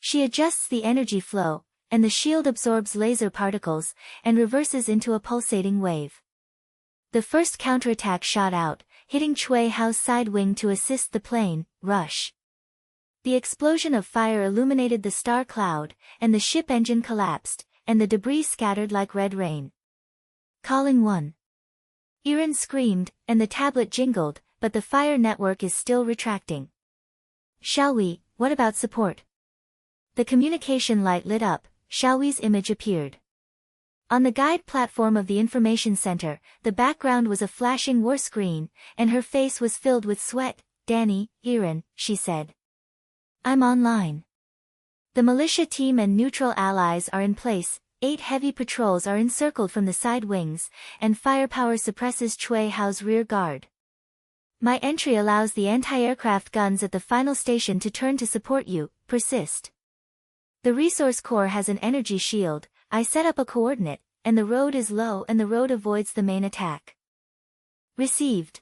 She adjusts the energy flow, and the shield absorbs laser particles, and reverses into a pulsating wave. The first counterattack shot out, hitting Cui Hao's side wing to assist the plane, rush. The explosion of fire illuminated the star cloud, and the ship engine collapsed, and the debris scattered like red rain. Calling 1. Yiren screamed, and the tablet jingled, but the fire network is still retracting. Shall we, what about support? The communication light lit up, Shall we's image appeared. On the guide platform of the information center, the background was a flashing war screen, and her face was filled with sweat. Danni, Yiren, she said. I'm online. The militia team and neutral allies are in place, 8 heavy patrols are encircled from the side wings, and firepower suppresses Cui Hao's rear guard. My entry allows the anti-aircraft guns at the final station to turn to support you, persist. The resource core has an energy shield, I set up a coordinate, and the road is low and the road avoids the main attack. Received.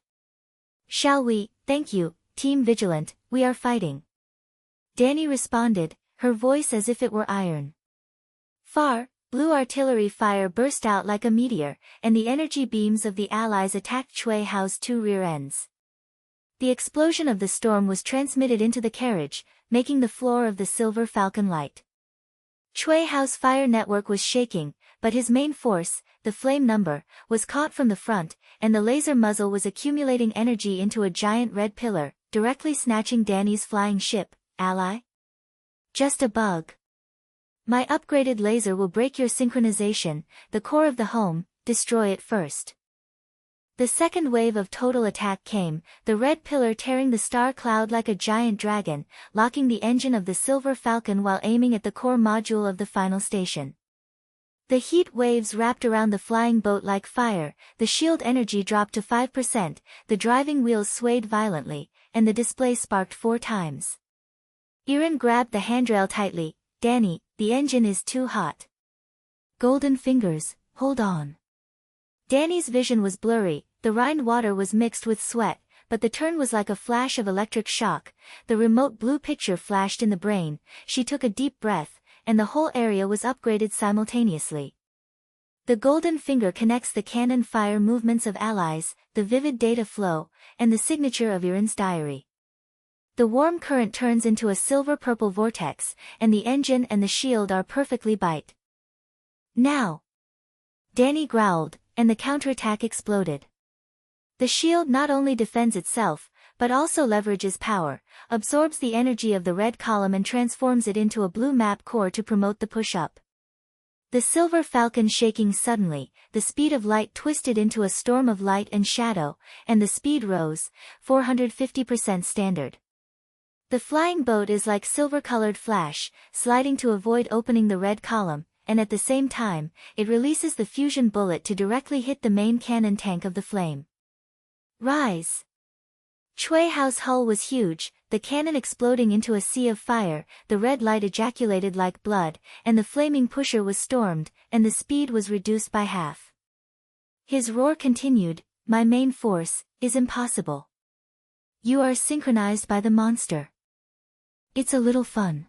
Shall we, thank you, Team Vigilant, we are fighting. Danni responded, her voice as if it were iron. Far, blue artillery fire burst out like a meteor, and the energy beams of the Allies attacked Cui Hao's 2 rear ends. The explosion of the storm was transmitted into the carriage, making the floor of the Silver Falcon light. Cui Hao's fire network was shaking, but his main force, the flame number, was caught from the front, and the laser muzzle was accumulating energy into a giant red pillar, directly snatching Danni's flying ship. Ally? Just a bug. My upgraded laser will break your synchronization, the core of the home, destroy it first. The second wave of total attack came, the red pillar tearing the star cloud like a giant dragon, locking the engine of the Silver Falcon while aiming at the core module of the final station. The heat waves wrapped around the flying boat like fire, the shield energy dropped to 5%, the driving wheels swayed violently, and the display sparked 4 times. Yiren grabbed the handrail tightly. Danni, the engine is too hot. Golden fingers, hold on. Danni's vision was blurry, the Rhine water was mixed with sweat, but the turn was like a flash of electric shock. The remote blue picture flashed in the brain, she took a deep breath, and the whole area was upgraded simultaneously. The golden finger connects the cannon fire movements of allies, the vivid data flow, and the signature of Yiren's diary. The warm current turns into a silver-purple vortex, and the engine and the shield are perfectly bite. Now! Danni growled, and the counterattack exploded. The shield not only defends itself, but also leverages power, absorbs the energy of the red column and transforms it into a blue map core to promote the push-up. The Silver Falcon shaking suddenly, the speed of light twisted into a storm of light and shadow, and the speed rose, 450% standard. The flying boat is like silver-colored flash, sliding to avoid opening the red column, and at the same time, it releases the fusion bullet to directly hit the main cannon tank of the flame. Rise! Cui Hao's hull was huge, the cannon exploding into a sea of fire, the red light ejaculated like blood, and the flaming pusher was stormed, and the speed was reduced by half. His roar continued, my main force, is impossible. You are synchronized by the monster. It's a little fun.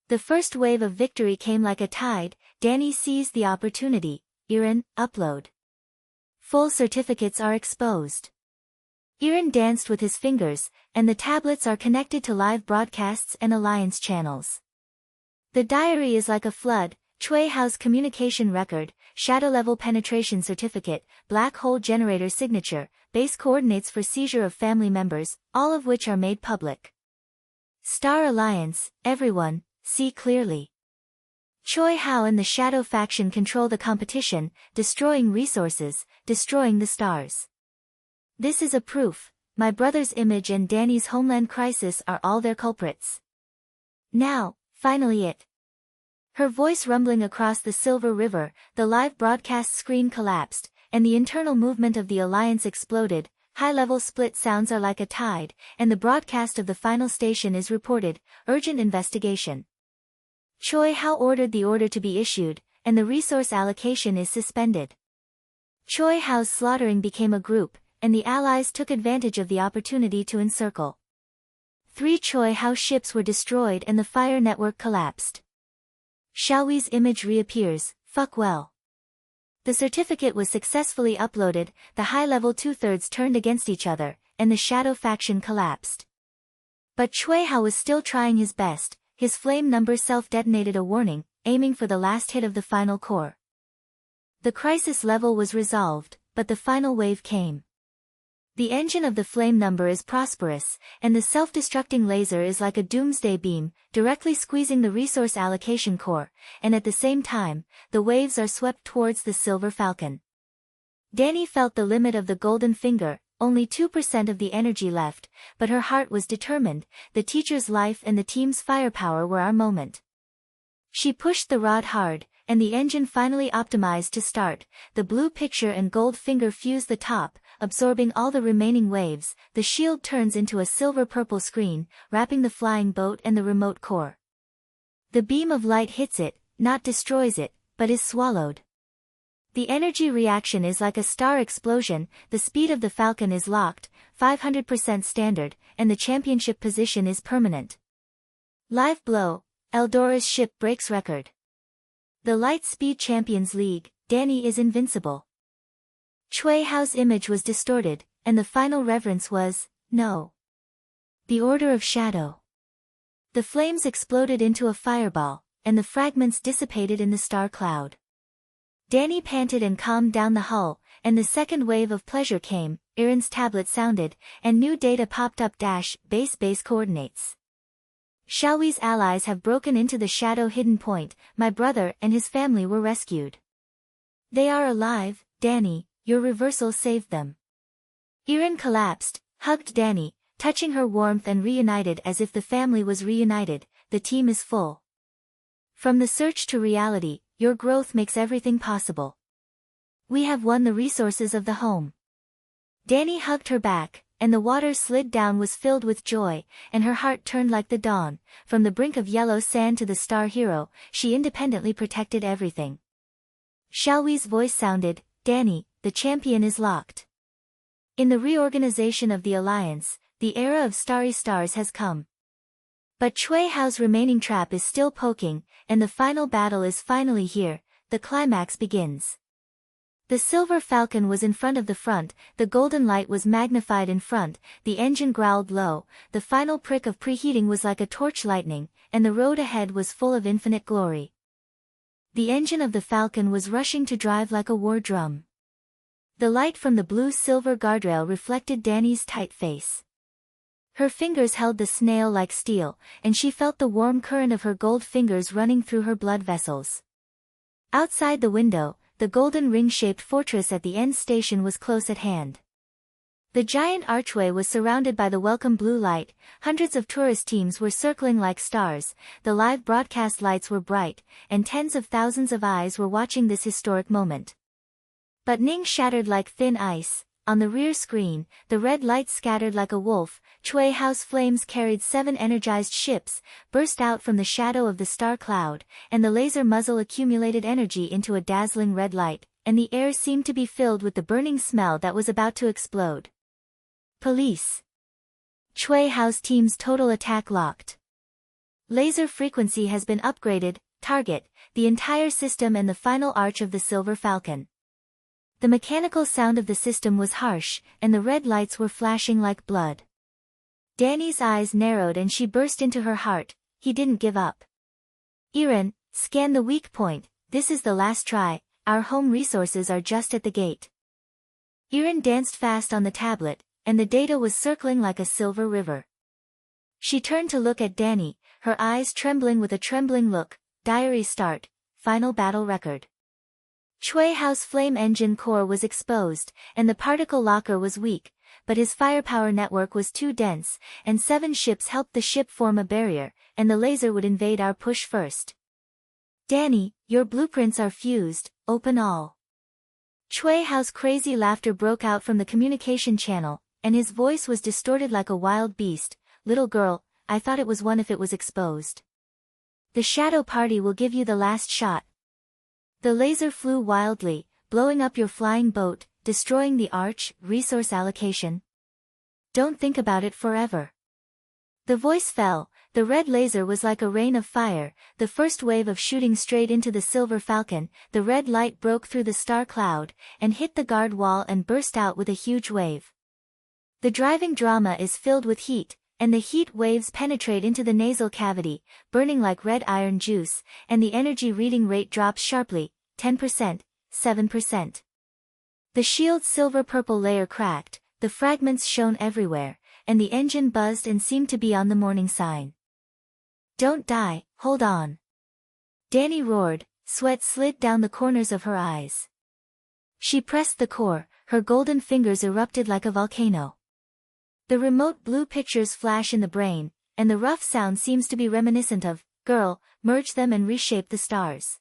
The first wave of victory came like a tide. Danni seized the opportunity. Yiren, upload. Full certificates are exposed. Yiren danced with his fingers, and the tablets are connected to live broadcasts and alliance channels. The diary is like a flood. Cui Hao's communication record, shadow level penetration certificate, black hole generator signature, base coordinates for seizure of family members, all of which are made public. Star Alliance, everyone, see clearly. Cui Hao and the Shadow faction control the competition, destroying resources, destroying the stars. This is a proof, my brother's image and Danni's homeland crisis are all their culprits. Now, finally it. Her voice rumbling across the Silver River, the live broadcast screen collapsed, and the internal movement of the Alliance exploded. High-level split sounds are like a tide, and the broadcast of the final station is reported, urgent investigation. Cui Hao ordered the order to be issued, and the resource allocation is suspended. Cui Hao's slaughtering became a group, and the allies took advantage of the opportunity to encircle. 3 Cui Hao ships were destroyed and the fire network collapsed. Xiaoyi's image reappears, fuck well. The certificate was successfully uploaded, the high-level 2/3 turned against each other, and the Shadow faction collapsed. But Cui Hao was still trying his best, his flame number self-detonated a warning, aiming for the last hit of the final core. The crisis level was resolved, but the final wave came. The engine of the flame number is prosperous, and the self-destructing laser is like a doomsday beam, directly squeezing the resource allocation core, and at the same time, the waves are swept towards the Silver Falcon. Danni felt the limit of the golden finger, only 2% of the energy left, but her heart was determined, the teacher's life and the team's firepower were our moment. She pushed the rod hard, and the engine finally optimized to start, the blue picture and gold finger fuse the top, absorbing all the remaining waves, the shield turns into a silver-purple screen, wrapping the flying boat and the remote core. The beam of light hits it, not destroys it, but is swallowed. The energy reaction is like a star explosion, the speed of the Falcon is locked, 500% standard, and the championship position is permanent. Live blow, Eldora's ship breaks record. The Light Speed Champions League, Danni is invincible. Cui Hao's image was distorted, and the final reverence was, no. The Order of Shadow. The flames exploded into a fireball, and the fragments dissipated in the star cloud. Danni panted and calmed down the hull, and the second wave of pleasure came. Yiren's tablet sounded, and new data popped up. Base coordinates. Xiaoyi's allies have broken into the shadow hidden point. My brother and his family were rescued. They are alive, Danni, your reversal saved them. Yiren collapsed, hugged Danni, touching her warmth and reunited as if the family was reunited. The team is full. From the search to reality, your growth makes everything possible. We have won the resources of the home. Danni hugged her back, and the water slid down was filled with joy, and her heart turned like the dawn. From the brink of yellow sand to the star hero, she independently protected everything. Xiaoyi's voice sounded, Danni, the champion is locked. In the reorganization of the Alliance, the era of starry stars has come. But Cui Hao's remaining trap is still poking, and the final battle is finally here. The climax begins. The silver falcon was in front of the front, the golden light was magnified in front, the engine growled low, the final prick of preheating was like a torch lightning, and the road ahead was full of infinite glory. The engine of the falcon was rushing to drive like a war drum. The light from the blue-silver guardrail reflected Danni's tight face. Her fingers held the snail like steel, and she felt the warm current of her gold fingers running through her blood vessels. Outside the window, the golden ring-shaped fortress at the end station was close at hand. The giant archway was surrounded by the welcome blue light, hundreds of tourist teams were circling like stars, the live broadcast lights were bright, and tens of thousands of eyes were watching this historic moment. But Ning shattered like thin ice. On the rear screen, the red light scattered like a wolf. Cui Hao's flames carried 7 energized ships, burst out from the shadow of the star cloud, and the laser muzzle accumulated energy into a dazzling red light, and the air seemed to be filled with the burning smell that was about to explode. Police. Cui Hao's team's total attack locked. Laser frequency has been upgraded. Target, the entire system and the final arch of the Silver Falcon. The mechanical sound of the system was harsh, and the red lights were flashing like blood. Danni's eyes narrowed and she burst into her heart. He didn't give up. Yiren, scan the weak point. This is the last try. Our home resources are just at the gate. Yiren danced fast on the tablet, and the data was circling like a silver river. She turned to look at Danni, her eyes trembling with a trembling look. Diary start. Final battle record. Cui Hao's flame engine core was exposed, and the particle locker was weak, but his firepower network was too dense, and 7 ships helped the ship form a barrier, and the laser would invade our push first. Danni, your blueprints are fused, open all. Cui Hao's crazy laughter broke out from the communication channel, and his voice was distorted like a wild beast. Little girl, I thought it was one if it was exposed. The shadow party will give you the last shot. The laser flew wildly, blowing up your flying boat, destroying the arch. Resource allocation. Don't think about it forever. The voice fell. The red laser was like a rain of fire, the first wave of shooting straight into the Silver Falcon. The red light broke through the star cloud, and hit the guard wall and burst out with a huge wave. The driving drama is filled with heat, and the heat waves penetrate into the nasal cavity, burning like red iron juice, and the energy reading rate drops sharply, 10%, 7%. The shield's silver-purple layer cracked, the fragments shone everywhere, and the engine buzzed and seemed to be on the morning sign. Don't die, hold on. Danni roared, sweat slid down the corners of her eyes. She pressed the core, her golden fingers erupted like a volcano. The remote blue pictures flash in the brain, and the rough sound seems to be reminiscent of, girl, merge them and reshape the stars.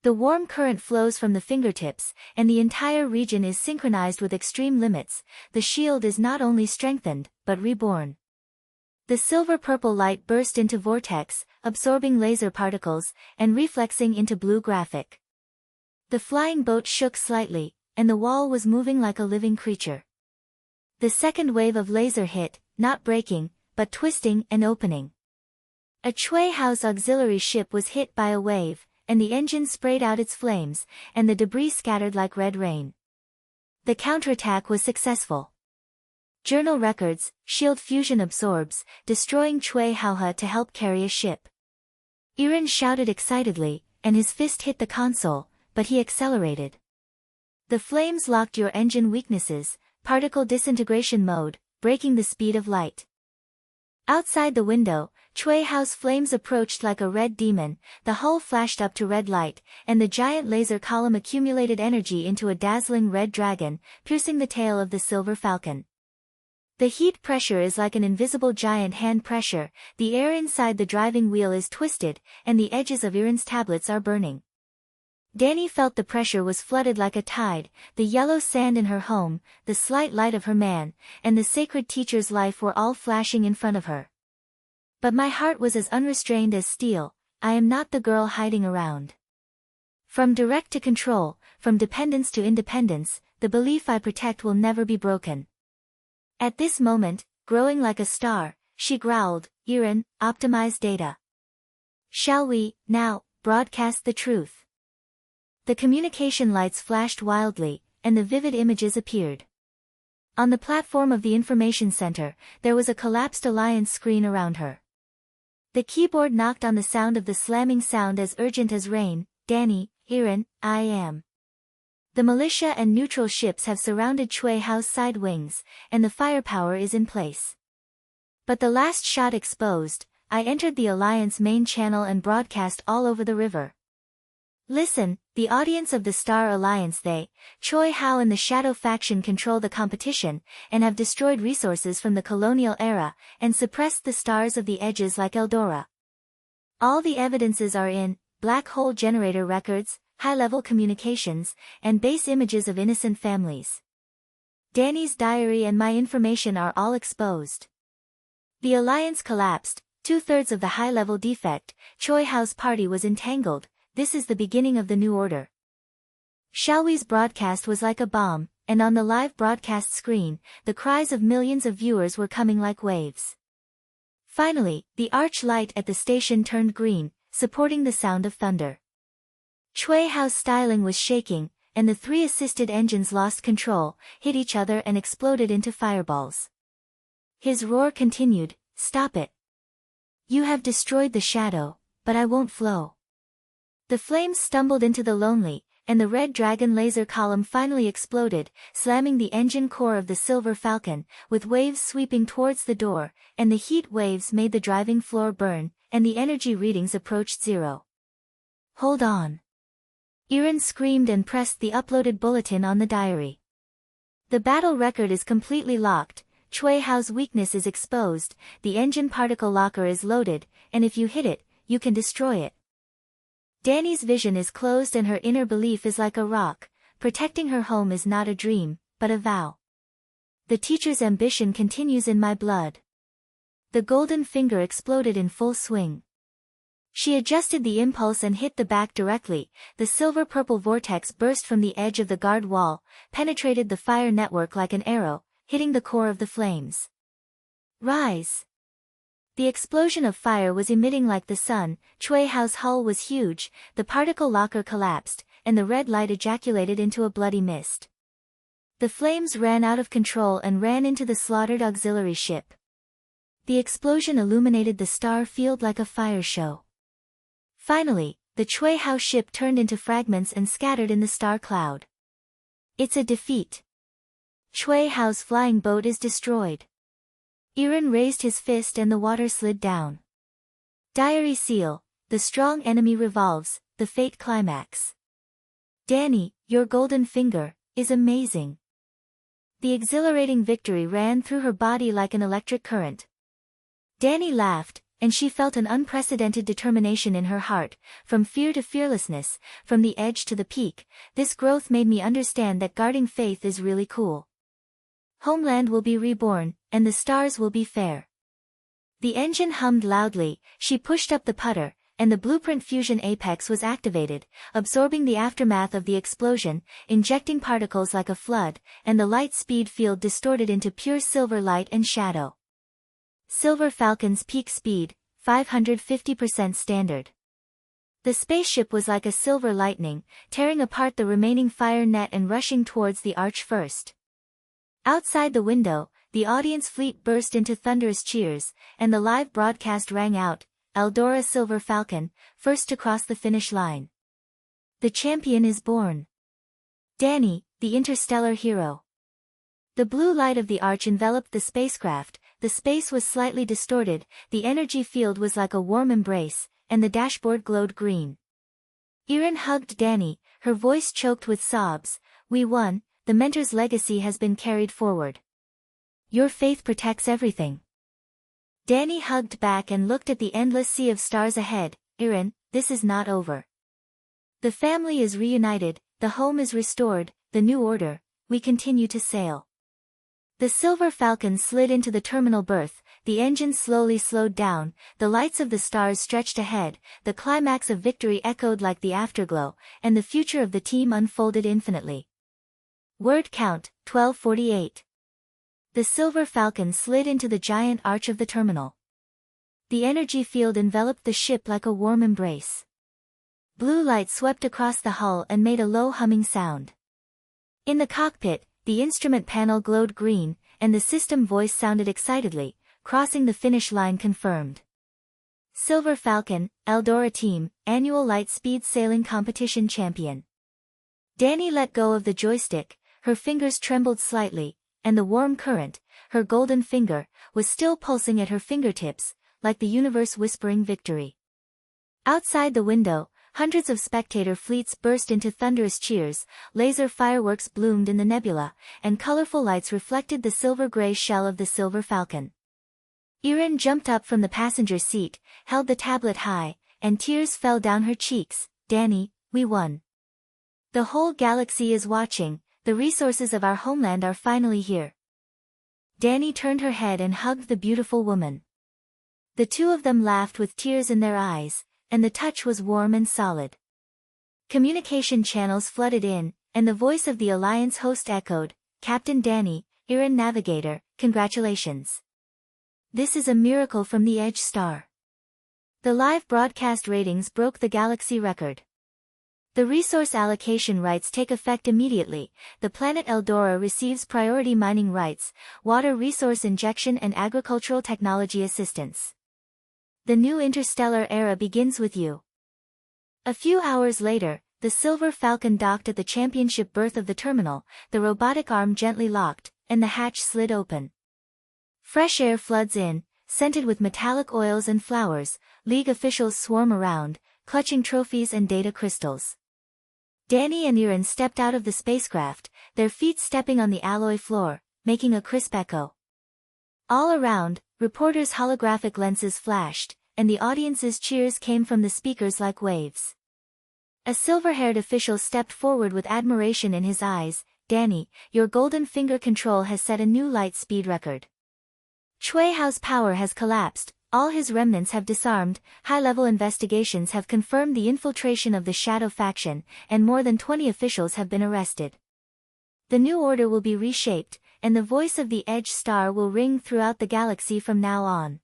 The warm current flows from the fingertips, and the entire region is synchronized with extreme limits. The shield is not only strengthened, but reborn. The silver-purple light burst into vortex, absorbing laser particles, and reflexing into blue graphic. The flying boat shook slightly, and the wall was moving like a living creature. The second wave of laser hit, not breaking, but twisting and opening. A Cui Hao's auxiliary ship was hit by a wave, and the engine sprayed out its flames, and the debris scattered like red rain. The counterattack was successful. Journal records, shield fusion absorbs, destroying Cui Hao to help carry a ship. Yiren shouted excitedly, and his fist hit the console, but he accelerated. The flames locked your engine weaknesses, particle disintegration mode, breaking the speed of light. Outside the window, Cui Hao's flames approached like a red demon, the hull flashed up to red light, and the giant laser column accumulated energy into a dazzling red dragon, piercing the tail of the silver falcon. The heat pressure is like an invisible giant hand pressure, the air inside the driving wheel is twisted, and the edges of Yiren's tablets are burning. Danni felt the pressure was flooded like a tide, the yellow sand in her home, the slight light of her man, and the sacred teacher's life were all flashing in front of her. But my heart was as unrestrained as steel. I am not the girl hiding around. From direct to control, from dependence to independence, the belief I protect will never be broken. At this moment, growing like a star, she growled, Yiren, optimize data. Shall we, now, broadcast the truth? The communication lights flashed wildly, and the vivid images appeared. On the platform of the information center, there was a collapsed Alliance screen around her. The keyboard knocked on the sound of the slamming sound as urgent as rain, Danni, Yiren, I am. The militia and neutral ships have surrounded Cui Hao's side wings, and the firepower is in place. But the last shot exposed, I entered the Alliance main channel and broadcast all over the river. Listen, the audience of the Star Alliance, Cui Hao and the Shadow faction control the competition, and have destroyed resources from the colonial era, and suppressed the stars of the edges like Eldora. All the evidences are in, black hole generator records, high-level communications, and base images of innocent families. Danni's diary and my information are all exposed. The Alliance collapsed, 2/3 of the high-level defect, Cui Hao's party was entangled, this is the beginning of the new order. Xiaoyi's broadcast was like a bomb, and on the live broadcast screen, the cries of millions of viewers were coming like waves. Finally, the arch light at the station turned green, supporting the sound of thunder. Cui Hao's styling was shaking, and the 3 assisted engines lost control, hit each other and exploded into fireballs. His roar continued, stop it. You have destroyed the shadow, but I won't flow. The flames stumbled into the lonely, and the red dragon laser column finally exploded, slamming the engine core of the Silver Falcon, with waves sweeping towards the door, and the heat waves made the driving floor burn, and the energy readings approached 0. Hold on. Yiren screamed and pressed the uploaded bulletin on the diary. The battle record is completely locked, Cui Hao's weakness is exposed, the engine particle locker is loaded, and if you hit it, you can destroy it. Danni's vision is closed and her inner belief is like a rock, protecting her home is not a dream, but a vow. The teacher's ambition continues in my blood. The golden finger exploded in full swing. She adjusted the impulse and hit the back directly, the silver-purple vortex burst from the edge of the guard wall, penetrated the fire network like an arrow, hitting the core of the flames. Rise! The explosion of fire was emitting like the sun, Cui Hao's hull was huge, the particle locker collapsed, and the red light ejaculated into a bloody mist. The flames ran out of control and ran into the slaughtered auxiliary ship. The explosion illuminated the star field like a fire show. Finally, the Cui Hao ship turned into fragments and scattered in the star cloud. It's a defeat. Cui Hao's flying boat is destroyed. Yiren raised his fist and the water slid down. Diary seal, the strong enemy revolves, the fate climax. Danni, your golden finger, is amazing. The exhilarating victory ran through her body like an electric current. Danni laughed, and she felt an unprecedented determination in her heart, from fear to fearlessness, from the edge to the peak. This growth made me understand that guarding faith is really cool. Homeland will be reborn, and the stars will be fair. The engine hummed loudly, she pushed up the putter, and the blueprint fusion apex was activated, absorbing the aftermath of the explosion, injecting particles like a flood, and the light speed field distorted into pure silver light and shadow. Silver Falcon's peak speed, 550% standard. The spaceship was like a silver lightning, tearing apart the remaining fire net and rushing towards the arch first. Outside the window, the audience fleet burst into thunderous cheers, and the live broadcast rang out, Eldora Silver Falcon, first to cross the finish line. The champion is born. Danni, the interstellar hero. The blue light of the arch enveloped the spacecraft, the space was slightly distorted, the energy field was like a warm embrace, and the dashboard glowed green. Yiren hugged Danni, her voice choked with sobs. We won, the mentor's legacy has been carried forward. Your faith protects everything. Danni hugged back and looked at the endless sea of stars ahead. Yiren, this is not over. The family is reunited, the home is restored, the new order, we continue to sail. The Silver Falcon slid into the terminal berth, the engine slowly slowed down, the lights of the stars stretched ahead, the climax of victory echoed like the afterglow, and the future of the team unfolded infinitely. Word count, 1248. The Silver Falcon slid into the giant arch of the terminal. The energy field enveloped the ship like a warm embrace. Blue light swept across the hull and made a low humming sound. In the cockpit, the instrument panel glowed green, and the system voice sounded excitedly, crossing the finish line confirmed. Silver Falcon, Eldora Team, Annual Light Speed Sailing Competition Champion. Danni let go of the joystick, her fingers trembled slightly, and the warm current, her golden finger, was still pulsing at her fingertips, like the universe whispering victory. Outside the window, hundreds of spectator fleets burst into thunderous cheers, laser fireworks bloomed in the nebula, and colorful lights reflected the silver-gray shell of the Silver Falcon. Yiren jumped up from the passenger seat, held the tablet high, and tears fell down her cheeks. Danni, we won. The whole galaxy is watching, the resources of our homeland are finally here. Danni turned her head and hugged the beautiful woman. The two of them laughed with tears in their eyes, and the touch was warm and solid. Communication channels flooded in, and the voice of the Alliance host echoed, Captain Danni, Yiren Navigator, congratulations. This is a miracle from the Edge Star. The live broadcast ratings broke the galaxy record. The resource allocation rights take effect immediately. The planet Eldora receives priority mining rights, water resource injection and agricultural technology assistance. The new interstellar era begins with you. A few hours later, the Silver Falcon docked at the championship berth of the terminal, the robotic arm gently locked, and the hatch slid open. Fresh air floods in, scented with metallic oils and flowers. League officials swarm around, clutching trophies and data crystals. Danni and Yiren stepped out of the spacecraft, their feet stepping on the alloy floor, making a crisp echo. All around, reporters' holographic lenses flashed, and the audience's cheers came from the speakers like waves. A silver-haired official stepped forward with admiration in his eyes. Danni, your golden finger control has set a new light speed record. Cui Hao's power has collapsed, all his remnants have disarmed, high-level investigations have confirmed the infiltration of the Shadow faction, and more than 20 officials have been arrested. The new order will be reshaped, and the voice of the Edge Star will ring throughout the galaxy from now on.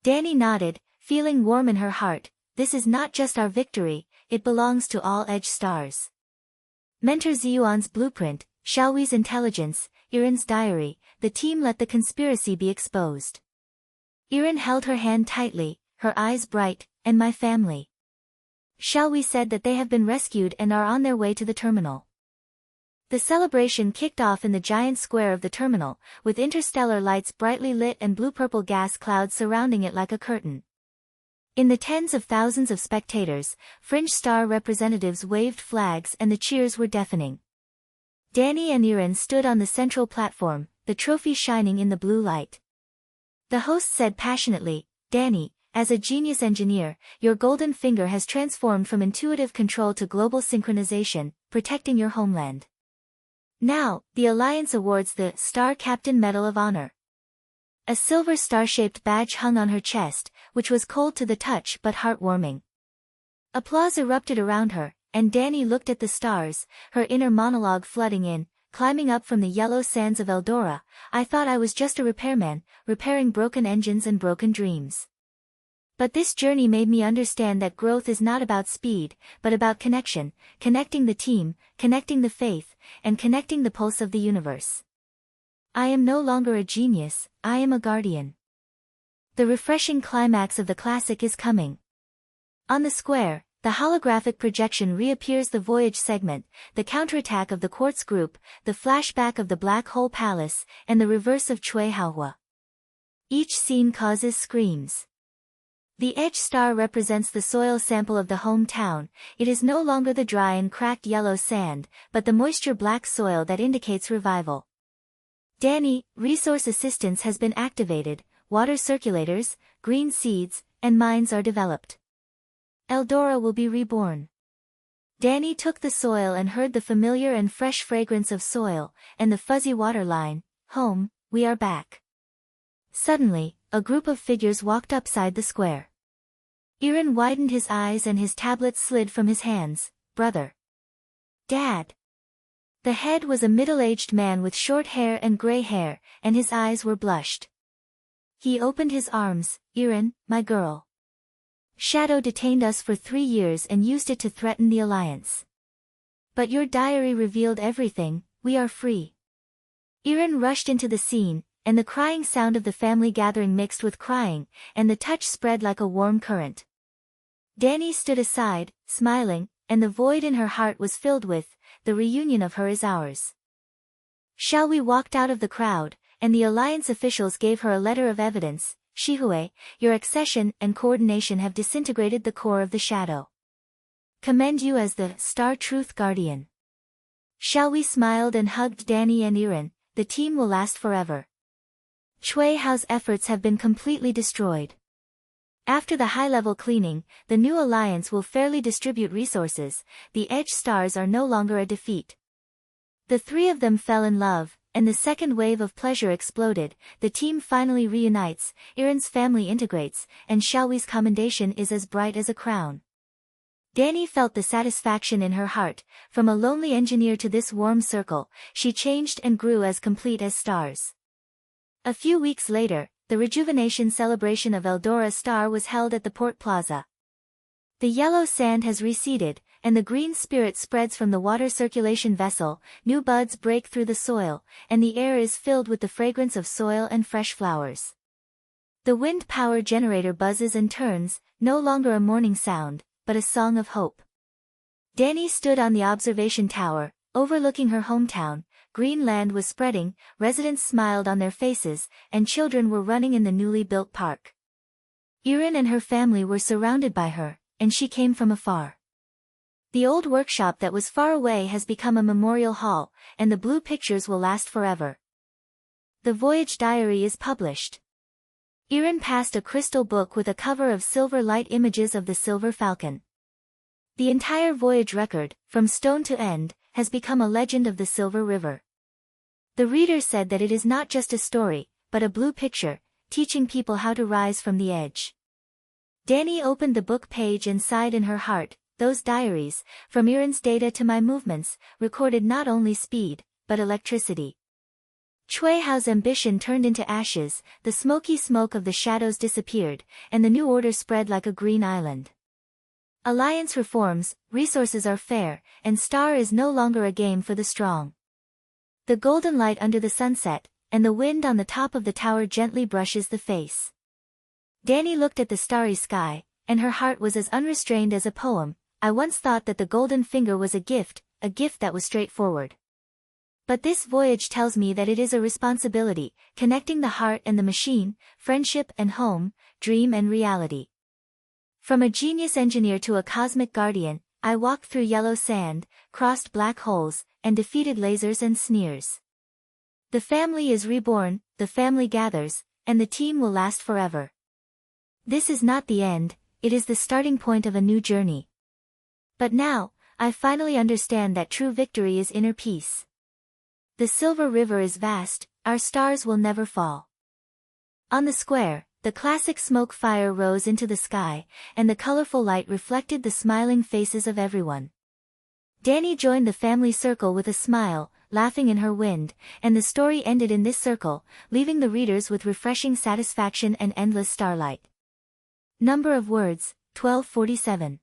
Danni nodded, feeling warm in her heart. This is not just our victory, it belongs to all Edge Stars. Mentor Ziyuan's blueprint, Xiaohui's intelligence, Yiren's diary, the team let the conspiracy be exposed. Yiren held her hand tightly, her eyes bright, and my family. Xiaohui said that they have been rescued and are on their way to the terminal. The celebration kicked off in the giant square of the terminal, with interstellar lights brightly lit and blue-purple gas clouds surrounding it like a curtain. In the tens of thousands of spectators, fringe star representatives waved flags and the cheers were deafening. Danni and Yiren stood on the central platform, the trophy shining in the blue light. The host said passionately, Danni, as a genius engineer, your golden finger has transformed from intuitive control to global synchronization, protecting your homeland. Now, the Alliance awards the Star Captain Medal of Honor. A silver star-shaped badge hung on her chest, which was cold to the touch but heartwarming. Applause erupted around her, and Danni looked at the stars, her inner monologue flooding in. Climbing up from the yellow sands of Eldora, I thought I was just a repairman, repairing broken engines and broken dreams. But this journey made me understand that growth is not about speed, but about connection, connecting the team, connecting the faith, and connecting the pulse of the universe. I am no longer a genius, I am a guardian. The refreshing climax of the classic is coming. On the square, the holographic projection reappears, the voyage segment, the counterattack of the quartz group, the flashback of the black hole palace, and the reverse of Cui Hao. Each scene causes screams. The edge star represents the soil sample of the hometown. It is no longer the dry and cracked yellow sand, but the moisture black soil that indicates revival. Danni, resource assistance has been activated, water circulators, green seeds, and mines are developed. Eldora will be reborn. Danni took the soil and heard the familiar and fresh fragrance of soil, and the fuzzy water line, home, we are back. Suddenly, a group of figures walked upside the square. Yiren widened his eyes and his tablet slid from his hands. Brother. Dad. The head was a middle-aged man with short hair and gray hair, and his eyes were blushed. He opened his arms. Yiren, my girl. Shadow detained us for 3 years and used it to threaten the Alliance. But your diary revealed everything, we are free. Yiren rushed into the scene, and the crying sound of the family gathering mixed with crying, and the touch spread like a warm current. Danni stood aside, smiling, and the void in her heart was filled with, the reunion of her is ours. Shall we walked out of the crowd, and the Alliance officials gave her a letter of evidence. Shihue, your accession and coordination have disintegrated the core of the shadow. Commend you as the Star Truth Guardian. Shall we smiled and hugged Danni and Yiren, the team will last forever. Cui Hao's efforts have been completely destroyed. After the high-level cleaning, the new alliance will fairly distribute resources. The edge stars are no longer a defeat. The 3 of them fell in love, and the second wave of pleasure exploded. The team finally reunites, Yiren's family integrates, and Xiaoyi's commendation is as bright as a crown. Danni felt the satisfaction in her heart. From a lonely engineer to this warm circle, she changed and grew as complete as stars. A few weeks later, the rejuvenation celebration of Eldora Star was held at the port plaza. The yellow sand has receded, and the green spirit spreads from the water circulation vessel. New buds break through the soil, and the air is filled with the fragrance of soil and fresh flowers. The wind power generator buzzes and turns, no longer a morning sound, but a song of hope. Danni stood on the observation tower, overlooking her hometown. Green land was spreading, residents smiled on their faces, and children were running in the newly built park. Yiren and her family were surrounded by her, and she came from afar. The old workshop that was far away has become a memorial hall, and the blue pictures will last forever. The voyage diary is published. Yiren passed a crystal book with a cover of silver light images of the Silver Falcon. The entire voyage record, from stone to end, has become a legend of the Silver River. The reader said that it is not just a story, but a blue picture, teaching people how to rise from the edge. Danni opened the book page and sighed in her heart. Those diaries, from Yiren's data to my movements, recorded not only speed, but electricity. Cui Hao's ambition turned into ashes, the smoky smoke of the shadows disappeared, and the new order spread like a green island. Alliance reforms, resources are fair, and Star is no longer a game for the strong. The golden light under the sunset, and the wind on the top of the tower gently brushes the face. Danni looked at the starry sky, and her heart was as unrestrained as a poem. I once thought that the golden finger was a gift that was straightforward. But this voyage tells me that it is a responsibility, connecting the heart and the machine, friendship and home, dream and reality. From a genius engineer to a cosmic guardian, I walked through yellow sand, crossed black holes, and defeated lasers and sneers. The family is reborn, the family gathers, and the team will last forever. This is not the end, it is the starting point of a new journey. But now, I finally understand that true victory is inner peace. The Silver River is vast, our stars will never fall. On the square, the classic smoke fire rose into the sky, and the colorful light reflected the smiling faces of everyone. Danni joined the family circle with a smile, laughing in her wind, and the story ended in this circle, leaving the readers with refreshing satisfaction and endless starlight. Number of words, 1247.